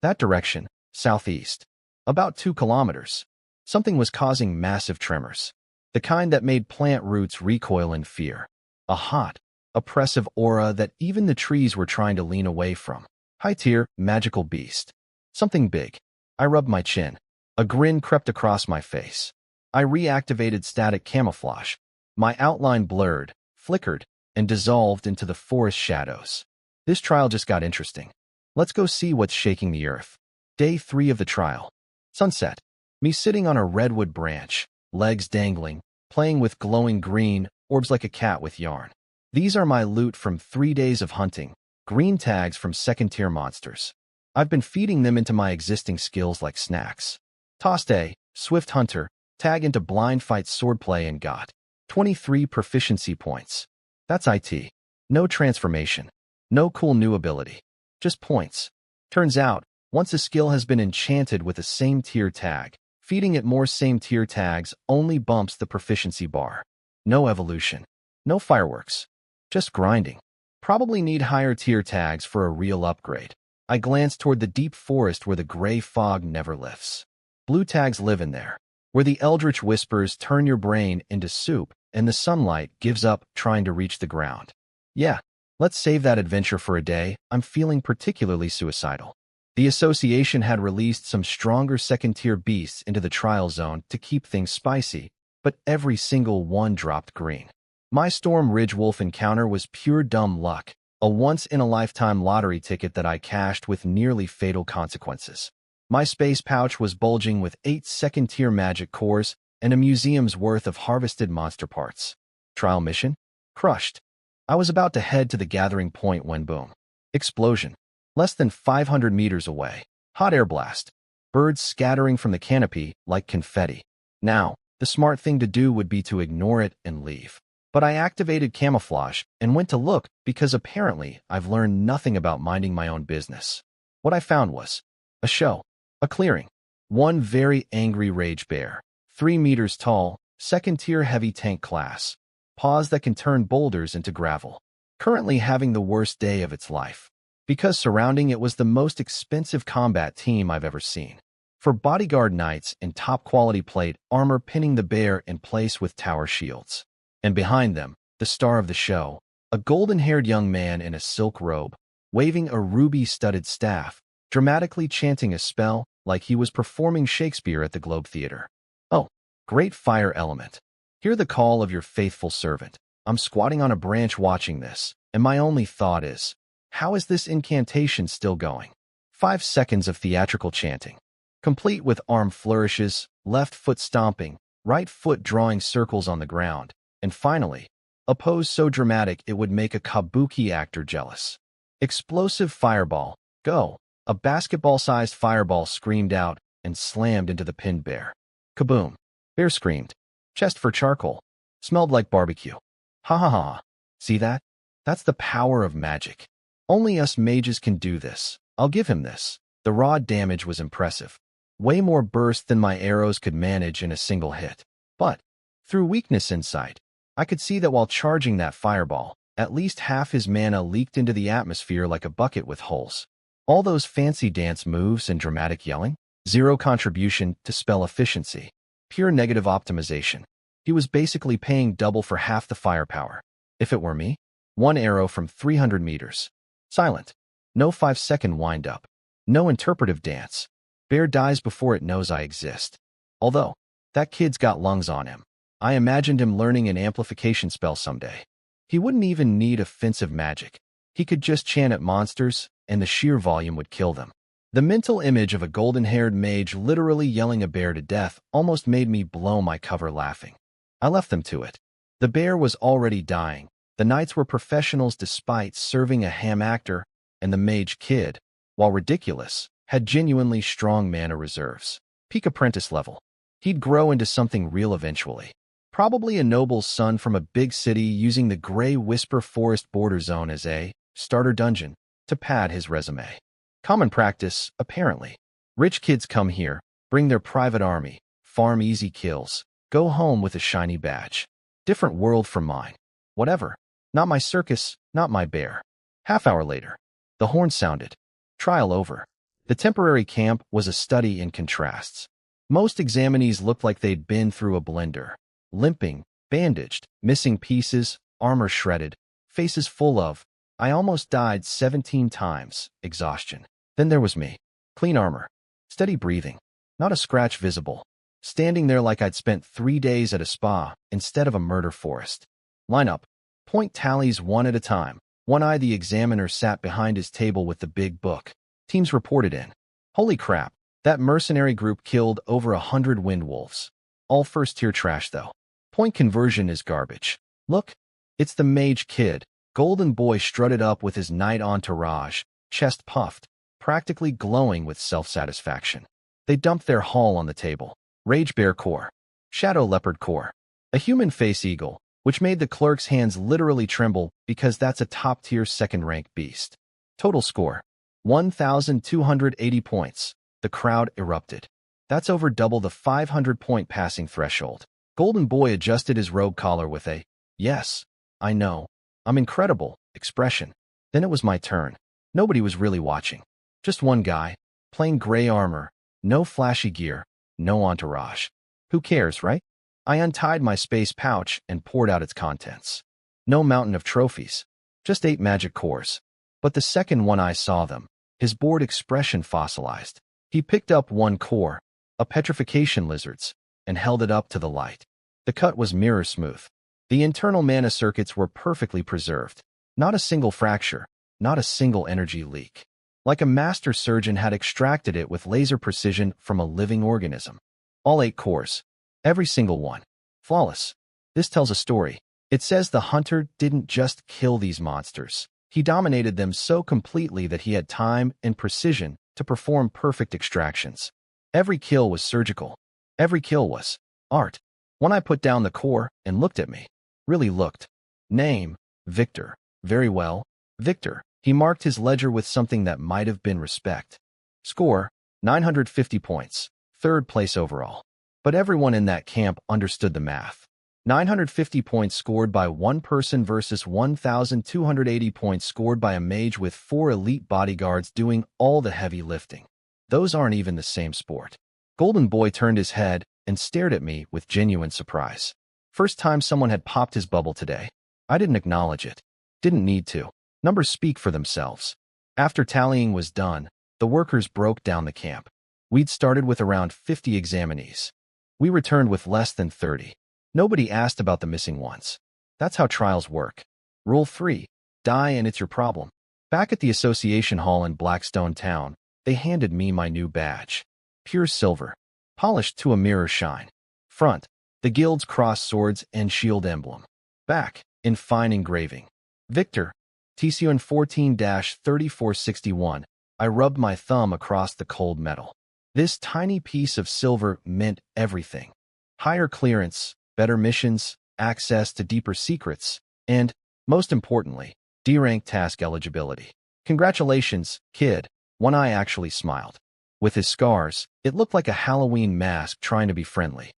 That direction, southeast. About 2 kilometers. Something was causing massive tremors. The kind that made plant roots recoil in fear. A hot, oppressive aura that even the trees were trying to lean away from. High-tier, magical beast. Something big. I rubbed my chin. A grin crept across my face. I reactivated static camouflage. My outline blurred, flickered, and dissolved into the forest shadows. This trial just got interesting. Let's go see what's shaking the earth. Day 3 of the trial. Sunset. Me sitting on a redwood branch, legs dangling, playing with glowing green orbs like a cat with yarn. These are my loot from 3 days of hunting, green tags from second-tier monsters. I've been feeding them into my existing skills like snacks. Tossed a Swift Hunter, tag into blind fight swordplay and got 23 proficiency points. That's IT. No transformation. No cool new ability. Just points. Turns out, once a skill has been enchanted with a same tier tag, feeding it more same tier tags only bumps the proficiency bar. No evolution. No fireworks. Just grinding. Probably need higher tier tags for a real upgrade. I glanced toward the deep forest where the gray fog never lifts. Blue tags live in there, where the eldritch whispers turn your brain into soup and the sunlight gives up trying to reach the ground. Yeah, let's save that adventure for a day. I'm feeling particularly suicidal. The association had released some stronger second-tier beasts into the trial zone to keep things spicy, but every single one dropped green. My Storm Ridge Wolf encounter was pure dumb luck, a once-in-a-lifetime lottery ticket that I cashed with nearly fatal consequences. My space pouch was bulging with 8 second-tier magic cores and a museum's worth of harvested monster parts. Trial mission? Crushed. I was about to head to the gathering point when boom. Explosion. Less than 500 meters away. Hot air blast. Birds scattering from the canopy like confetti. Now, the smart thing to do would be to ignore it and leave. But I activated camouflage and went to look because apparently I've learned nothing about minding my own business. What I found was a show, a clearing, one very angry rage bear, 3 meters tall, second-tier heavy tank class, paws that can turn boulders into gravel, currently having the worst day of its life, because surrounding it was the most expensive combat team I've ever seen. For bodyguard knights in top-quality plate armor pinning the bear in place with tower shields. And behind them, the star of the show, a golden-haired young man in a silk robe, waving a ruby-studded staff, dramatically chanting a spell like he was performing Shakespeare at the Globe Theater. Oh, great fire element. Hear the call of your faithful servant. I'm squatting on a branch watching this, and my only thought is, how is this incantation still going? 5 seconds of theatrical chanting. complete with arm flourishes, left foot stomping, right foot drawing circles on the ground, and finally, a pose so dramatic it would make a kabuki actor jealous. Explosive fireball, go! A basketball-sized fireball screamed out and slammed into the pinned bear. Kaboom! Bear screamed. Chest for charcoal. Smelled like barbecue. Ha ha ha. See that? That's the power of magic. Only us mages can do this. I'll give him this. The raw damage was impressive. Way more burst than my arrows could manage in a single hit. But, through weakness insight, I could see that while charging that fireball, at least half his mana leaked into the atmosphere like a bucket with holes. All those fancy dance moves and dramatic yelling? Zero contribution to spell efficiency. Pure negative optimization. He was basically paying double for half the firepower. If it were me, one arrow from 300 meters. Silent. No 5-second wind-up. No interpretive dance. Bear dies before it knows I exist. Although, that kid's got lungs on him. I imagined him learning an amplification spell someday. He wouldn't even need offensive magic. He could just chant at monsters, and the sheer volume would kill them. The mental image of a golden-haired mage literally yelling a bear to death almost made me blow my cover laughing. I left them to it. The bear was already dying. The knights were professionals despite serving a ham actor, and the mage kid, while ridiculous, had genuinely strong mana reserves. Peak apprentice level. He'd grow into something real eventually. Probably a noble's son from a big city using the Grey Whisper Forest border zone as a starter dungeon to pad his resume. Common practice, apparently. Rich kids come here, bring their private army, farm easy kills, go home with a shiny badge. Different world from mine. Whatever. Not my circus, not my bear. Half-hour later, the horn sounded. Trial over. The temporary camp was a study in contrasts. Most examinees looked like they'd been through a blender. Limping, bandaged, missing pieces, armor shredded, faces full of, I almost died 17 times, exhaustion. Then there was me. Clean armor. Steady breathing. Not a scratch visible. Standing there like I'd spent 3 days at a spa instead of a murder forest. Line up. Point tallies one at a time. One eye the examiner sat behind his table with the big book. Teams reported in. Holy crap. That mercenary group killed over 100 windwolves. All first-tier trash, though. Point conversion is garbage. Look. It's the mage kid. Golden Boy strutted up with his knight entourage, chest puffed, practically glowing with self-satisfaction. They dumped their haul on the table. Rage Bear Core. Shadow Leopard Core. A human face eagle, which made the clerk's hands literally tremble because that's a top-tier second-rank beast. Total score. 1,280 points. The crowd erupted. That's over double the 500-point passing threshold. Golden Boy adjusted his robe collar with a, "Yes, I know. I'm incredible," expression. Then it was my turn. Nobody was really watching. Just one guy. Plain gray armor. No flashy gear. No entourage. Who cares, right? I untied my space pouch and poured out its contents. No mountain of trophies. Just 8 magic cores. But the second one I saw them, his bored expression fossilized. He picked up one core, a petrification lizard's, and held it up to the light. The cut was mirror smooth. The internal mana circuits were perfectly preserved. Not a single fracture, not a single energy leak. Like a master surgeon had extracted it with laser precision from a living organism. All 8 cores. Every single one. Flawless. This tells a story. It says the hunter didn't just kill these monsters. He dominated them so completely that he had time and precision to perform perfect extractions. Every kill was surgical. Every kill was art. When I put down the core and looked at me, really looked. Name, Victor. Very well, Victor. He marked his ledger with something that might have been respect. Score, 950 points. 3rd place overall. But everyone in that camp understood the math. 950 points scored by one person versus 1,280 points scored by a mage with 4 elite bodyguards doing all the heavy lifting. Those aren't even the same sport. Golden Boy turned his head and stared at me with genuine surprise. First time someone had popped his bubble today. I didn't acknowledge it. Didn't need to. Numbers speak for themselves. After tallying was done, the workers broke down the camp. We'd started with around 50 examinees. We returned with less than 30. Nobody asked about the missing ones. That's how trials work. Rule 3. Die and it's your problem. Back at the association hall in Blackstone Town, they handed me my new badge. pure silver, polished to a mirror shine. Front, the guild's cross swords and shield emblem. Back, in fine engraving. Victor, TCN 14-3461. I rubbed my thumb across the cold metal. This tiny piece of silver meant everything. Higher clearance, better missions, access to deeper secrets, and, most importantly, D-rank task eligibility. Congratulations, kid. One Eye actually smiled. With his scars, it looked like a Halloween mask trying to be friendly.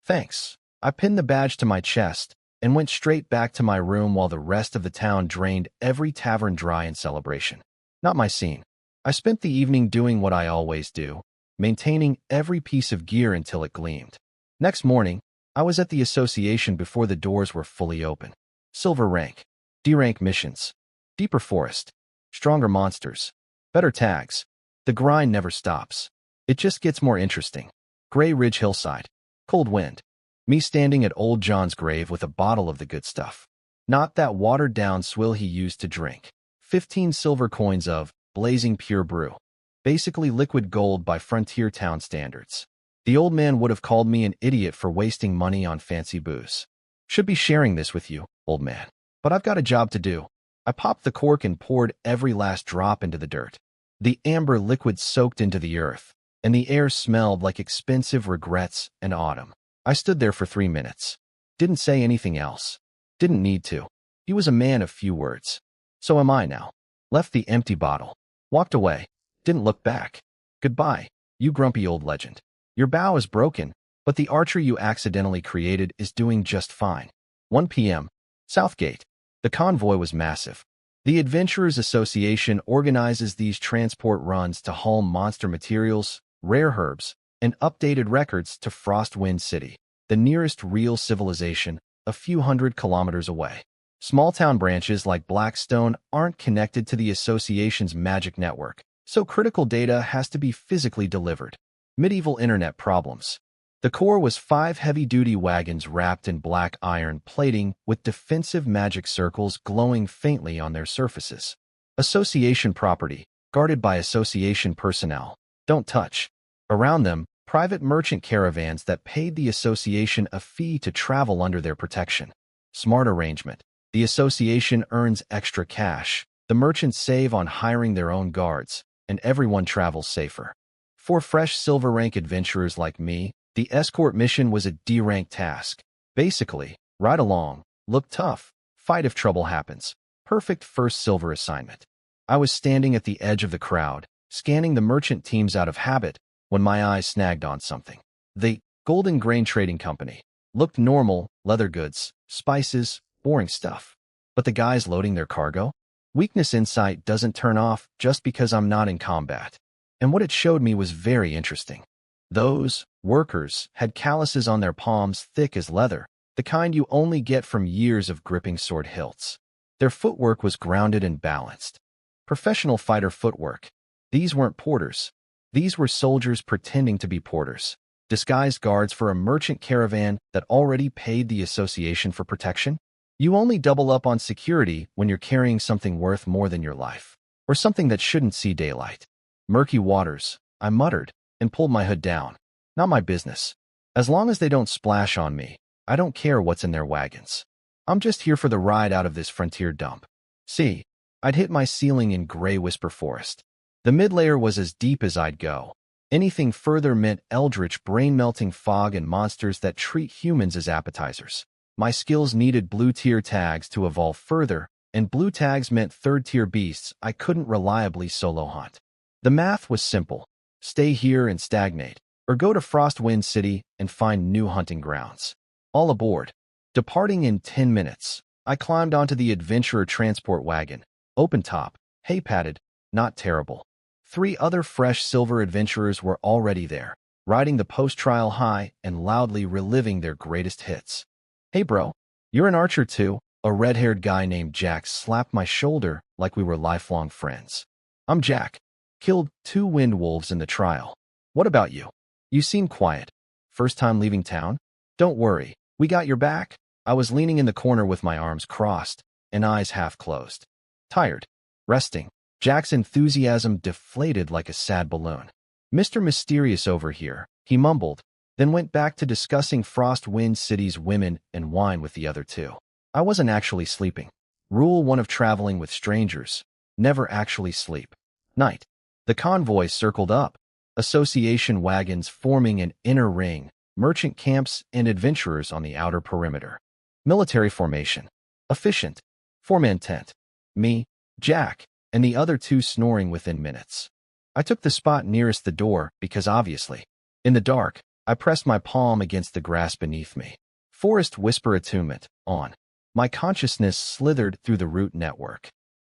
Thanks. I pinned the badge to my chest and went straight back to my room while the rest of the town drained every tavern dry in celebration. Not my scene. I spent the evening doing what I always do, maintaining every piece of gear until it gleamed. Next morning, I was at the association before the doors were fully open. Silver rank, D-rank missions, deeper forest, stronger monsters, better tags. The grind never stops. It just gets more interesting. Gray Ridge hillside, cold wind. Me standing at old John's grave with a bottle of the good stuff. Not that watered-down swill he used to drink. 15 silver coins of blazing pure brew. Basically liquid gold by frontier town standards. The old man would have called me an idiot for wasting money on fancy booze. Should be sharing this with you, old man. But I've got a job to do. I popped the cork and poured every last drop into the dirt. The amber liquid soaked into the earth, and the air smelled like expensive regrets and autumn. I stood there for 3 minutes. Didn't say anything else. Didn't need to. He was a man of few words. So am I now. Left the empty bottle. Walked away. Didn't look back. Goodbye, you grumpy old legend. Your bow is broken, but the archer you accidentally created is doing just fine. 1 p.m. Southgate. The convoy was massive. The Adventurers Association organizes these transport runs to haul monster materials, rare herbs, and updated records to Frostwind City, the nearest real civilization, a few hundred kilometers away. Small-town branches like Blackstone aren't connected to the association's magic network, so critical data has to be physically delivered. Medieval internet problems. The core was 5 heavy-duty wagons wrapped in black iron plating with defensive magic circles glowing faintly on their surfaces. Association property, guarded by association personnel. Don't touch. Around them, private merchant caravans that paid the association a fee to travel under their protection. Smart arrangement. The association earns extra cash. The merchants save on hiring their own guards, and everyone travels safer. For fresh silver rank adventurers like me, the escort mission was a D-rank task. Basically, ride along, look tough, fight if trouble happens. Perfect first silver assignment. I was standing at the edge of the crowd, scanning the merchant teams out of habit, when my eyes snagged on something. The Golden Grain Trading Company looked normal, leather goods, spices, boring stuff. But the guys loading their cargo? Weakness insight doesn't turn off just because I'm not in combat. And what it showed me was very interesting. Those workers had calluses on their palms thick as leather, the kind you only get from years of gripping sword hilts. Their footwork was grounded and balanced. Professional fighter footwork. These weren't porters. These were soldiers pretending to be porters, disguised guards for a merchant caravan that already paid the association for protection. You only double up on security when you're carrying something worth more than your life, or something that shouldn't see daylight. Murky waters, I muttered, and pulled my hood down. Not my business. As long as they don't splash on me, I don't care what's in their wagons. I'm just here for the ride out of this frontier dump. See, I'd hit my ceiling in Gray Whisper Forest. The mid-layer was as deep as I'd go. Anything further meant eldritch, brain-melting fog and monsters that treat humans as appetizers. My skills needed blue-tier tags to evolve further, and blue tags meant third-tier beasts I couldn't reliably solo hunt. The math was simple. Stay here and stagnate, or go to Frostwind City and find new hunting grounds. All aboard. Departing in 10 minutes, I climbed onto the adventurer transport wagon. Open top, hay padded, not terrible. 3 other fresh silver adventurers were already there, riding the post-trial high and loudly reliving their greatest hits. Hey bro, you're an archer too? A red-haired guy named Jack slapped my shoulder like we were lifelong friends. I'm Jack. Killed 2 wind wolves in the trial. What about you? You seem quiet. First time leaving town? Don't worry, we got your back. I was leaning in the corner with my arms crossed and eyes half closed. Tired. Resting. Jack's enthusiasm deflated like a sad balloon. Mr. Mysterious over here, he mumbled, then went back to discussing Frostwind City's women and wine with the other two. I wasn't actually sleeping. Rule 1 of traveling with strangers: never actually sleep. Night. The convoy circled up, association wagons forming an inner ring, merchant camps and adventurers on the outer perimeter. Military formation. Efficient. 4-man tent. Me, Jack, and the other two snoring within minutes. I took the spot nearest the door because obviously, in the dark, I pressed my palm against the grass beneath me. Forest whisper attunement, on. My consciousness slithered through the root network.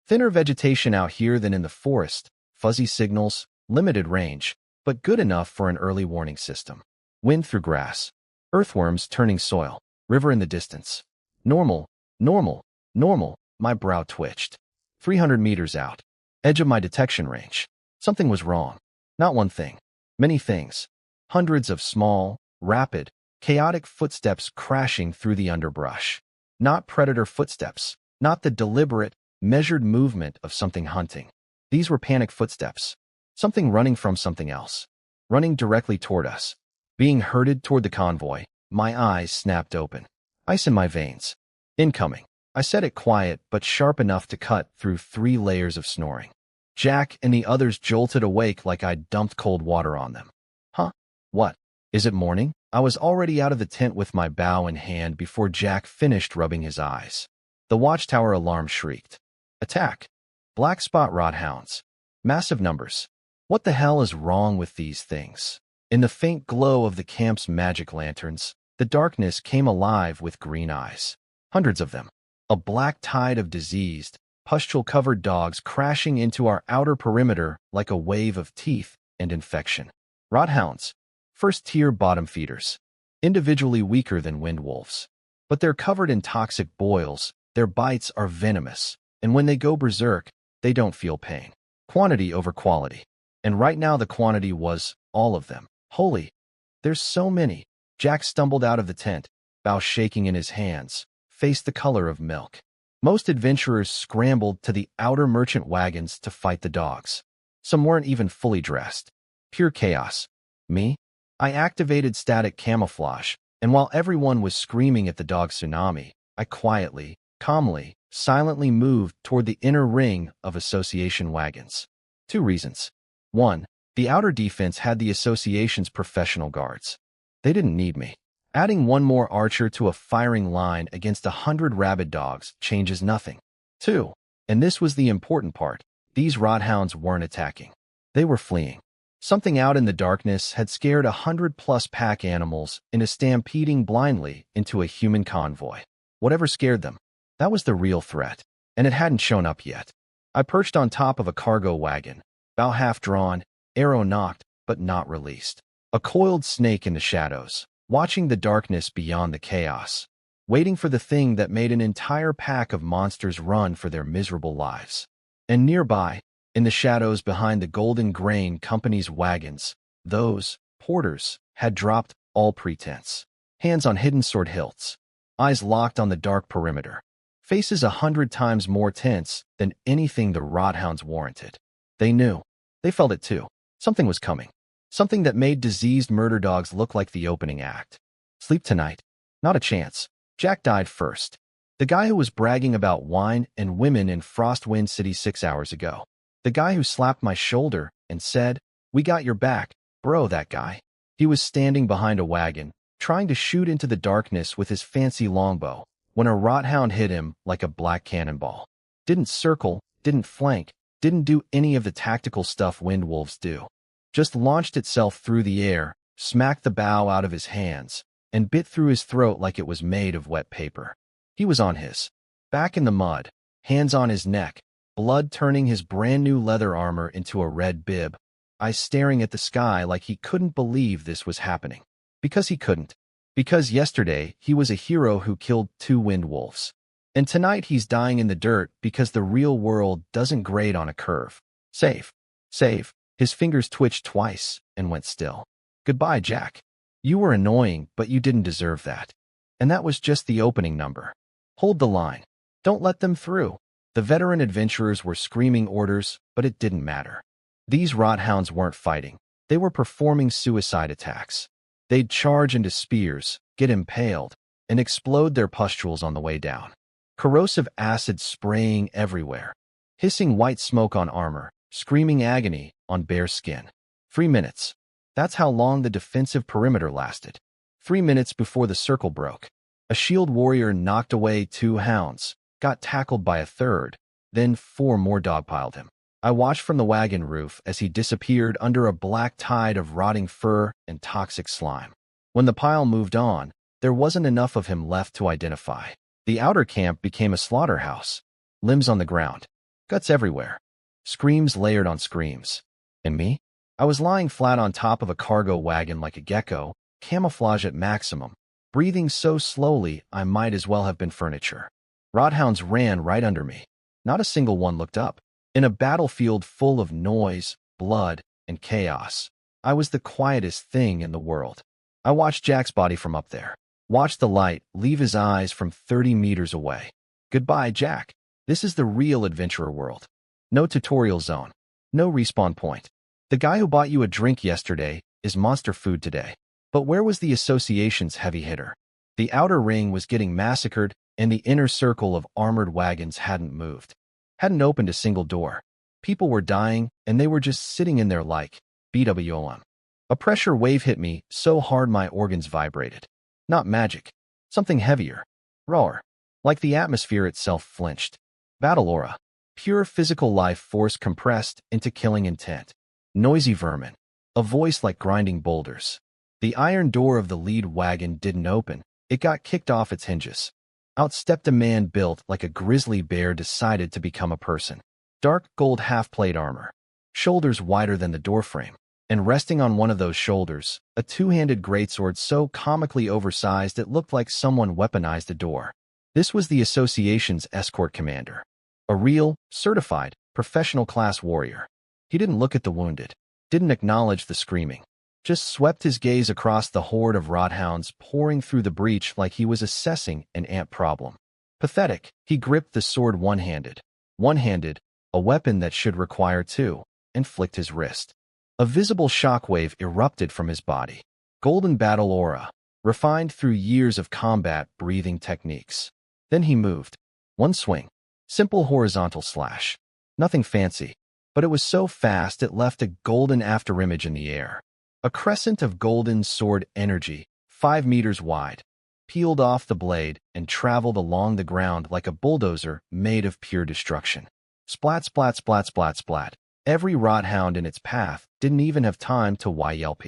Thinner vegetation out here than in the forest, fuzzy signals, limited range, but good enough for an early warning system. Wind through grass. Earthworms turning soil. River in the distance. Normal, normal, normal. My brow twitched. 300 meters out. Edge of my detection range. Something was wrong. Not one thing. Many things. Hundreds of small, rapid, chaotic footsteps crashing through the underbrush. Not predator footsteps. Not the deliberate, measured movement of something hunting. These were panic footsteps. Something running from something else. Running directly toward us. Being herded toward the convoy. My eyes snapped open. Ice in my veins. Incoming. I said it quiet but sharp enough to cut through 3 layers of snoring. Jack and the others jolted awake like I'd dumped cold water on them. Huh? What? Is it morning? I was already out of the tent with my bow in hand before Jack finished rubbing his eyes. The watchtower alarm shrieked. Attack. Black spot rodhounds. Massive numbers. What the hell is wrong with these things? In the faint glow of the camp's magic lanterns, the darkness came alive with green eyes. Hundreds of them. A black tide of diseased, pustule-covered dogs crashing into our outer perimeter like a wave of teeth and infection. Rodhounds. First-tier bottom feeders. Individually weaker than windwolves. But they're covered in toxic boils, their bites are venomous, and when they go berserk, they don't feel pain. Quantity over quality. And right now the quantity was all of them. Holy, there's so many. Jack stumbled out of the tent, bow shaking in his hands, face the color of milk. Most adventurers scrambled to the outer merchant wagons to fight the dogs. Some weren't even fully dressed. Pure chaos. Me? I activated static camouflage, and while everyone was screaming at the dog tsunami, I quietly, calmly, silently moved toward the inner ring of association wagons. 2 reasons. 1. The outer defense had the association's professional guards. They didn't need me. Adding 1 more archer to a firing line against 100 rabid dogs changes nothing. 2. And this was the important part, these rodhounds weren't attacking. They were fleeing. Something out in the darkness had scared 100+ pack animals into stampeding blindly into a human convoy. Whatever scared them, that was the real threat, and it hadn't shown up yet. I perched on top of a cargo wagon, bow half drawn, arrow knocked, but not released. A coiled snake in the shadows, watching the darkness beyond the chaos, waiting for the thing that made an entire pack of monsters run for their miserable lives. And nearby, in the shadows behind the Golden Grain Company's wagons, those porters had dropped all pretense. Hands on hidden sword hilts, eyes locked on the dark perimeter, faces 100 times more tense than anything the rodhounds warranted. They knew. They felt it too. Something was coming. Something that made diseased murder dogs look like the opening act. Sleep tonight? Not a chance. Jack died first. The guy who was bragging about wine and women in Frostwind City 6 hours ago. The guy who slapped my shoulder and said, "We got your back, bro," that guy. He was standing behind a wagon, trying to shoot into the darkness with his fancy longbow, when a rodhound hit him like a black cannonball. Didn't circle, didn't flank, didn't do any of the tactical stuff windwolves do. Just launched itself through the air, smacked the bow out of his hands, and bit through his throat like it was made of wet paper. He was on his back in the mud, hands on his neck, blood turning his brand-new leather armor into a red bib, eyes staring at the sky like he couldn't believe this was happening. Because he couldn't. Because yesterday he was a hero who killed 2 windwolves. And tonight he's dying in the dirt because the real world doesn't grade on a curve. Save. Save. His fingers twitched twice and went still. Goodbye, Jack. You were annoying, but you didn't deserve that. And that was just the opening number. Hold the line. Don't let them through. The veteran adventurers were screaming orders, but it didn't matter. These rodhounds weren't fighting. They were performing suicide attacks. They'd charge into spears, get impaled, and explode their pustules on the way down. Corrosive acid spraying everywhere, hissing white smoke on armor, screaming agony on bare skin. 3 minutes. That's how long the defensive perimeter lasted. 3 minutes before the circle broke. A shield warrior knocked away 2 hounds, got tackled by a third, then 4 more dogpiled him. I watched from the wagon roof as he disappeared under a black tide of rotting fur and toxic slime. When the pile moved on, there wasn't enough of him left to identify. The outer camp became a slaughterhouse. Limbs on the ground. Guts everywhere. Screams layered on screams. And me? I was lying flat on top of a cargo wagon like a gecko, camouflage at maximum, breathing so slowly I might as well have been furniture. Rodhounds ran right under me. Not a single one looked up. In a battlefield full of noise, blood, and chaos, I was the quietest thing in the world. I watched Jack's body from up there. Watched the light leave his eyes from 30 meters away. Goodbye, Jack. This is the real adventurer world. No tutorial zone. No respawn point. The guy who bought you a drink yesterday is monster food today. But where was the association's heavy hitter? The outer ring was getting massacred, and the inner circle of armored wagons hadn't moved. Hadn't opened a single door. People were dying, and they were just sitting in there like BWOM. A pressure wave hit me so hard my organs vibrated. Not magic. Something heavier. Rawer. Like the atmosphere itself flinched. Battle aura. Pure physical life force compressed into killing intent. Noisy vermin. A voice like grinding boulders. The iron door of the lead wagon didn't open. It got kicked off its hinges. Out stepped a man built like a grizzly bear decided to become a person. Dark gold half-plate armor. Shoulders wider than the doorframe. And resting on one of those shoulders, a two-handed greatsword so comically oversized it looked like someone weaponized a door. This was the association's escort commander. A real, certified, professional-class warrior. He didn't look at the wounded. Didn't acknowledge the screaming. Just swept his gaze across the horde of rodhounds pouring through the breach like he was assessing an ant problem. Pathetic, he gripped the sword one-handed. One-handed, a weapon that should require 2, and flicked his wrist. A visible shockwave erupted from his body. Golden battle aura, refined through years of combat breathing techniques. Then he moved. One swing. Simple horizontal slash. Nothing fancy, but it was so fast it left a golden afterimage in the air. A crescent of golden sword energy, 5 meters wide, peeled off the blade and traveled along the ground like a bulldozer made of pure destruction. Splat, splat, splat, splat, splat. Every rodhound in its path didn't even have time to yelp.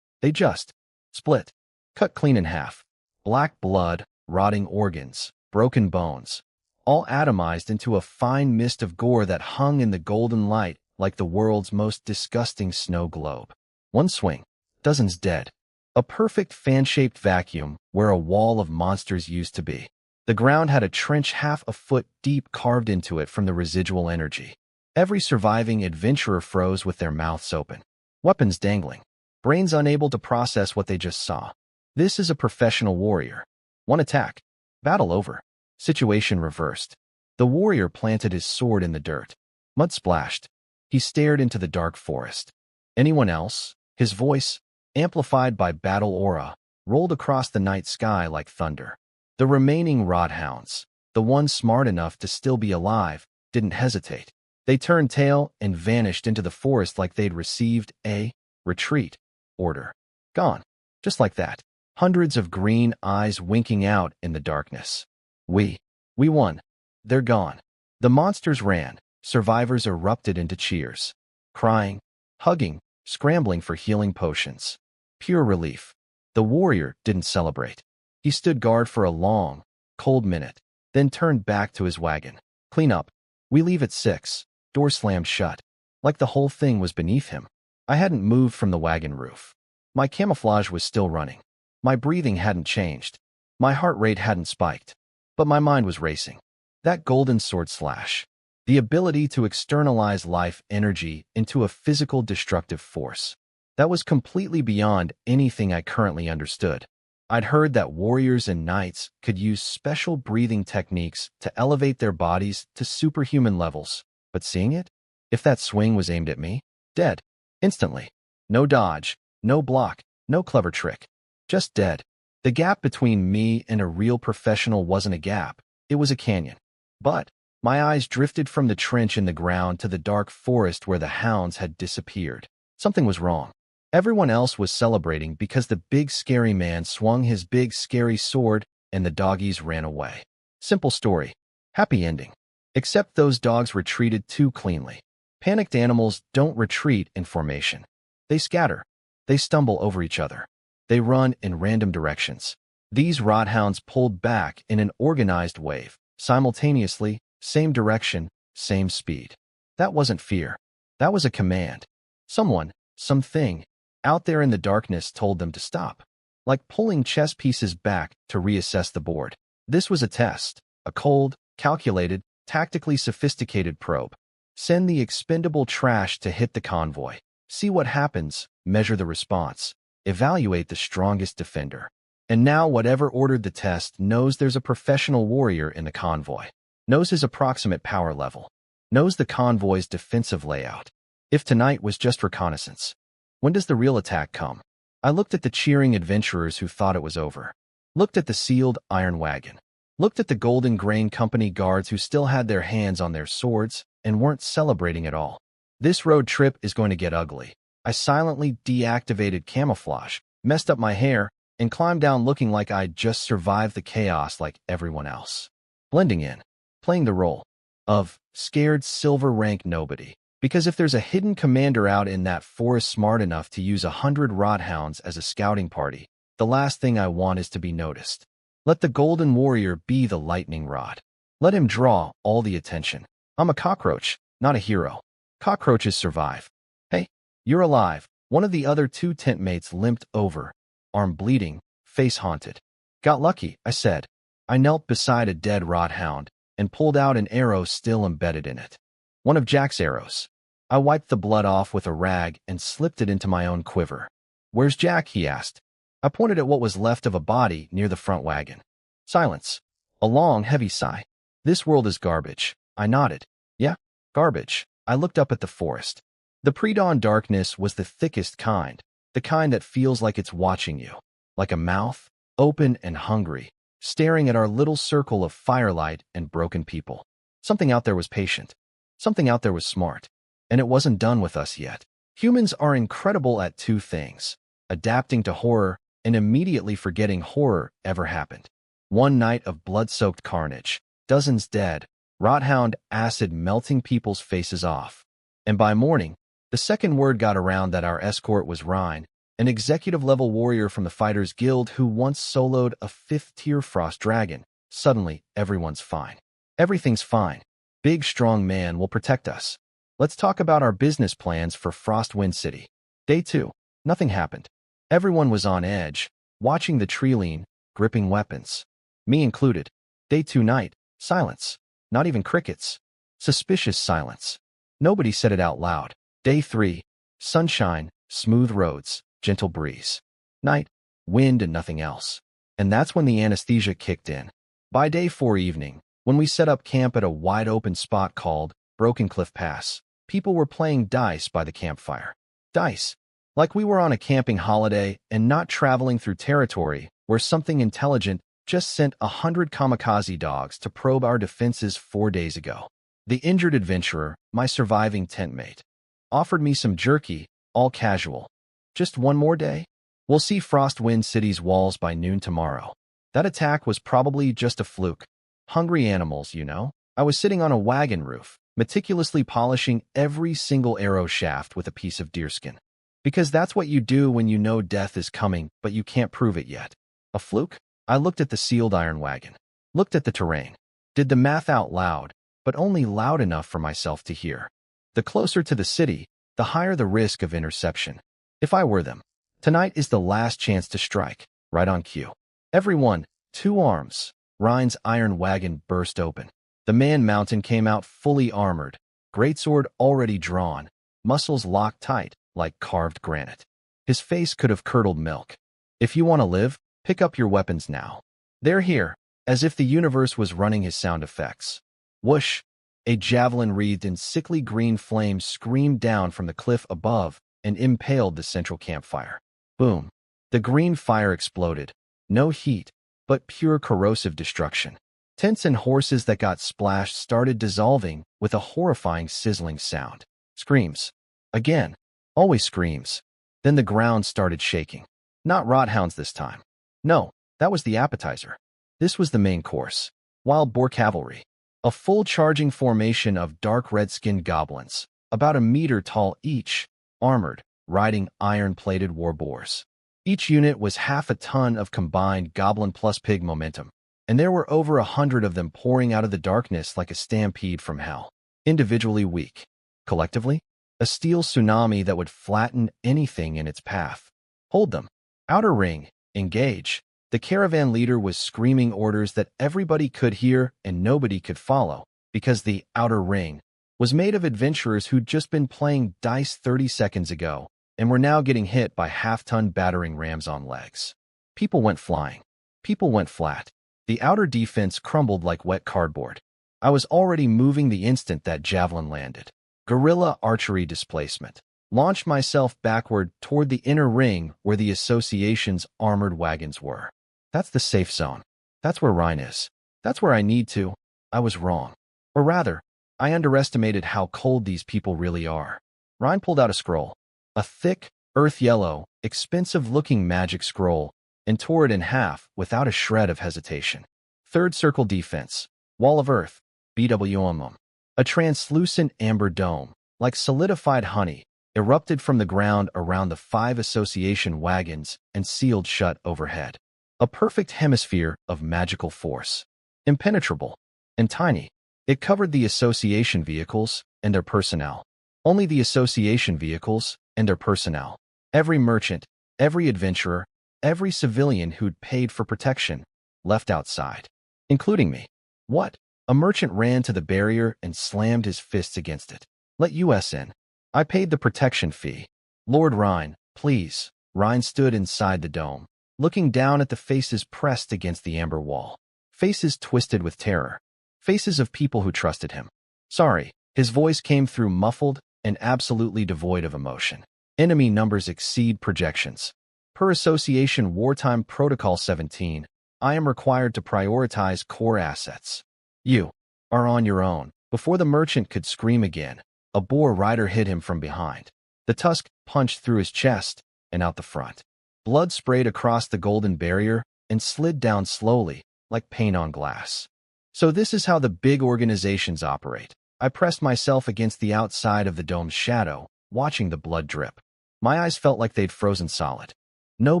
They just split, cut clean in half. Black blood, rotting organs, broken bones, all atomized into a fine mist of gore that hung in the golden light like the world's most disgusting snow globe. One swing. Dozens dead. A perfect fan-shaped vacuum where a wall of monsters used to be. The ground had a trench half a foot deep carved into it from the residual energy. Every surviving adventurer froze with their mouths open. Weapons dangling. Brains unable to process what they just saw. This is a professional warrior. One attack. Battle over. Situation reversed. The warrior planted his sword in the dirt. Mud splashed. He stared into the dark forest. Anyone else? His voice, amplified by battle aura, rolled across the night sky like thunder. The remaining rodhounds, the ones smart enough to still be alive, didn't hesitate. They turned tail and vanished into the forest like they'd received a retreat order. Gone. Just like that. Hundreds of green eyes winking out in the darkness. We won. They're gone. The monsters ran. Survivors erupted into cheers. Crying, hugging, scrambling for healing potions. Pure relief. The warrior didn't celebrate. He stood guard for a long, cold minute, then turned back to his wagon. Clean up. We leave at 6. Door slammed shut. Like the whole thing was beneath him. I hadn't moved from the wagon roof. My camouflage was still running. My breathing hadn't changed. My heart rate hadn't spiked. But my mind was racing. That golden sword slash. The ability to externalize life energy into a physical destructive force. That was completely beyond anything I currently understood. I'd heard that warriors and knights could use special breathing techniques to elevate their bodies to superhuman levels, but seeing it? If that swing was aimed at me? Dead. Instantly. No dodge, no block, no clever trick. Just dead. The gap between me and a real professional wasn't a gap, it was a canyon. But my eyes drifted from the trench in the ground to the dark forest where the hounds had disappeared. Something was wrong. Everyone else was celebrating because the big scary man swung his big scary sword and the doggies ran away. Simple story. Happy ending. Except those dogs retreated too cleanly. Panicked animals don't retreat in formation. They scatter. They stumble over each other. They run in random directions. These rodhounds pulled back in an organized wave, simultaneously, same direction, same speed. That wasn't fear. That was a command. Someone, something, out there in the darkness told them to stop. Like pulling chess pieces back to reassess the board. This was a test. A cold, calculated, tactically sophisticated probe. Send the expendable trash to hit the convoy. See what happens, measure the response. Evaluate the strongest defender. And now whatever ordered the test knows there's a professional warrior in the convoy. Knows his approximate power level. Knows the convoy's defensive layout. If tonight was just reconnaissance, when does the real attack come? I looked at the cheering adventurers who thought it was over. Looked at the sealed iron wagon. Looked at the Golden Grain Company guards who still had their hands on their swords and weren't celebrating at all. This road trip is going to get ugly. I silently deactivated camouflage, messed up my hair, and climbed down looking like I'd just survived the chaos like everyone else. Blending in, playing the role of scared silver rank nobody. Because if there's a hidden commander out in that forest smart enough to use 100 rodhounds as a scouting party, the last thing I want is to be noticed. Let the Golden Warrior be the lightning rod. Let him draw all the attention. I'm a cockroach, not a hero. Cockroaches survive. Hey, you're alive. One of the other two tent mates limped over, arm bleeding, face haunted. Got lucky, I said. I knelt beside a dead rodhound and pulled out an arrow still embedded in it. One of Jack's arrows. I wiped the blood off with a rag and slipped it into my own quiver. Where's Jack? He asked. I pointed at what was left of a body near the front wagon. Silence. A long, heavy sigh. This world is garbage. I nodded. Yeah, garbage. I looked up at the forest. The pre-dawn darkness was the thickest kind, the kind that feels like it's watching you, like a mouth, open and hungry, staring at our little circle of firelight and broken people. Something out there was patient. Something out there was smart. And it wasn't done with us yet. Humans are incredible at two things: adapting to horror and immediately forgetting horror ever happened. One night of blood-soaked carnage, dozens dead, rodhound acid melting people's faces off. And by morning, the second word got around that our escort was Rhine, an executive-level warrior from the Fighters Guild who once soloed a 5th-tier frost dragon. Suddenly, everyone's fine. Everything's fine. Big, strong man will protect us. Let's talk about our business plans for Frostwind City. Day 2. Nothing happened. Everyone was on edge, watching the tree lean, gripping weapons. Me included. Day 2 night. Silence. Not even crickets. Suspicious silence. Nobody said it out loud. Day 3. Sunshine, smooth roads, gentle breeze. Night, wind and nothing else. And that's when the anesthesia kicked in. By day 4 evening, when we set up camp at a wide-open spot called Broken Cliff Pass, people were playing dice by the campfire. Dice. Like we were on a camping holiday and not traveling through territory where something intelligent just sent 100 kamikaze dogs to probe our defenses 4 days ago. The injured adventurer, my surviving tent mate, offered me some jerky, all casual. Just one more day? We'll see Frostwind City's walls by noon tomorrow. That attack was probably just a fluke. Hungry animals, you know. I was sitting on a wagon roof, meticulously polishing every single arrow shaft with a piece of deerskin. Because that's what you do when you know death is coming, but you can't prove it yet. A fluke? I looked at the sealed iron wagon. Looked at the terrain. Did the math out loud, but only loud enough for myself to hear. The closer to the city, the higher the risk of interception. If I were them, tonight is the last chance to strike, right on cue. Everyone, 2 arms. Rhine's iron wagon burst open. The man mountain came out fully armored, greatsword already drawn, muscles locked tight like carved granite. His face could have curdled milk. If you want to live, pick up your weapons now. They're here, as if the universe was running his sound effects. Whoosh! A javelin wreathed in sickly green flames screamed down from the cliff above, and impaled the central campfire. Boom. The green fire exploded. No heat, but pure corrosive destruction. Tents and horses that got splashed started dissolving with a horrifying sizzling sound. Screams. Again. Always screams. Then the ground started shaking. Not rothounds this time. No, that was the appetizer. This was the main course. Wild boar cavalry. A full charging formation of dark red-skinned goblins, about a meter tall each, armored, riding iron-plated war boars. Each unit was half a ton of combined goblin plus pig momentum, and there were over 100 of them pouring out of the darkness like a stampede from hell. Individually weak. Collectively, a steel tsunami that would flatten anything in its path. Hold them. Outer ring. Engage. The caravan leader was screaming orders that everybody could hear and nobody could follow, because the outer ring was made of adventurers who'd just been playing dice 30 seconds ago and were now getting hit by half-ton battering rams on legs. People went flying. People went flat. The outer defense crumbled like wet cardboard. I was already moving the instant that javelin landed. Guerrilla archery displacement. Launched myself backward toward the inner ring where the association's armored wagons were. That's the safe zone. That's where Rhine is. That's where I need to. I was wrong. Or rather, I underestimated how cold these people really are. Rhine pulled out a scroll. A thick, earth-yellow, expensive-looking magic scroll, and tore it in half without a shred of hesitation. Third circle defense. Wall of earth. BWMM. A translucent amber dome, like solidified honey, erupted from the ground around the 5 association wagons and sealed shut overhead. A perfect hemisphere of magical force. Impenetrable and tiny. It covered the association vehicles and their personnel. Only the association vehicles and their personnel. Every merchant, every adventurer, every civilian who'd paid for protection, left outside. Including me. What? A merchant ran to the barrier and slammed his fists against it. Let us in. I paid the protection fee. Lord Rhine, please. Rhine stood inside the dome, looking down at the faces pressed against the amber wall. Faces twisted with terror. Faces of people who trusted him. Sorry. His voice came through muffled and absolutely devoid of emotion. Enemy numbers exceed projections. Per Association Wartime Protocol 17, I am required to prioritize core assets. You are on your own. Before the merchant could scream again, a boar rider hit him from behind. The tusk punched through his chest and out the front. Blood sprayed across the golden barrier and slid down slowly, like paint on glass. So this is how the big organizations operate. I pressed myself against the outside of the dome's shadow, watching the blood drip. My eyes felt like they'd frozen solid. No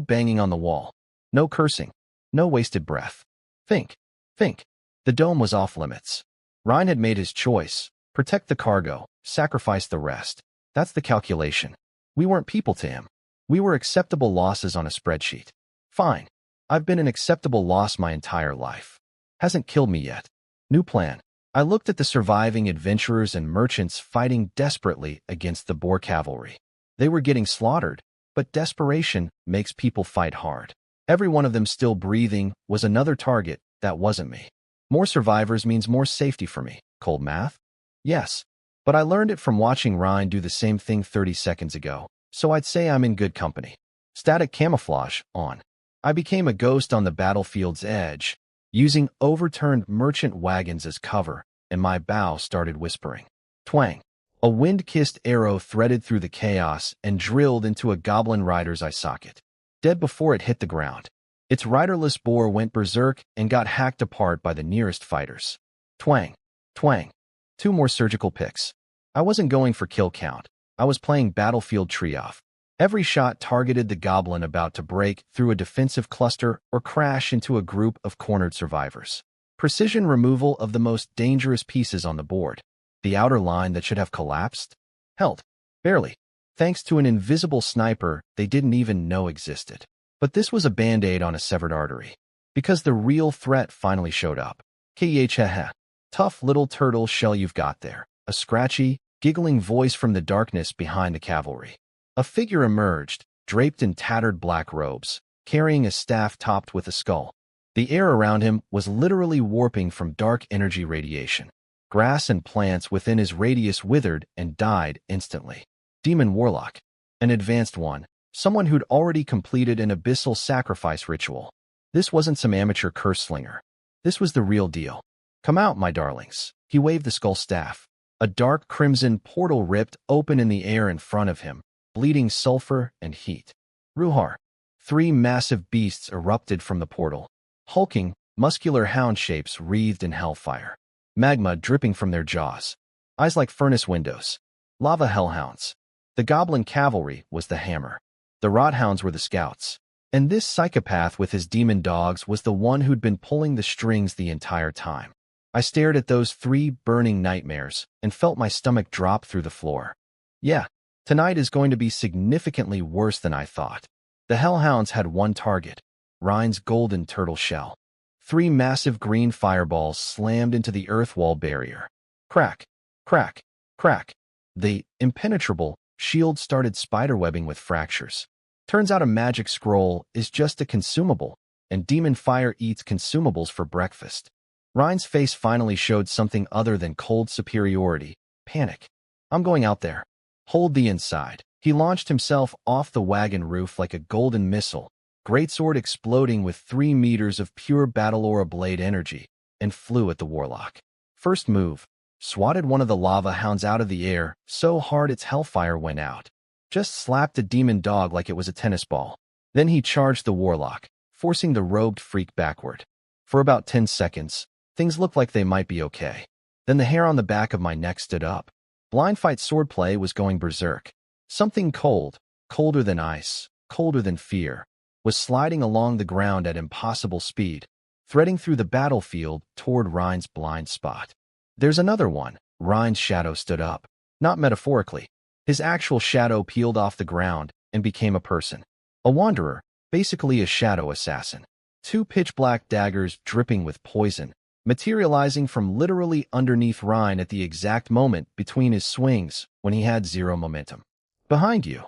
banging on the wall. No cursing. No wasted breath. Think. The dome was off limits. Rhine had made his choice. Protect the cargo, sacrifice the rest. That's the calculation. We weren't people to him. We were acceptable losses on a spreadsheet. Fine. I've been an acceptable loss my entire life. Hasn't killed me yet. New plan. I looked at the surviving adventurers and merchants fighting desperately against the boar cavalry. They were getting slaughtered, but desperation makes people fight hard. Every one of them still breathing was another target that wasn't me. More survivors means more safety for me. Cold math? Yes. But I learned it from watching Rhine do the same thing 30 seconds ago, so I'd say I'm in good company. Static camouflage on. I became a ghost on the battlefield's edge, using overturned merchant wagons as cover, and my bow started whispering. Twang. A wind-kissed arrow threaded through the chaos and drilled into a goblin rider's eye socket. Dead before it hit the ground. Its riderless boar went berserk and got hacked apart by the nearest fighters. Twang. 2 more surgical picks. I wasn't going for kill count. I was playing battlefield tree-off. Every shot targeted the goblin about to break through a defensive cluster or crash into a group of cornered survivors. Precision removal of the most dangerous pieces on the board. The outer line that should have collapsed? Held. Barely. Thanks to an invisible sniper they didn't even know existed. But this was a band-aid on a severed artery. Because the real threat finally showed up. Kheh. Tough little turtle shell you've got there. A scratchy, giggling voice from the darkness behind the cavalry. A figure emerged, draped in tattered black robes, carrying a staff topped with a skull. The air around him was literally warping from dark energy radiation. Grass and plants within his radius withered and died instantly. Demon Warlock. An advanced one, someone who'd already completed an abyssal sacrifice ritual. This wasn't some amateur curse slinger. This was the real deal. Come out, my darlings. He waved the skull staff. A dark crimson portal ripped open in the air in front of him, bleeding sulfur and heat. Ruhar. 3 massive beasts erupted from the portal. Hulking, muscular hound shapes wreathed in hellfire. Magma dripping from their jaws. Eyes like furnace windows. Lava hellhounds. The goblin cavalry was the hammer. The rothounds were the scouts. And this psychopath with his demon dogs was the one who'd been pulling the strings the entire time. I stared at those 3 burning nightmares and felt my stomach drop through the floor. Yeah, tonight is going to be significantly worse than I thought. The hellhounds had one target, Rhine's golden turtle shell. 3 massive green fireballs slammed into the earth wall barrier. Crack, crack, crack. The impenetrable shield started spiderwebbing with fractures. Turns out a magic scroll is just a consumable, and demon fire eats consumables for breakfast. Rhine's face finally showed something other than cold superiority, panic. I'm going out there. Hold the inside. He launched himself off the wagon roof like a golden missile, greatsword exploding with 3 meters of pure battle aura blade energy, and flew at the warlock. First move, swatted one of the lava hounds out of the air so hard its hellfire went out. Just slapped the demon dog like it was a tennis ball. Then he charged the warlock, forcing the robed freak backward. For about 10 seconds, things looked like they might be okay. Then the hair on the back of my neck stood up. Blind fight swordplay was going berserk. Something cold, colder than ice, colder than fear, was sliding along the ground at impossible speed, threading through the battlefield toward Rhine's blind spot. There's another one. Rhine's shadow stood up. Not metaphorically. His actual shadow peeled off the ground and became a person. A wanderer, basically a shadow assassin. 2 pitch-black daggers dripping with poison, materializing from literally underneath Rhine at the exact moment between his swings when he had 0 momentum. Behind you.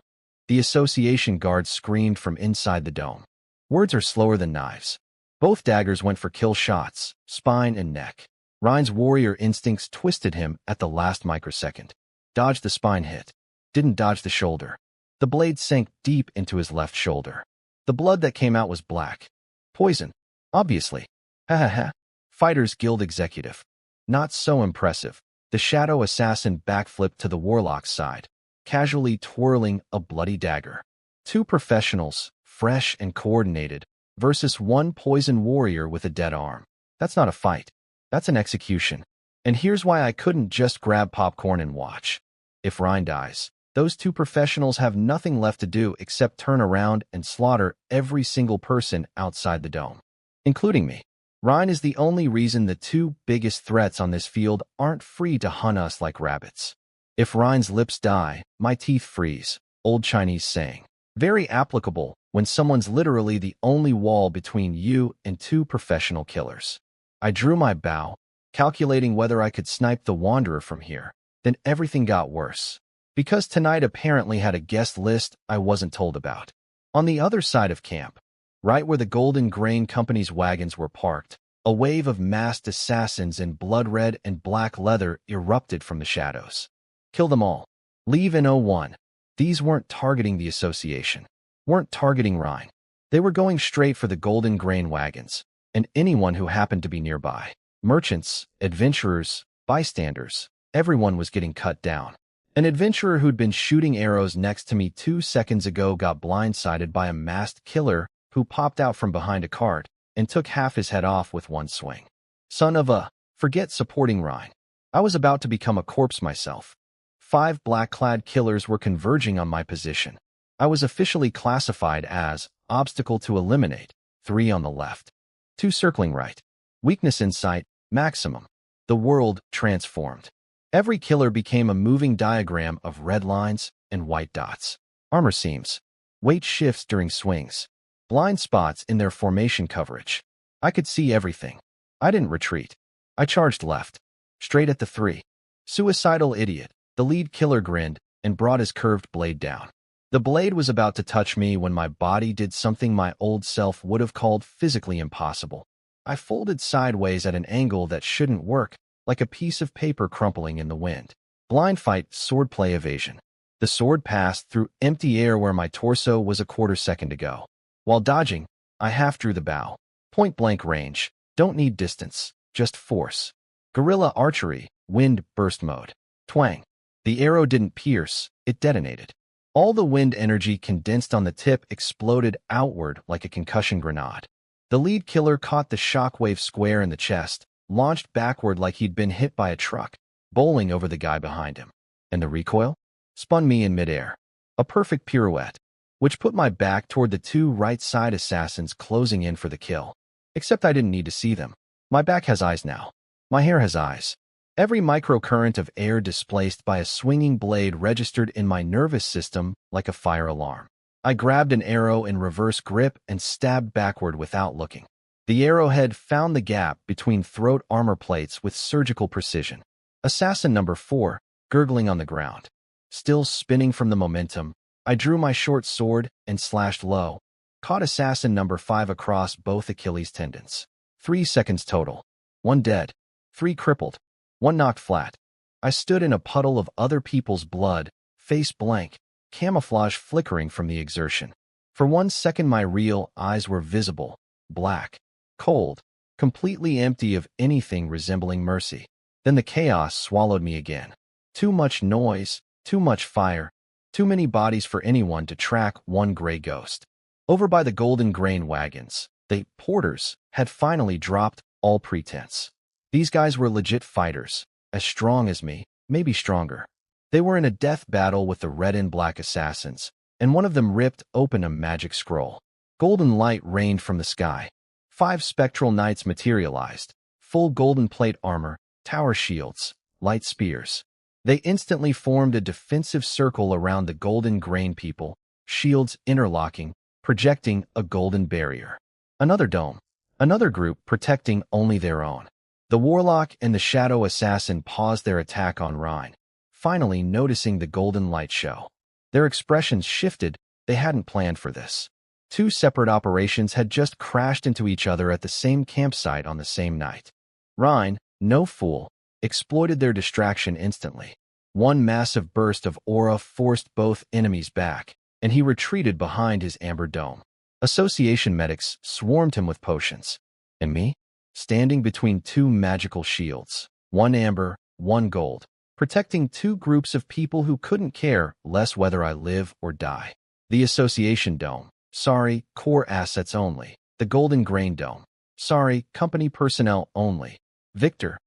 The association guard screamed from inside the dome. Words are slower than knives. Both daggers went for kill shots, spine and neck. Rhine's warrior instincts twisted him at the last microsecond. Dodged the spine hit. Didn't dodge the shoulder. The blade sank deep into his left shoulder. The blood that came out was black. Poison. Obviously. Ha ha ha. Fighters Guild executive. Not so impressive. The shadow assassin backflipped to the warlock's side, casually twirling a bloody dagger. 2 professionals, fresh and coordinated, versus 1 poison warrior with a dead arm. That's not a fight. That's an execution. And here's why I couldn't just grab popcorn and watch. If Rhine dies, those 2 professionals have nothing left to do except turn around and slaughter every single person outside the dome, including me. Rhine is the only reason the 2 biggest threats on this field aren't free to hunt us like rabbits. If Rhine's lips die, my teeth freeze. Old Chinese saying. Very applicable when someone's literally the only wall between you and 2 professional killers. I drew my bow, calculating whether I could snipe the Wanderer from here. Then everything got worse. Because tonight apparently had a guest list I wasn't told about. On the other side of camp, right where the Golden Grain Company's wagons were parked, a wave of masked assassins in blood red and black leather erupted from the shadows. Kill them all. Leave in 01. These weren't targeting the association. Weren't targeting Rhine. They were going straight for the Golden Grain wagons, and anyone who happened to be nearby. Merchants, adventurers, bystanders, everyone was getting cut down. An adventurer who'd been shooting arrows next to me 2 seconds ago got blindsided by a masked killer who popped out from behind a cart and took half his head off with 1 swing. Son of a, forget supporting Rhine. I was about to become a corpse myself. 5 black-clad killers were converging on my position. I was officially classified as obstacle to eliminate, 3 on the left. 2 circling right. Weakness in sight, maximum. The world transformed. Every killer became a moving diagram of red lines and white dots. Armor seams. Weight shifts during swings. Blind spots in their formation coverage. I could see everything. I didn't retreat. I charged left. Straight at the 3. Suicidal idiot. The lead killer grinned and brought his curved blade down. The blade was about to touch me when my body did something my old self would have called physically impossible. I folded sideways at an angle that shouldn't work, like a piece of paper crumpling in the wind. Blind fight, swordplay evasion. The sword passed through empty air where my torso was a quarter second ago. While dodging, I half drew the bow. Point-blank range. Don't need distance, just force. Guerrilla archery, wind burst mode. Twang. The arrow didn't pierce, it detonated. All the wind energy condensed on the tip exploded outward like a concussion grenade. The lead killer caught the shockwave square in the chest, launched backward like he'd been hit by a truck, bowling over the guy behind him. And the recoil? Spun me in midair. A perfect pirouette, which put my back toward the two right-side assassins closing in for the kill. Except I didn't need to see them. My back has eyes now. My hair has eyes. Every microcurrent of air displaced by a swinging blade registered in my nervous system like a fire alarm. I grabbed an arrow in reverse grip and stabbed backward without looking. The arrowhead found the gap between throat armor plates with surgical precision. Assassin number 4, gurgling on the ground. Still spinning from the momentum, I drew my short sword and slashed low, caught assassin number 5 across both Achilles tendons. 3 seconds total. 1 dead. 3 crippled. 1 knocked flat. I stood in a puddle of other people's blood, face blank, camouflage flickering from the exertion. For 1 second my real eyes were visible, black, cold, completely empty of anything resembling mercy. Then the chaos swallowed me again. Too much noise, too much fire, too many bodies for anyone to track one gray ghost. Over by the golden grain wagons, the porters had finally dropped all pretense. These guys were legit fighters, as strong as me, maybe stronger. They were in a death battle with the red and black assassins, and one of them ripped open a magic scroll. Golden light rained from the sky. 5 spectral knights materialized, full golden plate armor, tower shields, light spears. They instantly formed a defensive circle around the golden grain people, shields interlocking, projecting a golden barrier. Another dome. Another group protecting only their own. The warlock and the shadow assassin paused their attack on Rhine, finally noticing the golden light show. Their expressions shifted. They hadn't planned for this. 2 separate operations had just crashed into each other at the same campsite on the same night. Rhine, no fool, exploited their distraction instantly. 1 massive burst of aura forced both enemies back, and he retreated behind his amber dome. Association medics swarmed him with potions. And me? Standing between 2 magical shields, 1 amber, 1 gold, protecting 2 groups of people who couldn't care less whether I live or die. The Association Dome. Sorry, core assets only. The Golden Grain Dome. Sorry, company personnel only. Victor.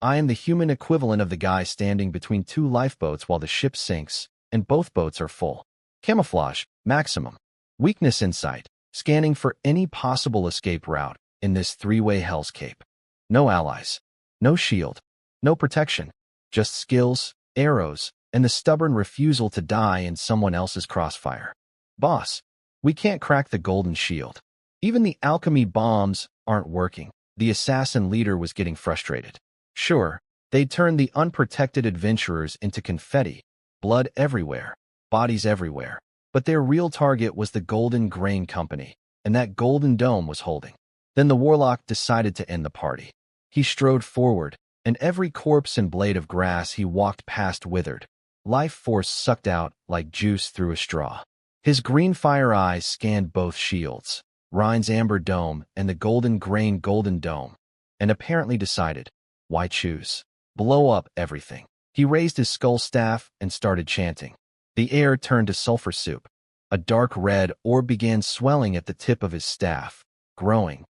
I am the human equivalent of the guy standing between 2 lifeboats while the ship sinks, and both boats are full. Camouflage, maximum. Weakness insight, scanning for any possible escape route in this 3-way hellscape. No allies. No shield. No protection. Just skills, arrows, and the stubborn refusal to die in someone else's crossfire. Boss, we can't crack the golden shield. Even the alchemy bombs aren't working. The assassin leader was getting frustrated. Sure, they'd turned the unprotected adventurers into confetti, blood everywhere, bodies everywhere. But their real target was the Golden Grain Company, and that golden dome was holding. Then the warlock decided to end the party. He strode forward, and every corpse and blade of grass he walked past withered. Life force sucked out like juice through a straw. His green fire eyes scanned both shields, Rhine's amber dome and the golden grain golden dome, and apparently decided, why choose? Blow up everything. He raised his skull staff and started chanting. The air turned to sulfur soup. A dark red orb began swelling at the tip of his staff, growing,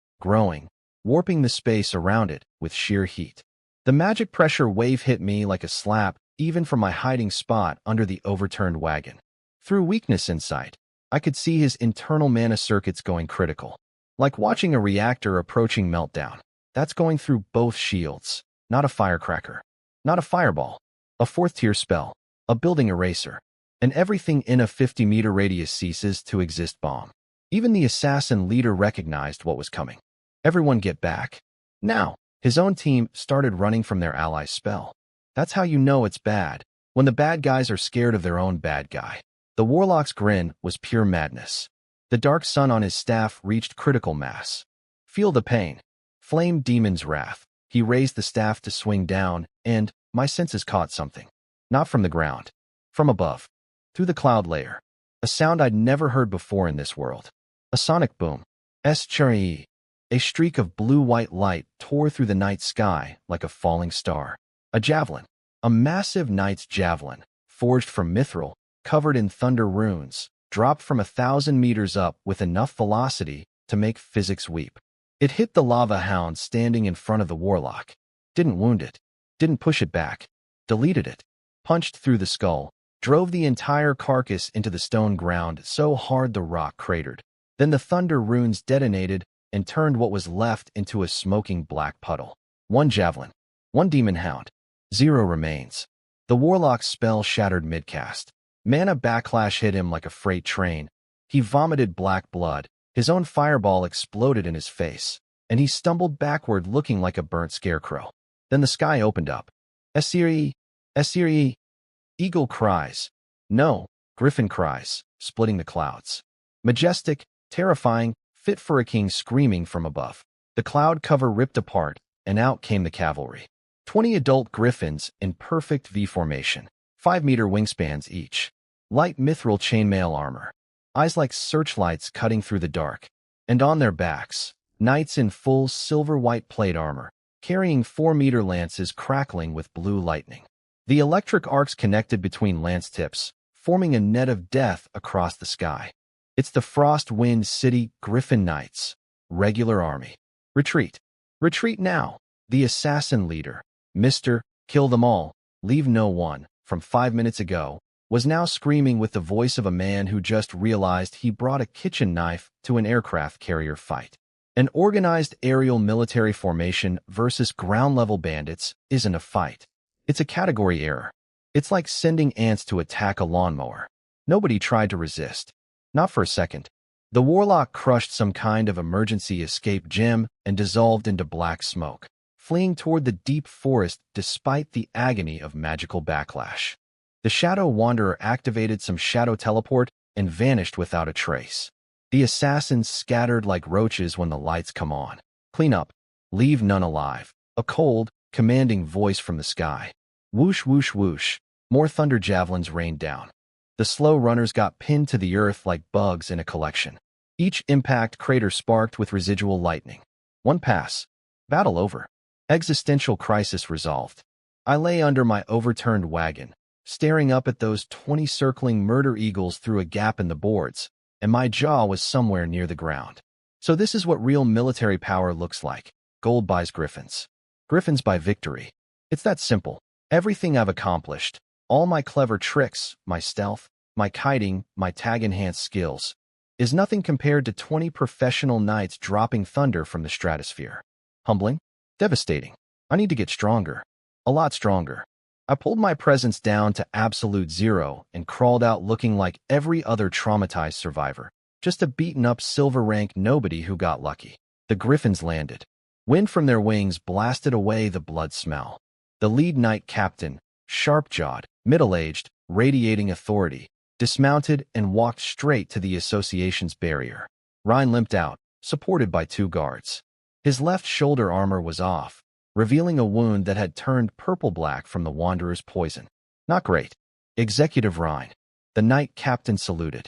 warping the space around it with sheer heat. The magic pressure wave hit me like a slap, even from my hiding spot under the overturned wagon. Through weakness insight, I could see his internal mana circuits going critical, like watching a reactor approaching meltdown. That's going through both shields, not a firecracker, not a fireball, a 4th-tier spell, a building eraser, and everything in a 50-meter radius ceases to exist bomb. Even the assassin leader recognized what was coming. Everyone get back. Now, his own team started running from their ally's spell. That's how you know it's bad, when the bad guys are scared of their own bad guy. The warlock's grin was pure madness. The dark sun on his staff reached critical mass. Feel the pain. Flame demon's wrath. He raised the staff to swing down, and my senses caught something. Not from the ground. From above, through the cloud layer, a sound I'd never heard before in this world. A sonic boom. S-Chari. A streak of blue-white light tore through the night sky like a falling star. A javelin. A massive knight's javelin, forged from mithril, covered in thunder runes, dropped from 1,000 meters up with enough velocity to make physics weep. It hit the lava hound standing in front of the warlock. Didn't wound it. Didn't push it back. Deleted it. Punched through the skull. Drove the entire carcass into the stone ground so hard the rock cratered. Then the thunder runes detonated and turned what was left into a smoking black puddle. 1 javelin. 1 demon hound. 0 remains. The warlock's spell shattered mid-cast. Mana backlash hit him like a freight train. He vomited black blood. His own fireball exploded in his face, and he stumbled backward looking like a burnt scarecrow. Then the sky opened up. Asiri! Asiri! Eagle cries. No, griffin cries, splitting the clouds. Majestic, terrifying, fit for a king screaming from above. The cloud cover ripped apart, and out came the cavalry. 20 adult griffins in perfect V formation, 5-meter wingspans each. Light mithril chainmail armor. Eyes like searchlights cutting through the dark. And on their backs, knights in full silver-white plate armor, carrying 4-meter lances crackling with blue lightning. The electric arcs connected between lance tips, forming a net of death across the sky. It's the Frostwind City Griffin Knights. Regular army. Retreat. Retreat now. The assassin leader, Mr. Kill them all, leave no one, from 5 minutes ago, was now screaming with the voice of a man who just realized he brought a kitchen knife to an aircraft carrier fight. An organized aerial military formation versus ground-level bandits isn't a fight. It's a category error. It's like sending ants to attack a lawnmower. Nobody tried to resist. Not for a second. The warlock crushed some kind of emergency escape gem and dissolved into black smoke, fleeing toward the deep forest despite the agony of magical backlash. The Shadow Wanderer activated some shadow teleport and vanished without a trace. The assassins scattered like roaches when the lights come on. Clean up. Leave none alive. A cold, commanding voice from the sky. Whoosh, whoosh, whoosh. More thunder javelins rained down. The slow runners got pinned to the earth like bugs in a collection. Each impact crater sparked with residual lightning. 1 pass. Battle over. Existential crisis resolved. I lay under my overturned wagon, staring up at those 20 circling murder eagles through a gap in the boards, and my jaw was somewhere near the ground. So this is what real military power looks like. Gold buys griffins. Griffins buy victory. It's that simple. Everything I've accomplished, all my clever tricks, my stealth, my kiting, my tag-enhanced skills, is nothing compared to 20 professional knights dropping thunder from the stratosphere. Humbling? Devastating. I need to get stronger. A lot stronger. I pulled my presence down to absolute 0 and crawled out looking like every other traumatized survivor. Just a beaten-up silver-rank nobody who got lucky. The griffins landed. Wind from their wings blasted away the blood smell. The lead knight captain, sharp-jawed, middle-aged, radiating authority, dismounted and walked straight to the association's barrier. Ryan limped out, supported by 2 guards. His left shoulder armor was off, revealing a wound that had turned purple-black from the Wanderer's poison. Not great. Executive Ryan. The knight captain saluted.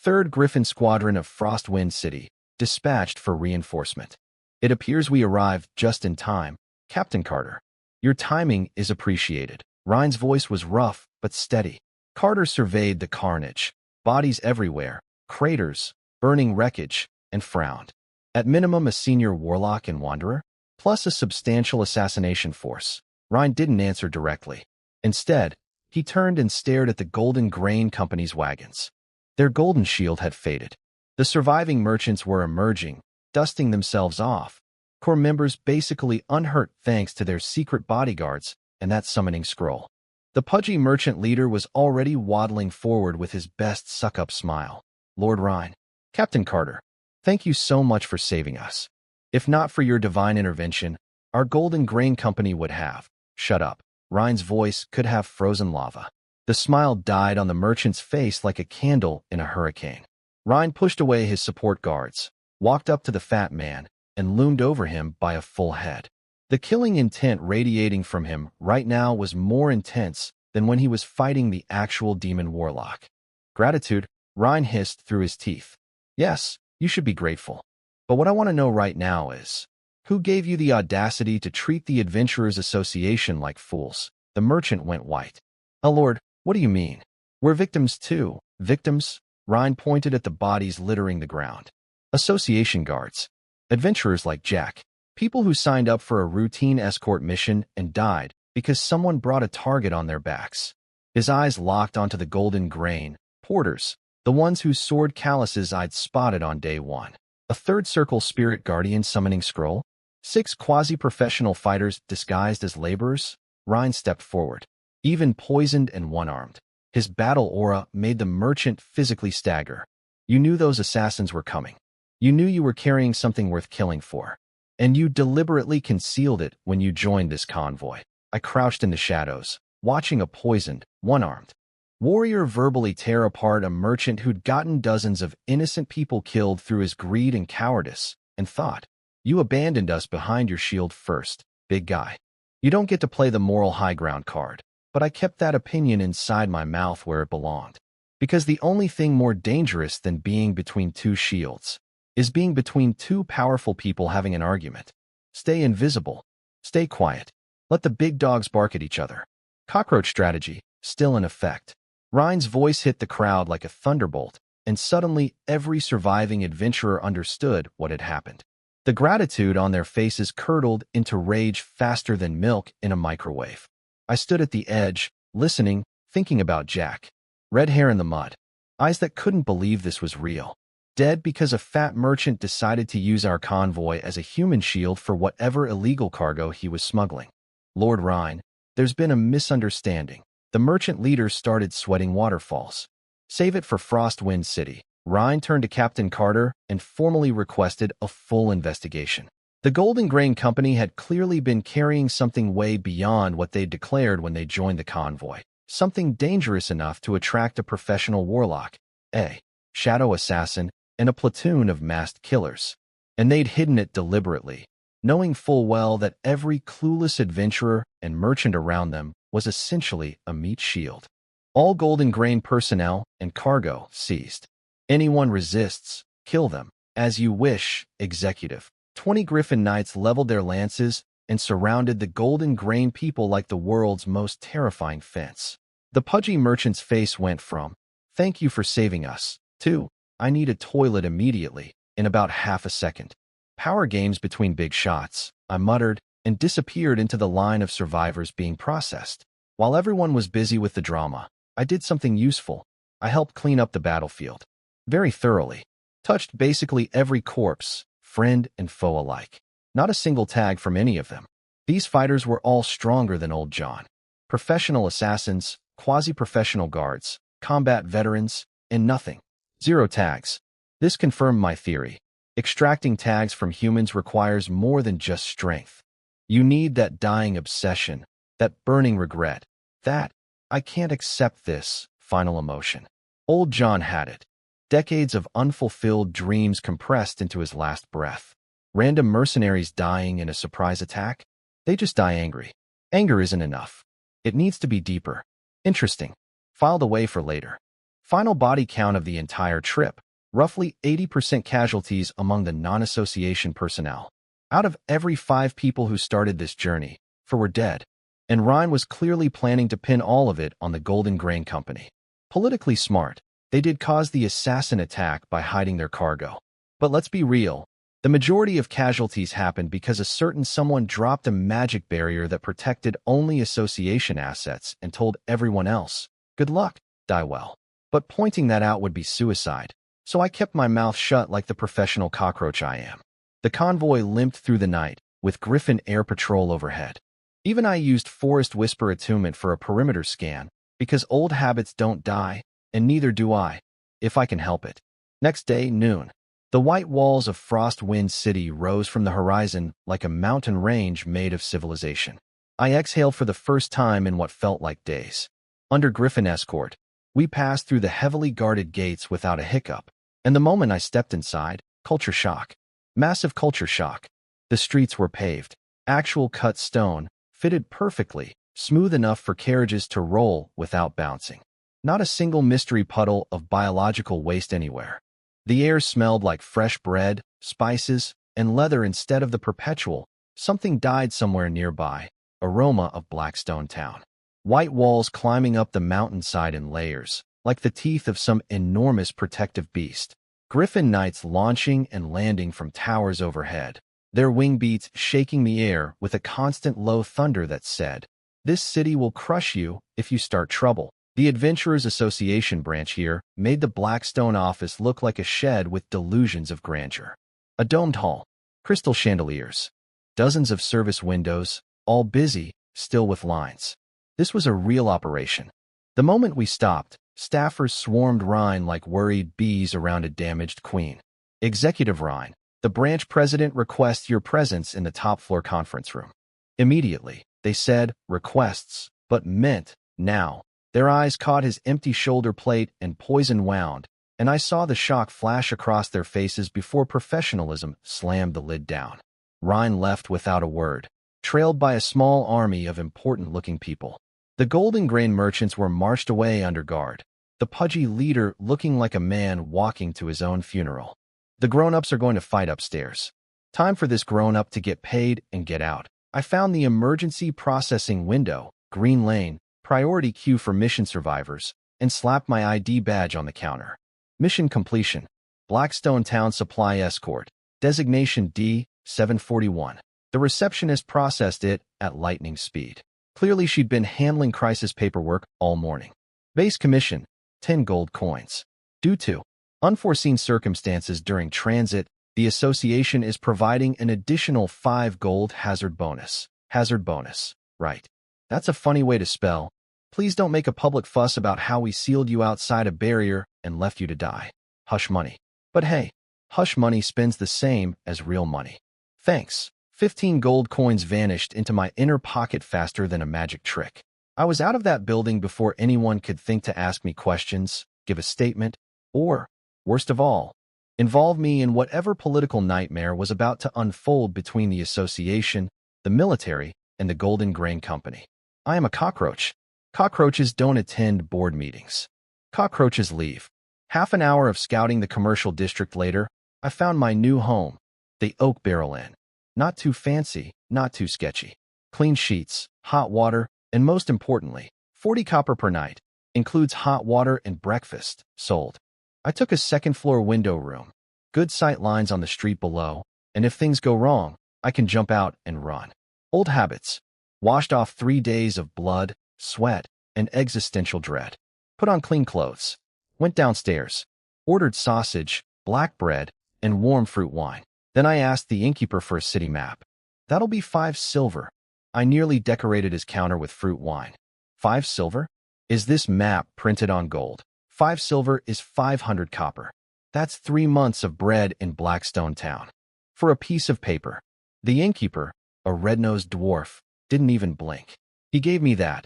3rd Griffin Squadron of Frostwind City, dispatched for reinforcement. It appears we arrived just in time, Captain Carter. Your timing is appreciated. Ryan's voice was rough but steady. Carter surveyed the carnage, bodies everywhere, craters, burning wreckage, and frowned. At minimum, a senior warlock and wanderer, plus a substantial assassination force. Ryan didn't answer directly. Instead, he turned and stared at the Golden Grain Company's wagons. Their golden shield had faded. The surviving merchants were emerging, dusting themselves off. Corps members basically unhurt thanks to their secret bodyguards and that summoning scroll. The pudgy merchant leader was already waddling forward with his best suck-up smile. Lord Ryan. Captain Carter, thank you so much for saving us. If not for your divine intervention, our Golden Grain Company would have. Shut up. Ryan's voice could have frozen lava. The smile died on the merchant's face like a candle in a hurricane. Ryan pushed away his support guards, walked up to the fat man, and loomed over him by a full head. The killing intent radiating from him right now was more intense than when he was fighting the actual demon warlock. Gratitude, Ryan hissed through his teeth. Yes, you should be grateful. But what I want to know right now is, who gave you the audacity to treat the Adventurers Association like fools? The merchant went white. Oh Lord, what do you mean? We're victims too. Victims? Ryan pointed at the bodies littering the ground. Association guards. Adventurers like Jack. People who signed up for a routine escort mission and died because someone brought a target on their backs. His eyes locked onto the golden grain. Porters. The ones whose sword calluses I'd spotted on day one. A third circle spirit guardian summoning scroll. 6 quasi-professional fighters disguised as laborers. Ryan stepped forward. Even poisoned and one-armed. His battle aura made the merchant physically stagger. You knew those assassins were coming. You knew you were carrying something worth killing for. And you deliberately concealed it when you joined this convoy. I crouched in the shadows, watching a poisoned, one-armed warrior verbally tear apart a merchant who'd gotten dozens of innocent people killed through his greed and cowardice, and thought, you abandoned us behind your shield first, big guy. You don't get to play the moral high ground card. But I kept that opinion inside my mouth where it belonged. Because the only thing more dangerous than being between two shields is being between two powerful people having an argument. Stay invisible. Stay quiet. Let the big dogs bark at each other. Cockroach strategy, still in effect. Ryan's voice hit the crowd like a thunderbolt, and suddenly every surviving adventurer understood what had happened. The gratitude on their faces curdled into rage faster than milk in a microwave. I stood at the edge, listening, thinking about Jack. Red hair in the mud. Eyes that couldn't believe this was real. Dead because a fat merchant decided to use our convoy as a human shield for whatever illegal cargo he was smuggling. Lord Ryan, there's been a misunderstanding. The merchant leader started sweating waterfalls. Save it for Frostwind City. Ryan turned to Captain Carter and formally requested a full investigation. The Golden Grain Company had clearly been carrying something way beyond what they'd declared when they joined the convoy. Something dangerous enough to attract a professional warlock, a shadow assassin, and a platoon of masked killers. And they'd hidden it deliberately, knowing full well that every clueless adventurer and merchant around them was essentially a meat shield. All Golden Grain personnel and cargo seized. Anyone resists, kill them. As you wish, executive. 20 Griffin Knights leveled their lances and surrounded the Golden Grain people like the world's most terrifying fence. The pudgy merchant's face went from, thank you for saving us, to, I need a toilet immediately, in about half a second. Power games between big shots, I muttered, and disappeared into the line of survivors being processed. While everyone was busy with the drama, I did something useful. I helped clean up the battlefield. Very thoroughly. Touched basically every corpse, friend and foe alike. Not a single tag from any of them. These fighters were all stronger than old John. Professional assassins, quasi-professional guards, combat veterans, and nothing. 0 tags. This confirmed my theory. Extracting tags from humans requires more than just strength. You need that dying obsession, that burning regret, that, I can't accept this, final emotion. Old John had it. Decades of unfulfilled dreams compressed into his last breath. Random mercenaries dying in a surprise attack? They just die angry. Anger isn't enough. It needs to be deeper. Interesting. Filed away for later. Final body count of the entire trip. Roughly 80% casualties among the non-association personnel. Out of every 5 people who started this journey, 4 were dead. And Ryan was clearly planning to pin all of it on the Golden Grain Company. Politically smart, they did cause the assassin attack by hiding their cargo. But let's be real, the majority of casualties happened because a certain someone dropped a magic barrier that protected only association assets and told everyone else, good luck, die well. But pointing that out would be suicide, so I kept my mouth shut like the professional cockroach I am. The convoy limped through the night, with Griffin Air Patrol overhead. Even I used Forest Whisper attunement for a perimeter scan, because old habits don't die, and neither do I, if I can help it. Next day, noon. The white walls of Frostwind City rose from the horizon like a mountain range made of civilization. I exhaled for the first time in what felt like days. Under Griffin escort, we passed through the heavily guarded gates without a hiccup, and the moment I stepped inside, culture shock. Massive culture shock. The streets were paved. Actual cut stone, fitted perfectly, smooth enough for carriages to roll without bouncing. Not a single mystery puddle of biological waste anywhere. The air smelled like fresh bread, spices, and leather instead of the perpetual, something died somewhere nearby, aroma of Blackstone Town. White walls climbing up the mountainside in layers, like the teeth of some enormous protective beast. Griffin knights launching and landing from towers overhead, their wing beats shaking the air with a constant low thunder that said, "This city will crush you if you start trouble." The Adventurers Association branch here made the Blackstone office look like a shed with delusions of grandeur. A domed hall, crystal chandeliers, dozens of service windows, all busy, still with lines. This was a real operation. The moment we stopped, staffers swarmed Rhine like worried bees around a damaged queen. "Executive Rhine, the branch president requests your presence in the top-floor conference room." Immediately, they said requests, but meant now. Their eyes caught his empty shoulder plate and poison wound, and I saw the shock flash across their faces before professionalism slammed the lid down. Rhine left without a word, trailed by a small army of important-looking people. The golden grain merchants were marched away under guard, the pudgy leader looking like a man walking to his own funeral. The grown-ups are going to fight upstairs. Time for this grown-up to get paid and get out. I found the emergency processing window, Green Lane, priority queue for mission survivors, and slapped my ID badge on the counter. Mission completion. Blackstone Town Supply Escort. Designation D-741. The receptionist processed it at lightning speed. Clearly she'd been handling crisis paperwork all morning. Base commission, 10 gold coins. Due to unforeseen circumstances during transit, the association is providing an additional 5 gold hazard bonus. Hazard bonus, right. That's a funny way to spell. Please don't make a public fuss about how we sealed you outside a barrier and left you to die. Hush money. But hey, hush money spends the same as real money. Thanks. 15 gold coins vanished into my inner pocket faster than a magic trick. I was out of that building before anyone could think to ask me questions, give a statement, or, worst of all, involve me in whatever political nightmare was about to unfold between the association, the military, and the Golden Grain Company. I am a cockroach. Cockroaches don't attend board meetings. Cockroaches leave. Half an hour of scouting the commercial district later, I found my new home, the Oak Barrel Inn. Not too fancy, not too sketchy. Clean sheets, hot water, and most importantly, 40 copper per night. Includes hot water and breakfast. Sold. I took a second-floor window room. Good sight lines on the street below, and if things go wrong, I can jump out and run. Old habits. Washed off 3 days of blood, sweat, and existential dread. Put on clean clothes. Went downstairs. Ordered sausage, black bread, and warm fruit wine. Then I asked the innkeeper for a city map. That'll be 5 silver. I nearly decorated his counter with fruit wine. 5 silver? Is this map printed on gold? 5 silver is 500 copper. That's 3 months of bread in Blackstone Town. For a piece of paper. The innkeeper, a red-nosed dwarf, didn't even blink. He gave me that.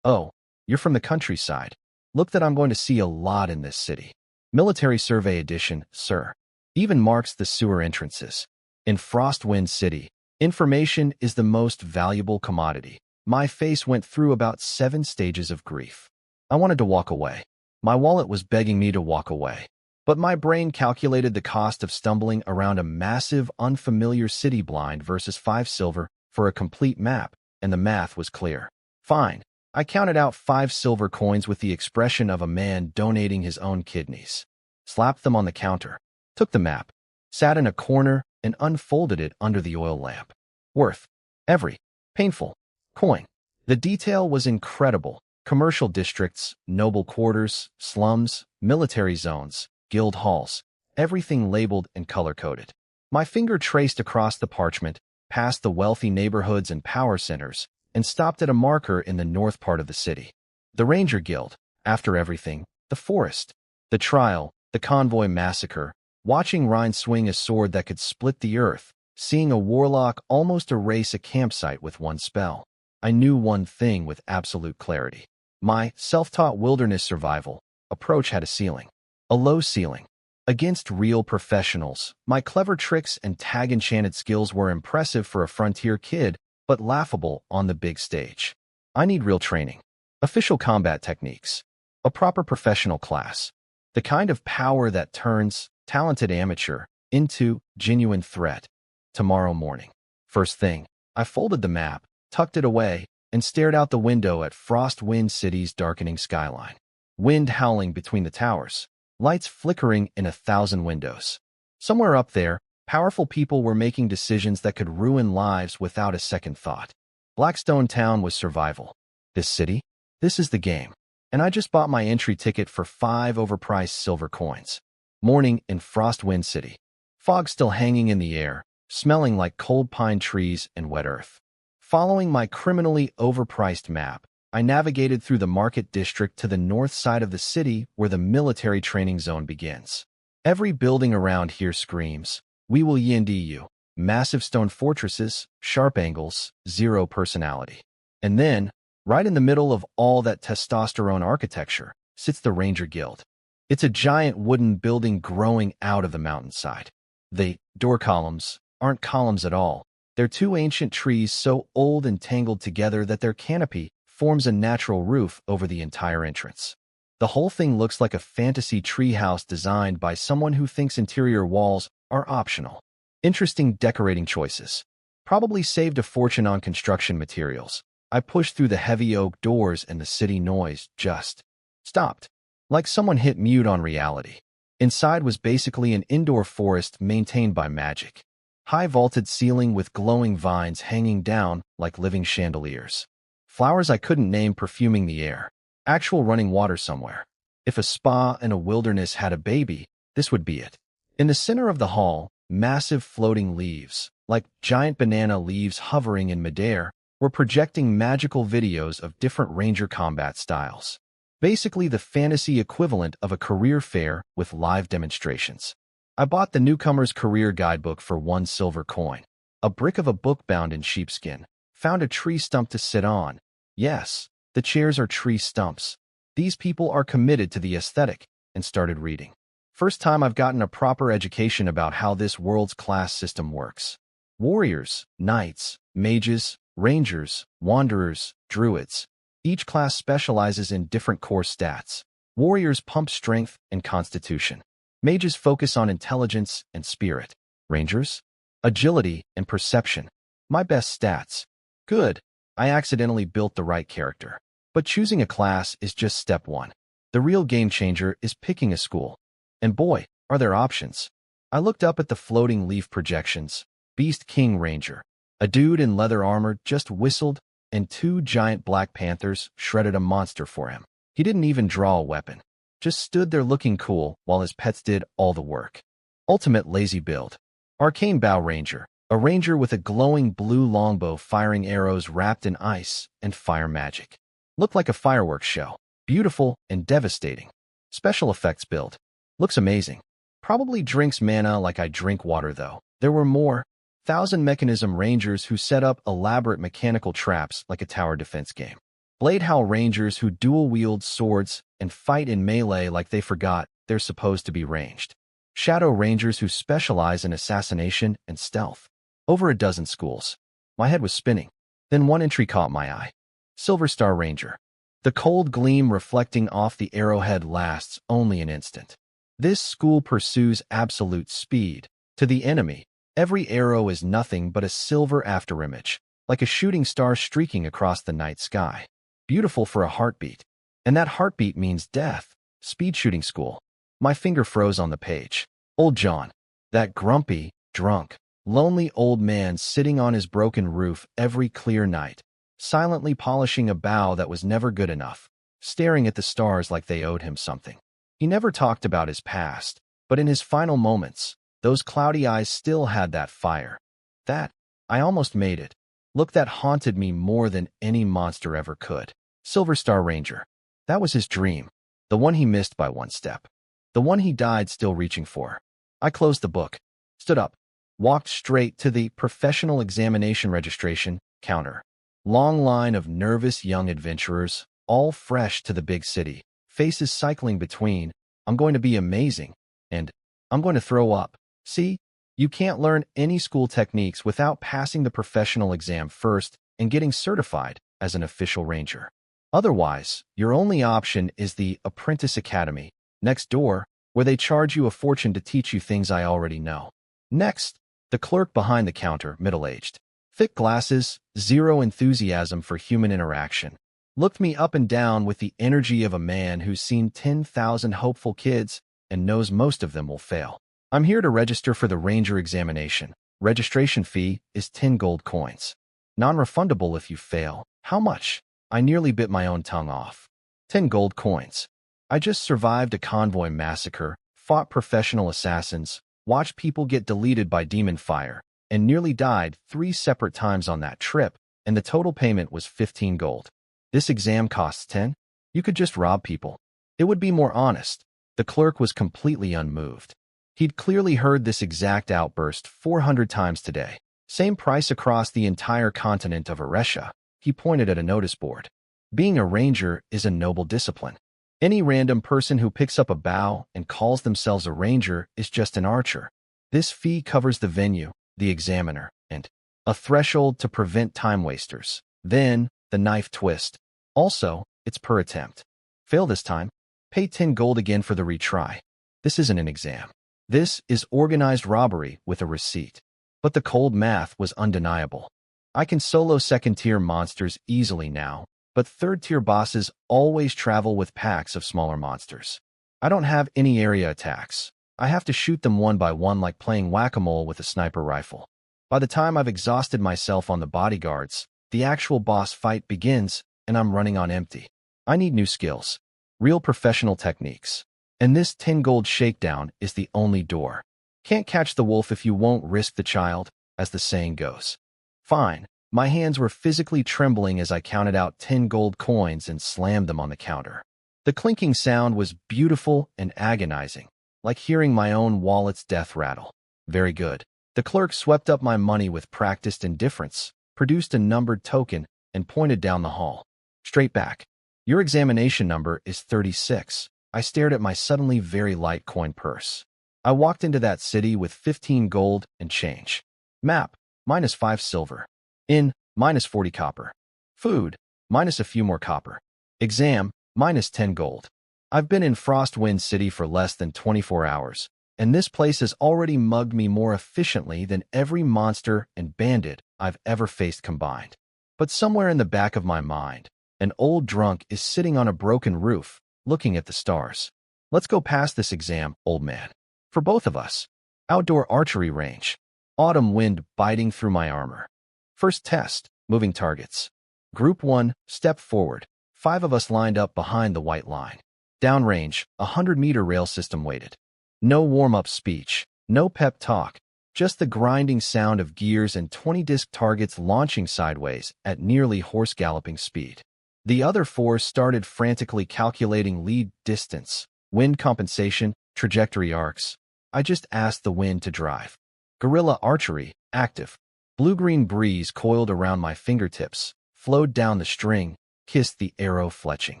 "Oh, you're from the countryside. Look that I'm going to see a lot in this city. Military Survey Edition, sir. Even marks the sewer entrances. In Frostwind City, information is the most valuable commodity." My face went through about 7 stages of grief. I wanted to walk away. My wallet was begging me to walk away. But my brain calculated the cost of stumbling around a massive, unfamiliar city blind versus 5 silver for a complete map, and the math was clear. Fine. I counted out 5 silver coins with the expression of a man donating his own kidneys. Slapped them on the counter. Took the map. Sat in a corner and unfolded it under the oil lamp. Worth every painful coin. The detail was incredible. Commercial districts, noble quarters, slums, military zones, guild halls, everything labeled and color-coded. My finger traced across the parchment, past the wealthy neighborhoods and power centers, and stopped at a marker in the north part of the city. The Ranger Guild, after everything, the forest, the trial, the convoy massacre, watching Rhine swing a sword that could split the earth, seeing a warlock almost erase a campsite with one spell. I knew one thing with absolute clarity. My self-taught wilderness survival approach had a ceiling. A low ceiling. Against real professionals, my clever tricks and tag-enchanted skills were impressive for a frontier kid, but laughable on the big stage. I need real training, official combat techniques, a proper professional class, the kind of power that turns talented amateur into genuine threat. Tomorrow morning. First thing, I folded the map, tucked it away, and stared out the window at Frostwind City's darkening skyline. Wind howling between the towers, lights flickering in 1,000 windows. Somewhere up there, powerful people were making decisions that could ruin lives without a second thought. Blackstone Town was survival. This city? This is the game. And I just bought my entry ticket for 5 overpriced silver coins. Morning in Frostwind City. Fog still hanging in the air, smelling like cold pine trees and wet earth. Following my criminally overpriced map, I navigated through the market district to the north side of the city where the military training zone begins. Every building around here screams, "We will yield you." Massive stone fortresses, sharp angles, zero personality. And then, right in the middle of all that testosterone architecture, sits the Ranger Guild. It's a giant wooden building growing out of the mountainside. The door columns aren't columns at all. They're 2 ancient trees so old and tangled together that their canopy forms a natural roof over the entire entrance. The whole thing looks like a fantasy treehouse designed by someone who thinks interior walls are optional. Interesting decorating choices. Probably saved a fortune on construction materials. I pushed through the heavy oak doors and the city noise just stopped. Like someone hit mute on reality. Inside was basically an indoor forest maintained by magic. High vaulted ceiling with glowing vines hanging down like living chandeliers. Flowers I couldn't name perfuming the air. Actual running water somewhere. If a spa in a wilderness had a baby, this would be it. In the center of the hall, massive floating leaves, like giant banana leaves hovering in midair, were projecting magical videos of different ranger combat styles. Basically the fantasy equivalent of a career fair with live demonstrations. I bought the newcomer's career guidebook for 1 silver coin. A brick of a book bound in sheepskin. Found a tree stump to sit on. Yes, the chairs are tree stumps. These people are committed to the aesthetic, and started reading. First time I've gotten a proper education about how this world's class system works. Warriors, knights, mages, rangers, wanderers, druids. Each class specializes in different core stats. Warriors pump strength and constitution. Mages focus on intelligence and spirit. Rangers? Agility and perception. My best stats. Good. I accidentally built the right character. But choosing a class is just step 1. The real game changer is picking a school. And boy, are there options. I looked up at the floating leaf projections. Beast King Ranger. A dude in leather armor just whistled, and 2 giant black panthers shredded a monster for him. He didn't even draw a weapon. Just stood there looking cool while his pets did all the work. Ultimate lazy build. Arcane Bow Ranger. A ranger with a glowing blue longbow firing arrows wrapped in ice and fire magic. Looked like a fireworks show. Beautiful and devastating. Special effects build. Looks amazing. Probably drinks mana like I drink water though. There were more. 1,000 mechanism rangers who set up elaborate mechanical traps like a tower defense game. Blade Howl rangers who dual-wield swords and fight in melee like they forgot they're supposed to be ranged. Shadow rangers who specialize in assassination and stealth. Over a dozen schools. My head was spinning. Then one entry caught my eye. Silver Star Ranger. The cold gleam reflecting off the arrowhead lasts only an instant. This school pursues absolute speed. To the enemy, every arrow is nothing but a silver afterimage, like a shooting star streaking across the night sky. Beautiful for a heartbeat. And that heartbeat means death. Speed shooting school. My finger froze on the page. Old John. That grumpy, drunk, lonely old man sitting on his broken roof every clear night, silently polishing a bow that was never good enough, staring at the stars like they owed him something. He never talked about his past, but in his final moments, those cloudy eyes still had that fire. That, I almost made it. Look, that haunted me more than any monster ever could. Silver Star Ranger. That was his dream. The one he missed by 1 step. The one he died still reaching for. I closed the book, stood up, walked straight to the professional examination registration counter. Long line of nervous young adventurers, all fresh to the big city, faces cycling between, "I'm going to be amazing," and "I'm going to throw up." See, you can't learn any school techniques without passing the professional exam first and getting certified as an official ranger. Otherwise, your only option is the Apprentice Academy, next door, where they charge you a fortune to teach you things I already know. Next, the clerk behind the counter, middle-aged. Thick glasses, zero enthusiasm for human interaction. Looked me up and down with the energy of a man who's seen 10,000 hopeful kids and knows most of them will fail. I'm here to register for the ranger examination. Registration fee is 10 gold coins. Non-refundable if you fail. How much? I nearly bit my own tongue off. 10 gold coins. I just survived a convoy massacre, fought professional assassins, watched people get deleted by demon fire, and nearly died 3 separate times on that trip, and the total payment was 15 gold. This exam costs 10? You could just rob people. It would be more honest. The clerk was completely unmoved. He'd clearly heard this exact outburst 400 times today. Same price across the entire continent of Eresha. He pointed at a notice board. Being a ranger is a noble discipline. Any random person who picks up a bow and calls themselves a ranger is just an archer. This fee covers the venue, the examiner, and a threshold to prevent time wasters. Then, the knife twist. Also, it's per attempt. Fail this time, pay 10 gold again for the retry. This isn't an exam. This is organized robbery with a receipt. But the cold math was undeniable. I can solo second-tier monsters easily now, but third-tier bosses always travel with packs of smaller monsters. I don't have any area attacks. I have to shoot them one by one like playing whack-a-mole with a sniper rifle. By the time I've exhausted myself on the bodyguards, the actual boss fight begins, and I'm running on empty. I need new skills. Real professional techniques. And this 10 gold shakedown is the only door. Can't catch the wolf if you won't risk the child, as the saying goes. Fine. My hands were physically trembling as I counted out 10 gold coins and slammed them on the counter. The clinking sound was beautiful and agonizing, like hearing my own wallet's death rattle. Very good. The clerk swept up my money with practiced indifference, produced a numbered token, and pointed down the hall. Straight back. Your examination number is 36. I stared at my suddenly very light coin purse. I walked into that city with 15 gold and change. Map, -5 silver. Inn, -40 copper. Food, minus a few more copper. Exam, -10 gold. I've been in Frostwind City for less than 24 hours, and this place has already mugged me more efficiently than every monster and bandit I've ever faced combined. But somewhere in the back of my mind, an old drunk is sitting on a broken roof, looking at the stars. Let's go past this exam, old man. For both of us. Outdoor archery range. Autumn wind biting through my armor. First test, moving targets. Group 1, step forward. 5 of us lined up behind the white line. Downrange, 100-meter rail system waited. No warm-up speech, no pep talk, just the grinding sound of gears and 20-disc targets launching sideways at nearly horse-galloping speed. The other 4 started frantically calculating lead distance, wind compensation, trajectory arcs. I just asked the wind to drive. Guerrilla archery, active. Blue-green breeze coiled around my fingertips, flowed down the string, kissed the arrow fletching.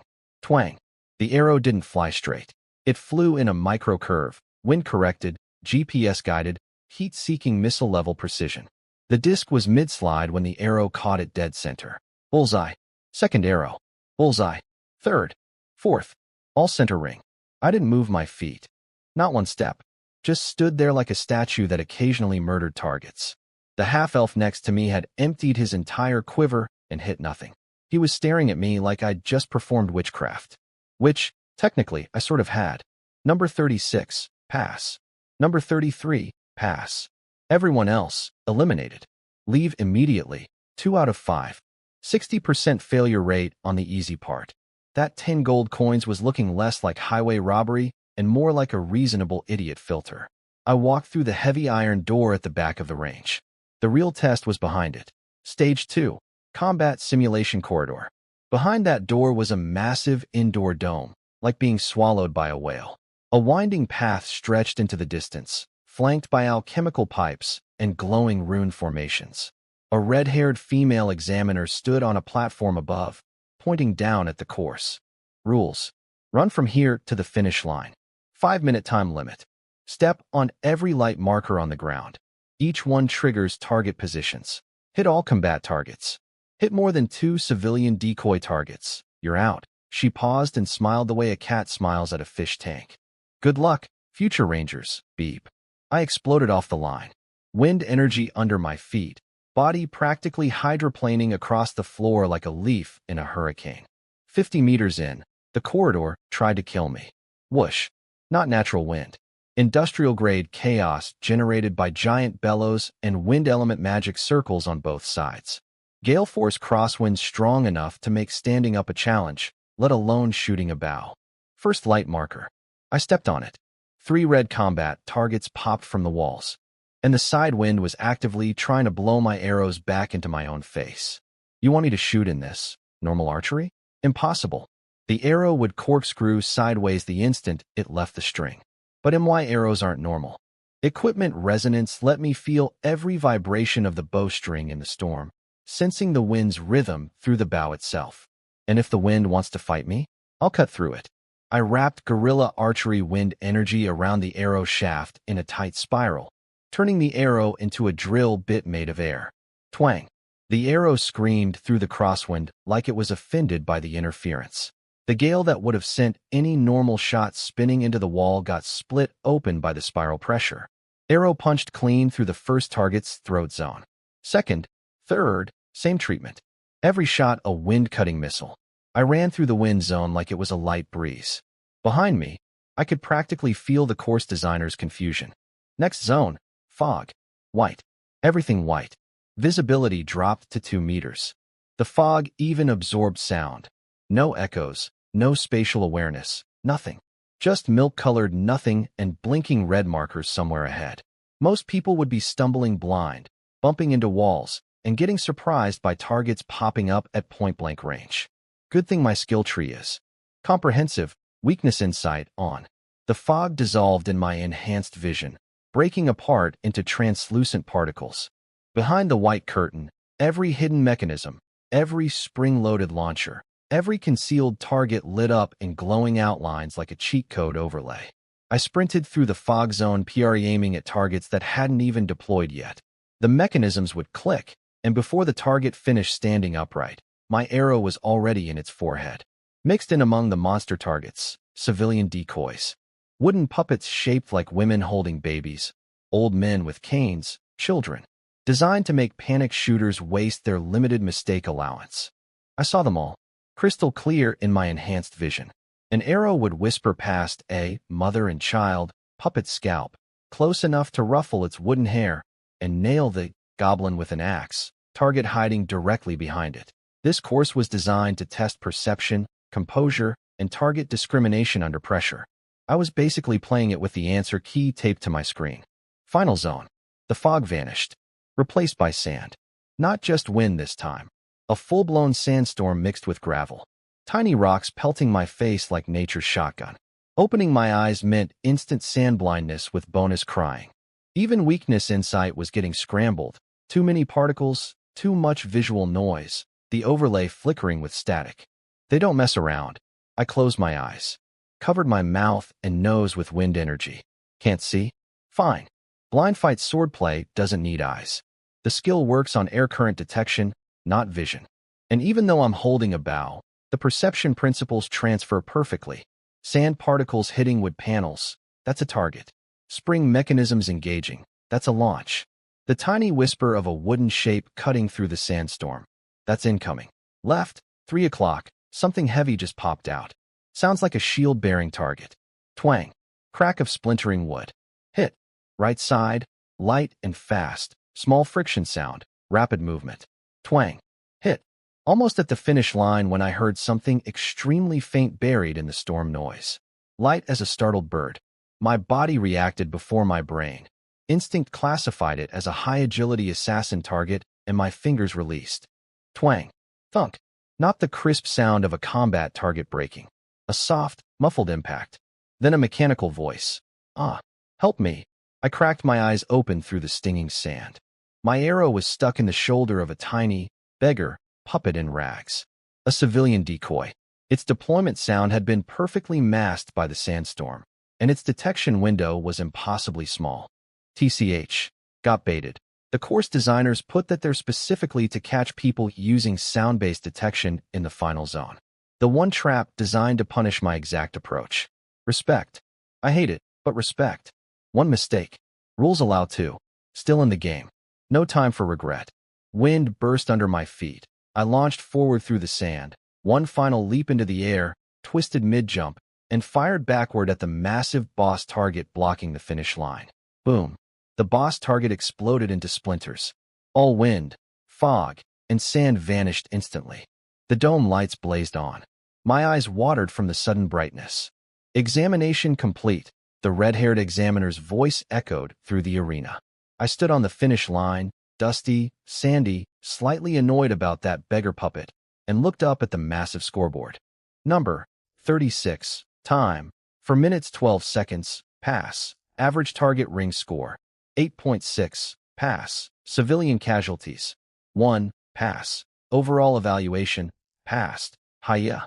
Twang. The arrow didn't fly straight. It flew in a micro-curve, wind-corrected, GPS-guided, heat-seeking missile-level precision. The disc was mid-slide when the arrow caught it dead center. Bullseye. Second arrow. Bullseye. Third. Fourth. All center ring. I didn't move my feet. Not one step. Just stood there like a statue that occasionally murdered targets. The half-elf next to me had emptied his entire quiver and hit nothing. He was staring at me like I'd just performed witchcraft. Which, technically, I sort of had. Number 36, pass. Number 33, pass. Everyone else, eliminated. Leave immediately, 2 out of 5. 60% failure rate on the easy part. That 10 gold coins was looking less like highway robbery and more like a reasonable idiot filter. I walked through the heavy iron door at the back of the range. The real test was behind it. Stage 2, combat simulation corridor. Behind that door was a massive indoor dome, like being swallowed by a whale. A winding path stretched into the distance, flanked by alchemical pipes and glowing rune formations. A red-haired female examiner stood on a platform above, pointing down at the course. Rules. Run from here to the finish line. 5-minute time limit. Step on every light marker on the ground. Each one triggers target positions. Hit all combat targets. Hit more than 2 civilian decoy targets. You're out. She paused and smiled the way a cat smiles at a fish tank. Good luck, future rangers. Beep. I exploded off the line. Wind energy under my feet, body practically hydroplaning across the floor like a leaf in a hurricane. 50 meters in, the corridor tried to kill me. Whoosh. Not natural wind. Industrial-grade chaos generated by giant bellows and wind element magic circles on both sides. Gale force crosswinds strong enough to make standing up a challenge, let alone shooting a bow. First light marker. I stepped on it. 3 red combat targets popped from the walls, and the side wind was actively trying to blow my arrows back into my own face. You want me to shoot in this? Normal archery? Impossible. The arrow would corkscrew sideways the instant it left the string. But MY arrows aren't normal. Equipment resonance let me feel every vibration of the bowstring in the storm, sensing the wind's rhythm through the bow itself. And if the wind wants to fight me, I'll cut through it. I wrapped guerrilla archery wind energy around the arrow shaft in a tight spiral, turning the arrow into a drill bit made of air. Twang. The arrow screamed through the crosswind like it was offended by the interference. The gale that would have sent any normal shot spinning into the wall got split open by the spiral pressure. Arrow punched clean through the first target's throat zone. Second, third, same treatment. Every shot a wind-cutting missile. I ran through the wind zone like it was a light breeze. Behind me, I could practically feel the course designer's confusion. Next zone, fog. White. Everything white. Visibility dropped to 2 meters. The fog even absorbed sound. No echoes, no spatial awareness, nothing. Just milk-colored nothing and blinking red markers somewhere ahead. Most people would be stumbling blind, bumping into walls, and getting surprised by targets popping up at point-blank range. Good thing my skill tree is comprehensive, weakness insight on. The fog dissolved in my enhanced vision, breaking apart into translucent particles. Behind the white curtain, every hidden mechanism, every spring-loaded launcher, every concealed target lit up in glowing outlines like a cheat code overlay. I sprinted through the fog zone, aiming at targets that hadn't even deployed yet. The mechanisms would click, and before the target finished standing upright, my arrow was already in its forehead. Mixed in among the monster targets, civilian decoys. Wooden puppets shaped like women holding babies, old men with canes, children. Designed to make panic shooters waste their limited mistake allowance. I saw them all, crystal clear in my enhanced vision. An arrow would whisper past a mother and child puppet's scalp, close enough to ruffle its wooden hair, and nail the goblin with an axe, target hiding directly behind it. This course was designed to test perception, composure, and target discrimination under pressure. I was basically playing it with the answer key taped to my screen. Final zone. The fog vanished, replaced by sand. Not just wind this time. A full-blown sandstorm mixed with gravel. Tiny rocks pelting my face like nature's shotgun. Opening my eyes meant instant sand blindness with bonus crying. Even weakness insight was getting scrambled. Too many particles, too much visual noise, the overlay flickering with static. They don't mess around. I closed my eyes. Covered my mouth and nose with wind energy. Can't see? Fine. Blind fight swordplay doesn't need eyes. The skill works on air current detection, not vision. And even though I'm holding a bow, the perception principles transfer perfectly. Sand particles hitting wood panels, that's a target. Spring mechanisms engaging, that's a launch. The tiny whisper of a wooden shape cutting through the sandstorm, that's incoming. Left, 3 o'clock, something heavy just popped out. Sounds like a shield-bearing target. Twang. Crack of splintering wood. Hit. Right side, light and fast, small friction sound, rapid movement. Twang. Hit. Almost at the finish line when I heard something extremely faint buried in the storm noise. Light as a startled bird. My body reacted before my brain. Instinct classified it as a high-agility assassin target, and my fingers released. Twang. Thunk. Not the crisp sound of a combat target breaking. A soft, muffled impact. Then a mechanical voice. Ah, help me. I cracked my eyes open through the stinging sand. My arrow was stuck in the shoulder of a tiny, beggar, puppet in rags. A civilian decoy. Its deployment sound had been perfectly masked by the sandstorm, and its detection window was impossibly small. TCH. Got baited. The course designers put that there specifically to catch people using sound-based detection in the final zone. The one trap designed to punish my exact approach. Respect. I hate it, but respect. One mistake. Rules allow two. Still in the game. No time for regret. Wind burst under my feet. I launched forward through the sand, one final leap into the air, twisted mid-jump, and fired backward at the massive boss target blocking the finish line. Boom. The boss target exploded into splinters. All wind, fog, and sand vanished instantly. The dome lights blazed on. My eyes watered from the sudden brightness. Examination complete. The red-haired examiner's voice echoed through the arena. I stood on the finish line, dusty, sandy, slightly annoyed about that beggar puppet, and looked up at the massive scoreboard. Number 36. Time. For minutes 12 seconds. Pass. Average target ring score. 8.6. Pass. Civilian casualties. 1. Pass. Overall evaluation. Passed. Hiya.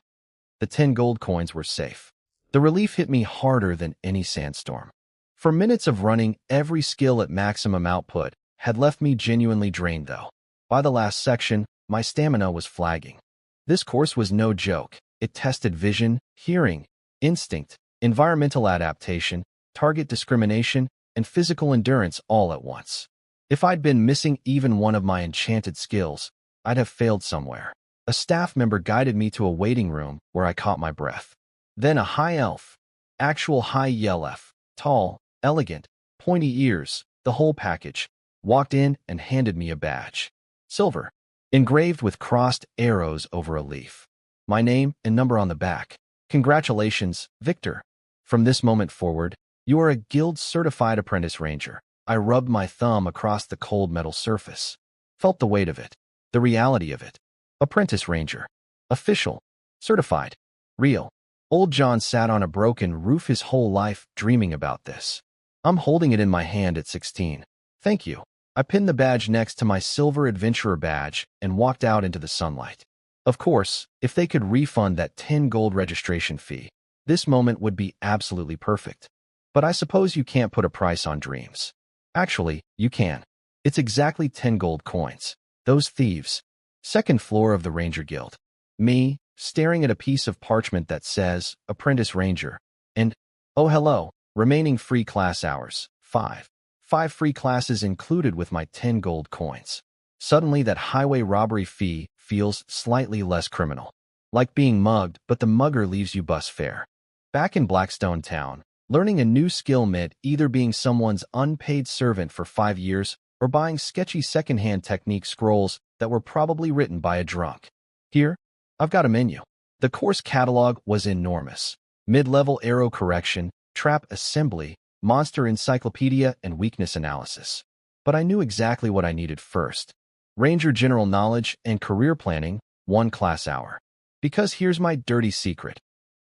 The 10 gold coins were safe. The relief hit me harder than any sandstorm. For minutes of running, every skill at maximum output had left me genuinely drained though. By the last section, my stamina was flagging. This course was no joke. It tested vision, hearing, instinct, environmental adaptation, target discrimination, and physical endurance all at once. If I'd been missing even one of my enchanted skills, I'd have failed somewhere. A staff member guided me to a waiting room where I caught my breath. Then a high elf, actual high elf, tall, elegant, pointy ears, the whole package, walked in and handed me a badge. Silver, engraved with crossed arrows over a leaf. My name and number on the back. Congratulations, Victor. From this moment forward, you are a guild-certified apprentice ranger. I rubbed my thumb across the cold metal surface. Felt the weight of it, the reality of it. Apprentice ranger. Official. Certified. Real. Old John sat on a broken roof his whole life dreaming about this. I'm holding it in my hand at 16. Thank you. I pinned the badge next to my silver adventurer badge and walked out into the sunlight. Of course, if they could refund that 10 gold registration fee, this moment would be absolutely perfect. But I suppose you can't put a price on dreams. Actually, you can. It's exactly 10 gold coins. Those thieves. Second floor of the Ranger Guild. Me, staring at a piece of parchment that says, Apprentice Ranger, and, oh hello, remaining free class hours, 5. 5 free classes included with my 10 gold coins. Suddenly that highway robbery fee feels slightly less criminal. Like being mugged, but the mugger leaves you bus fare. Back in Blackstone Town, learning a new skill meant either being someone's unpaid servant for 5 years or buying sketchy secondhand technique scrolls that were probably written by a drunk. Here, I've got a menu. The course catalog was enormous. Mid-level arrow correction, trap assembly, monster encyclopedia, and weakness analysis. But I knew exactly what I needed first. Ranger general knowledge and career planning, 1 class hour. Because here's my dirty secret.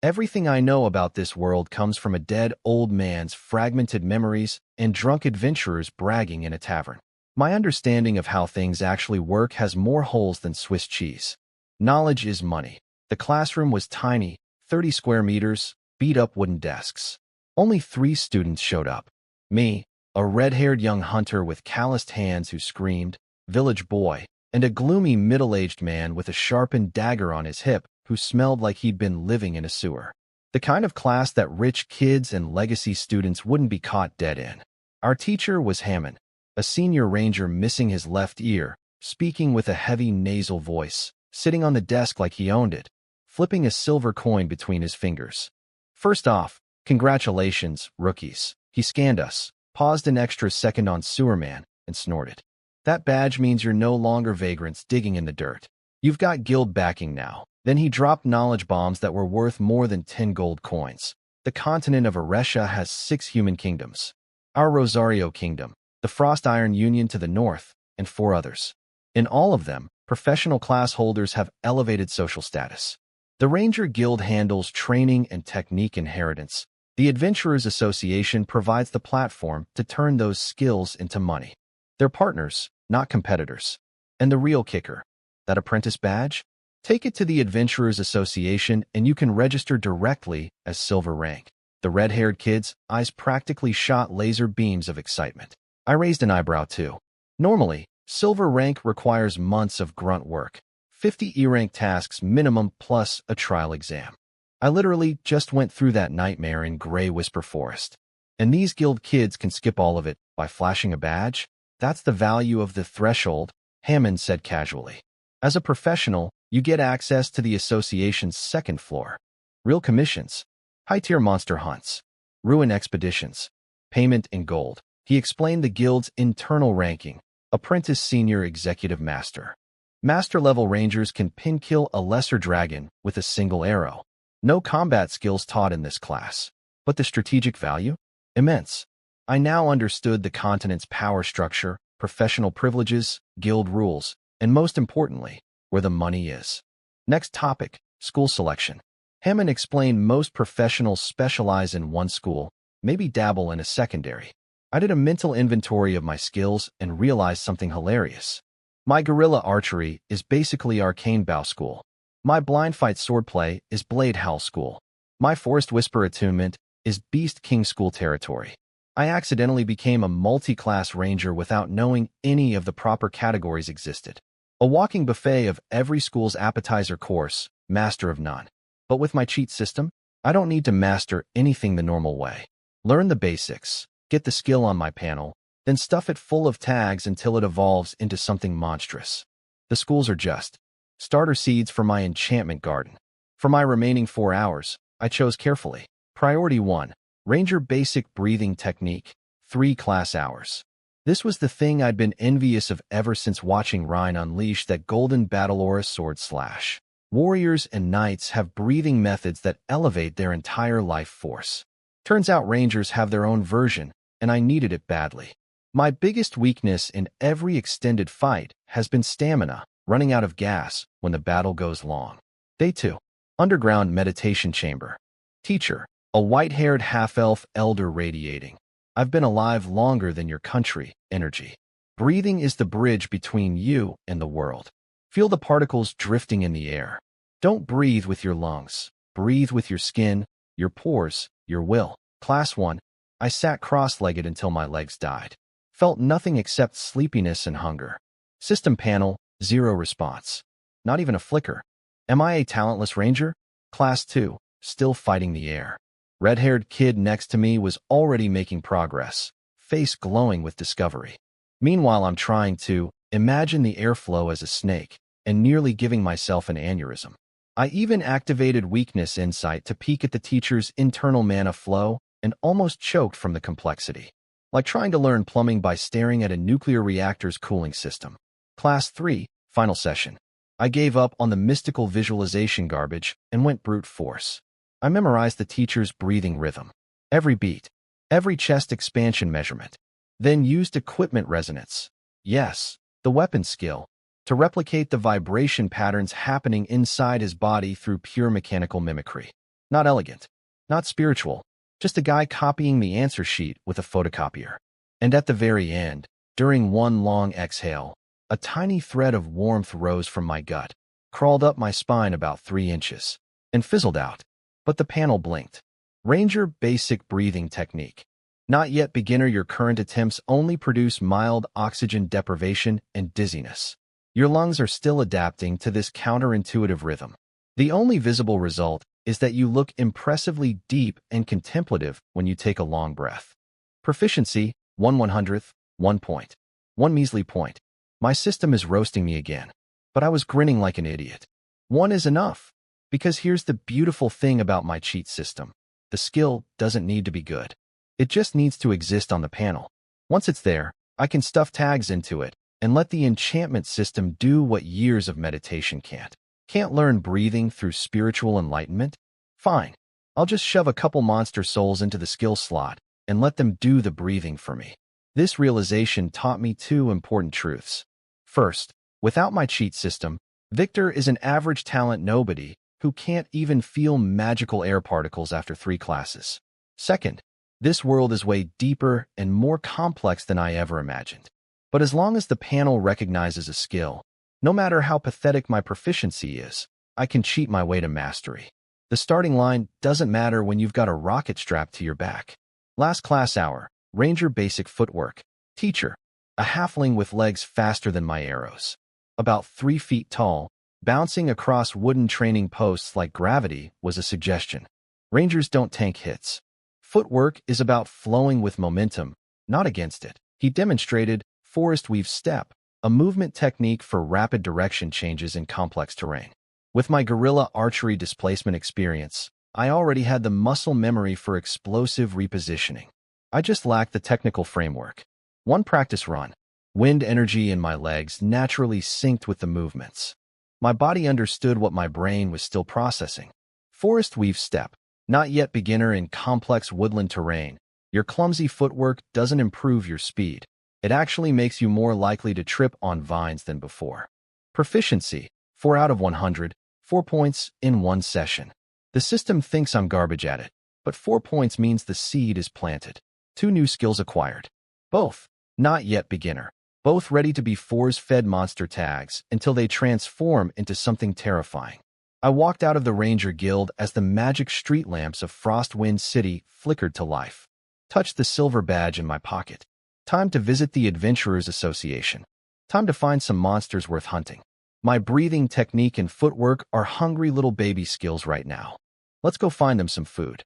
Everything I know about this world comes from a dead old man's fragmented memories and drunk adventurers bragging in a tavern. My understanding of how things actually work has more holes than Swiss cheese. Knowledge is money. The classroom was tiny, 30 square meters, beat-up wooden desks. Only 3 students showed up. Me, a red-haired young hunter with calloused hands who screamed, village boy, and a gloomy middle-aged man with a sharpened dagger on his hip who smelled like he'd been living in a sewer. The kind of class that rich kids and legacy students wouldn't be caught dead in. Our teacher was Hammond, a senior ranger missing his left ear, speaking with a heavy nasal voice, sitting on the desk like he owned it, flipping a silver coin between his fingers. First off, congratulations, rookies. He scanned us, paused an extra second on Sewerman, and snorted. That badge means you're no longer vagrants digging in the dirt. You've got guild backing now. Then he dropped knowledge bombs that were worth more than 10 gold coins. The continent of Eresha has 6 human kingdoms. Our Rosario Kingdom, the Frost Iron Union to the north, and 4 others. In all of them, professional class holders have elevated social status. The Ranger Guild handles training and technique inheritance. The Adventurers Association provides the platform to turn those skills into money. They're partners, not competitors. And the real kicker, that apprentice badge? Take it to the Adventurers Association and you can register directly as silver rank. The red-haired kid's eyes practically shot laser beams of excitement. I raised an eyebrow too. Normally, silver rank requires months of grunt work, 50 E-rank tasks minimum plus a trial exam. I literally just went through that nightmare in Grey Whisper Forest. And these guild kids can skip all of it by flashing a badge? That's the value of the threshold, Hammond said casually. As a professional, you get access to the association's second floor. Real commissions, high-tier monster hunts, ruin expeditions, payment in gold. He explained the guild's internal ranking: apprentice, senior, executive, master. Master-level rangers can pin-kill a lesser dragon with a single arrow. No combat skills taught in this class. But the strategic value? Immense. I now understood the continent's power structure, professional privileges, guild rules, and most importantly, where the money is. Next topic, school selection. Hammond explained most professionals specialize in one school, maybe dabble in a secondary. I did a mental inventory of my skills and realized something hilarious. My guerrilla archery is basically arcane bow school. My blind fight swordplay is blade howl school. My forest whisper attunement is beast king school territory. I accidentally became a multi-class ranger without knowing any of the proper categories existed. A walking buffet of every school's appetizer course, master of none. But with my cheat system, I don't need to master anything the normal way. Learn the basics, get the skill on my panel, then stuff it full of tags until it evolves into something monstrous. The schools are just starter seeds for my enchantment garden. For my remaining 4 hours, I chose carefully. Priority 1, Ranger Basic Breathing Technique, 3 class hours. This was the thing I'd been envious of ever since watching Rhine unleash that golden battle aura sword slash. Warriors and knights have breathing methods that elevate their entire life force. Turns out rangers have their own version, and I needed it badly. My biggest weakness in every extended fight has been stamina, running out of gas when the battle goes long. Day 2. Underground Meditation Chamber. Teacher, a white-haired half-elf elder radiating. I've been alive longer than your country, energy. Breathing is the bridge between you and the world. Feel the particles drifting in the air. Don't breathe with your lungs. Breathe with your skin, your pores, your will. Class 1. I sat cross-legged until my legs died. Felt nothing except sleepiness and hunger. System panel, 0 response. Not even a flicker. Am I a talentless ranger? Class 2. Still fighting the air. Red-haired kid next to me was already making progress, face glowing with discovery. Meanwhile, I'm trying to imagine the airflow as a snake and nearly giving myself an aneurysm. I even activated weakness insight to peek at the teacher's internal mana flow and almost choked from the complexity. Like trying to learn plumbing by staring at a nuclear reactor's cooling system. Class 3, final session. I gave up on the mystical visualization garbage and went brute force. I memorized the teacher's breathing rhythm, every beat, every chest expansion measurement, then used equipment resonance. Yes, the weapon skill, to replicate the vibration patterns happening inside his body through pure mechanical mimicry. Not elegant, not spiritual, just a guy copying the answer sheet with a photocopier. And at the very end, during one long exhale, a tiny thread of warmth rose from my gut, crawled up my spine about 3 inches, and fizzled out. But the panel blinked. Ranger Basic Breathing Technique. Not yet beginner. Your current attempts only produce mild oxygen deprivation and dizziness. Your lungs are still adapting to this counterintuitive rhythm. The only visible result is that you look impressively deep and contemplative when you take a long breath. Proficiency, 1/100th, 1 point. 1 measly point. My system is roasting me again. But I was grinning like an idiot. 1 is enough. Because here's the beautiful thing about my cheat system. The skill doesn't need to be good. It just needs to exist on the panel. Once it's there, I can stuff tags into it and let the enchantment system do what years of meditation can't. Can't learn breathing through spiritual enlightenment? Fine. I'll just shove a couple monster souls into the skill slot and let them do the breathing for me. This realization taught me 2 important truths. First, without my cheat system, Victor is an average talent nobody who can't even feel magical air particles after 3 classes. Second, this world is way deeper and more complex than I ever imagined. But as long as the panel recognizes a skill, no matter how pathetic my proficiency is, I can cheat my way to mastery. The starting line doesn't matter when you've got a rocket strapped to your back. Last class hour, Ranger Basic Footwork. Teacher, a halfling with legs faster than my arrows. About 3 feet tall, bouncing across wooden training posts like gravity was a suggestion. Rangers don't tank hits. Footwork is about flowing with momentum, not against it. He demonstrated forest weave step, a movement technique for rapid direction changes in complex terrain. With my guerrilla archery displacement experience, I already had the muscle memory for explosive repositioning. I just lacked the technical framework. One practice run. Wind energy in my legs naturally synced with the movements. My body understood what my brain was still processing. Forest weave step. Not yet beginner in complex woodland terrain. Your clumsy footwork doesn't improve your speed. It actually makes you more likely to trip on vines than before. Proficiency. 4 out of 100. 4 points in one session. The system thinks I'm garbage at it, but 4 points means the seed is planted. 2 new skills acquired. Both. Not yet beginner. Both ready to be force-fed monster tags until they transform into something terrifying. I walked out of the Ranger Guild as the magic street lamps of Frostwind City flickered to life. Touched the silver badge in my pocket. Time to visit the Adventurers Association. Time to find some monsters worth hunting. My breathing technique and footwork are hungry little baby skills right now. Let's go find them some food.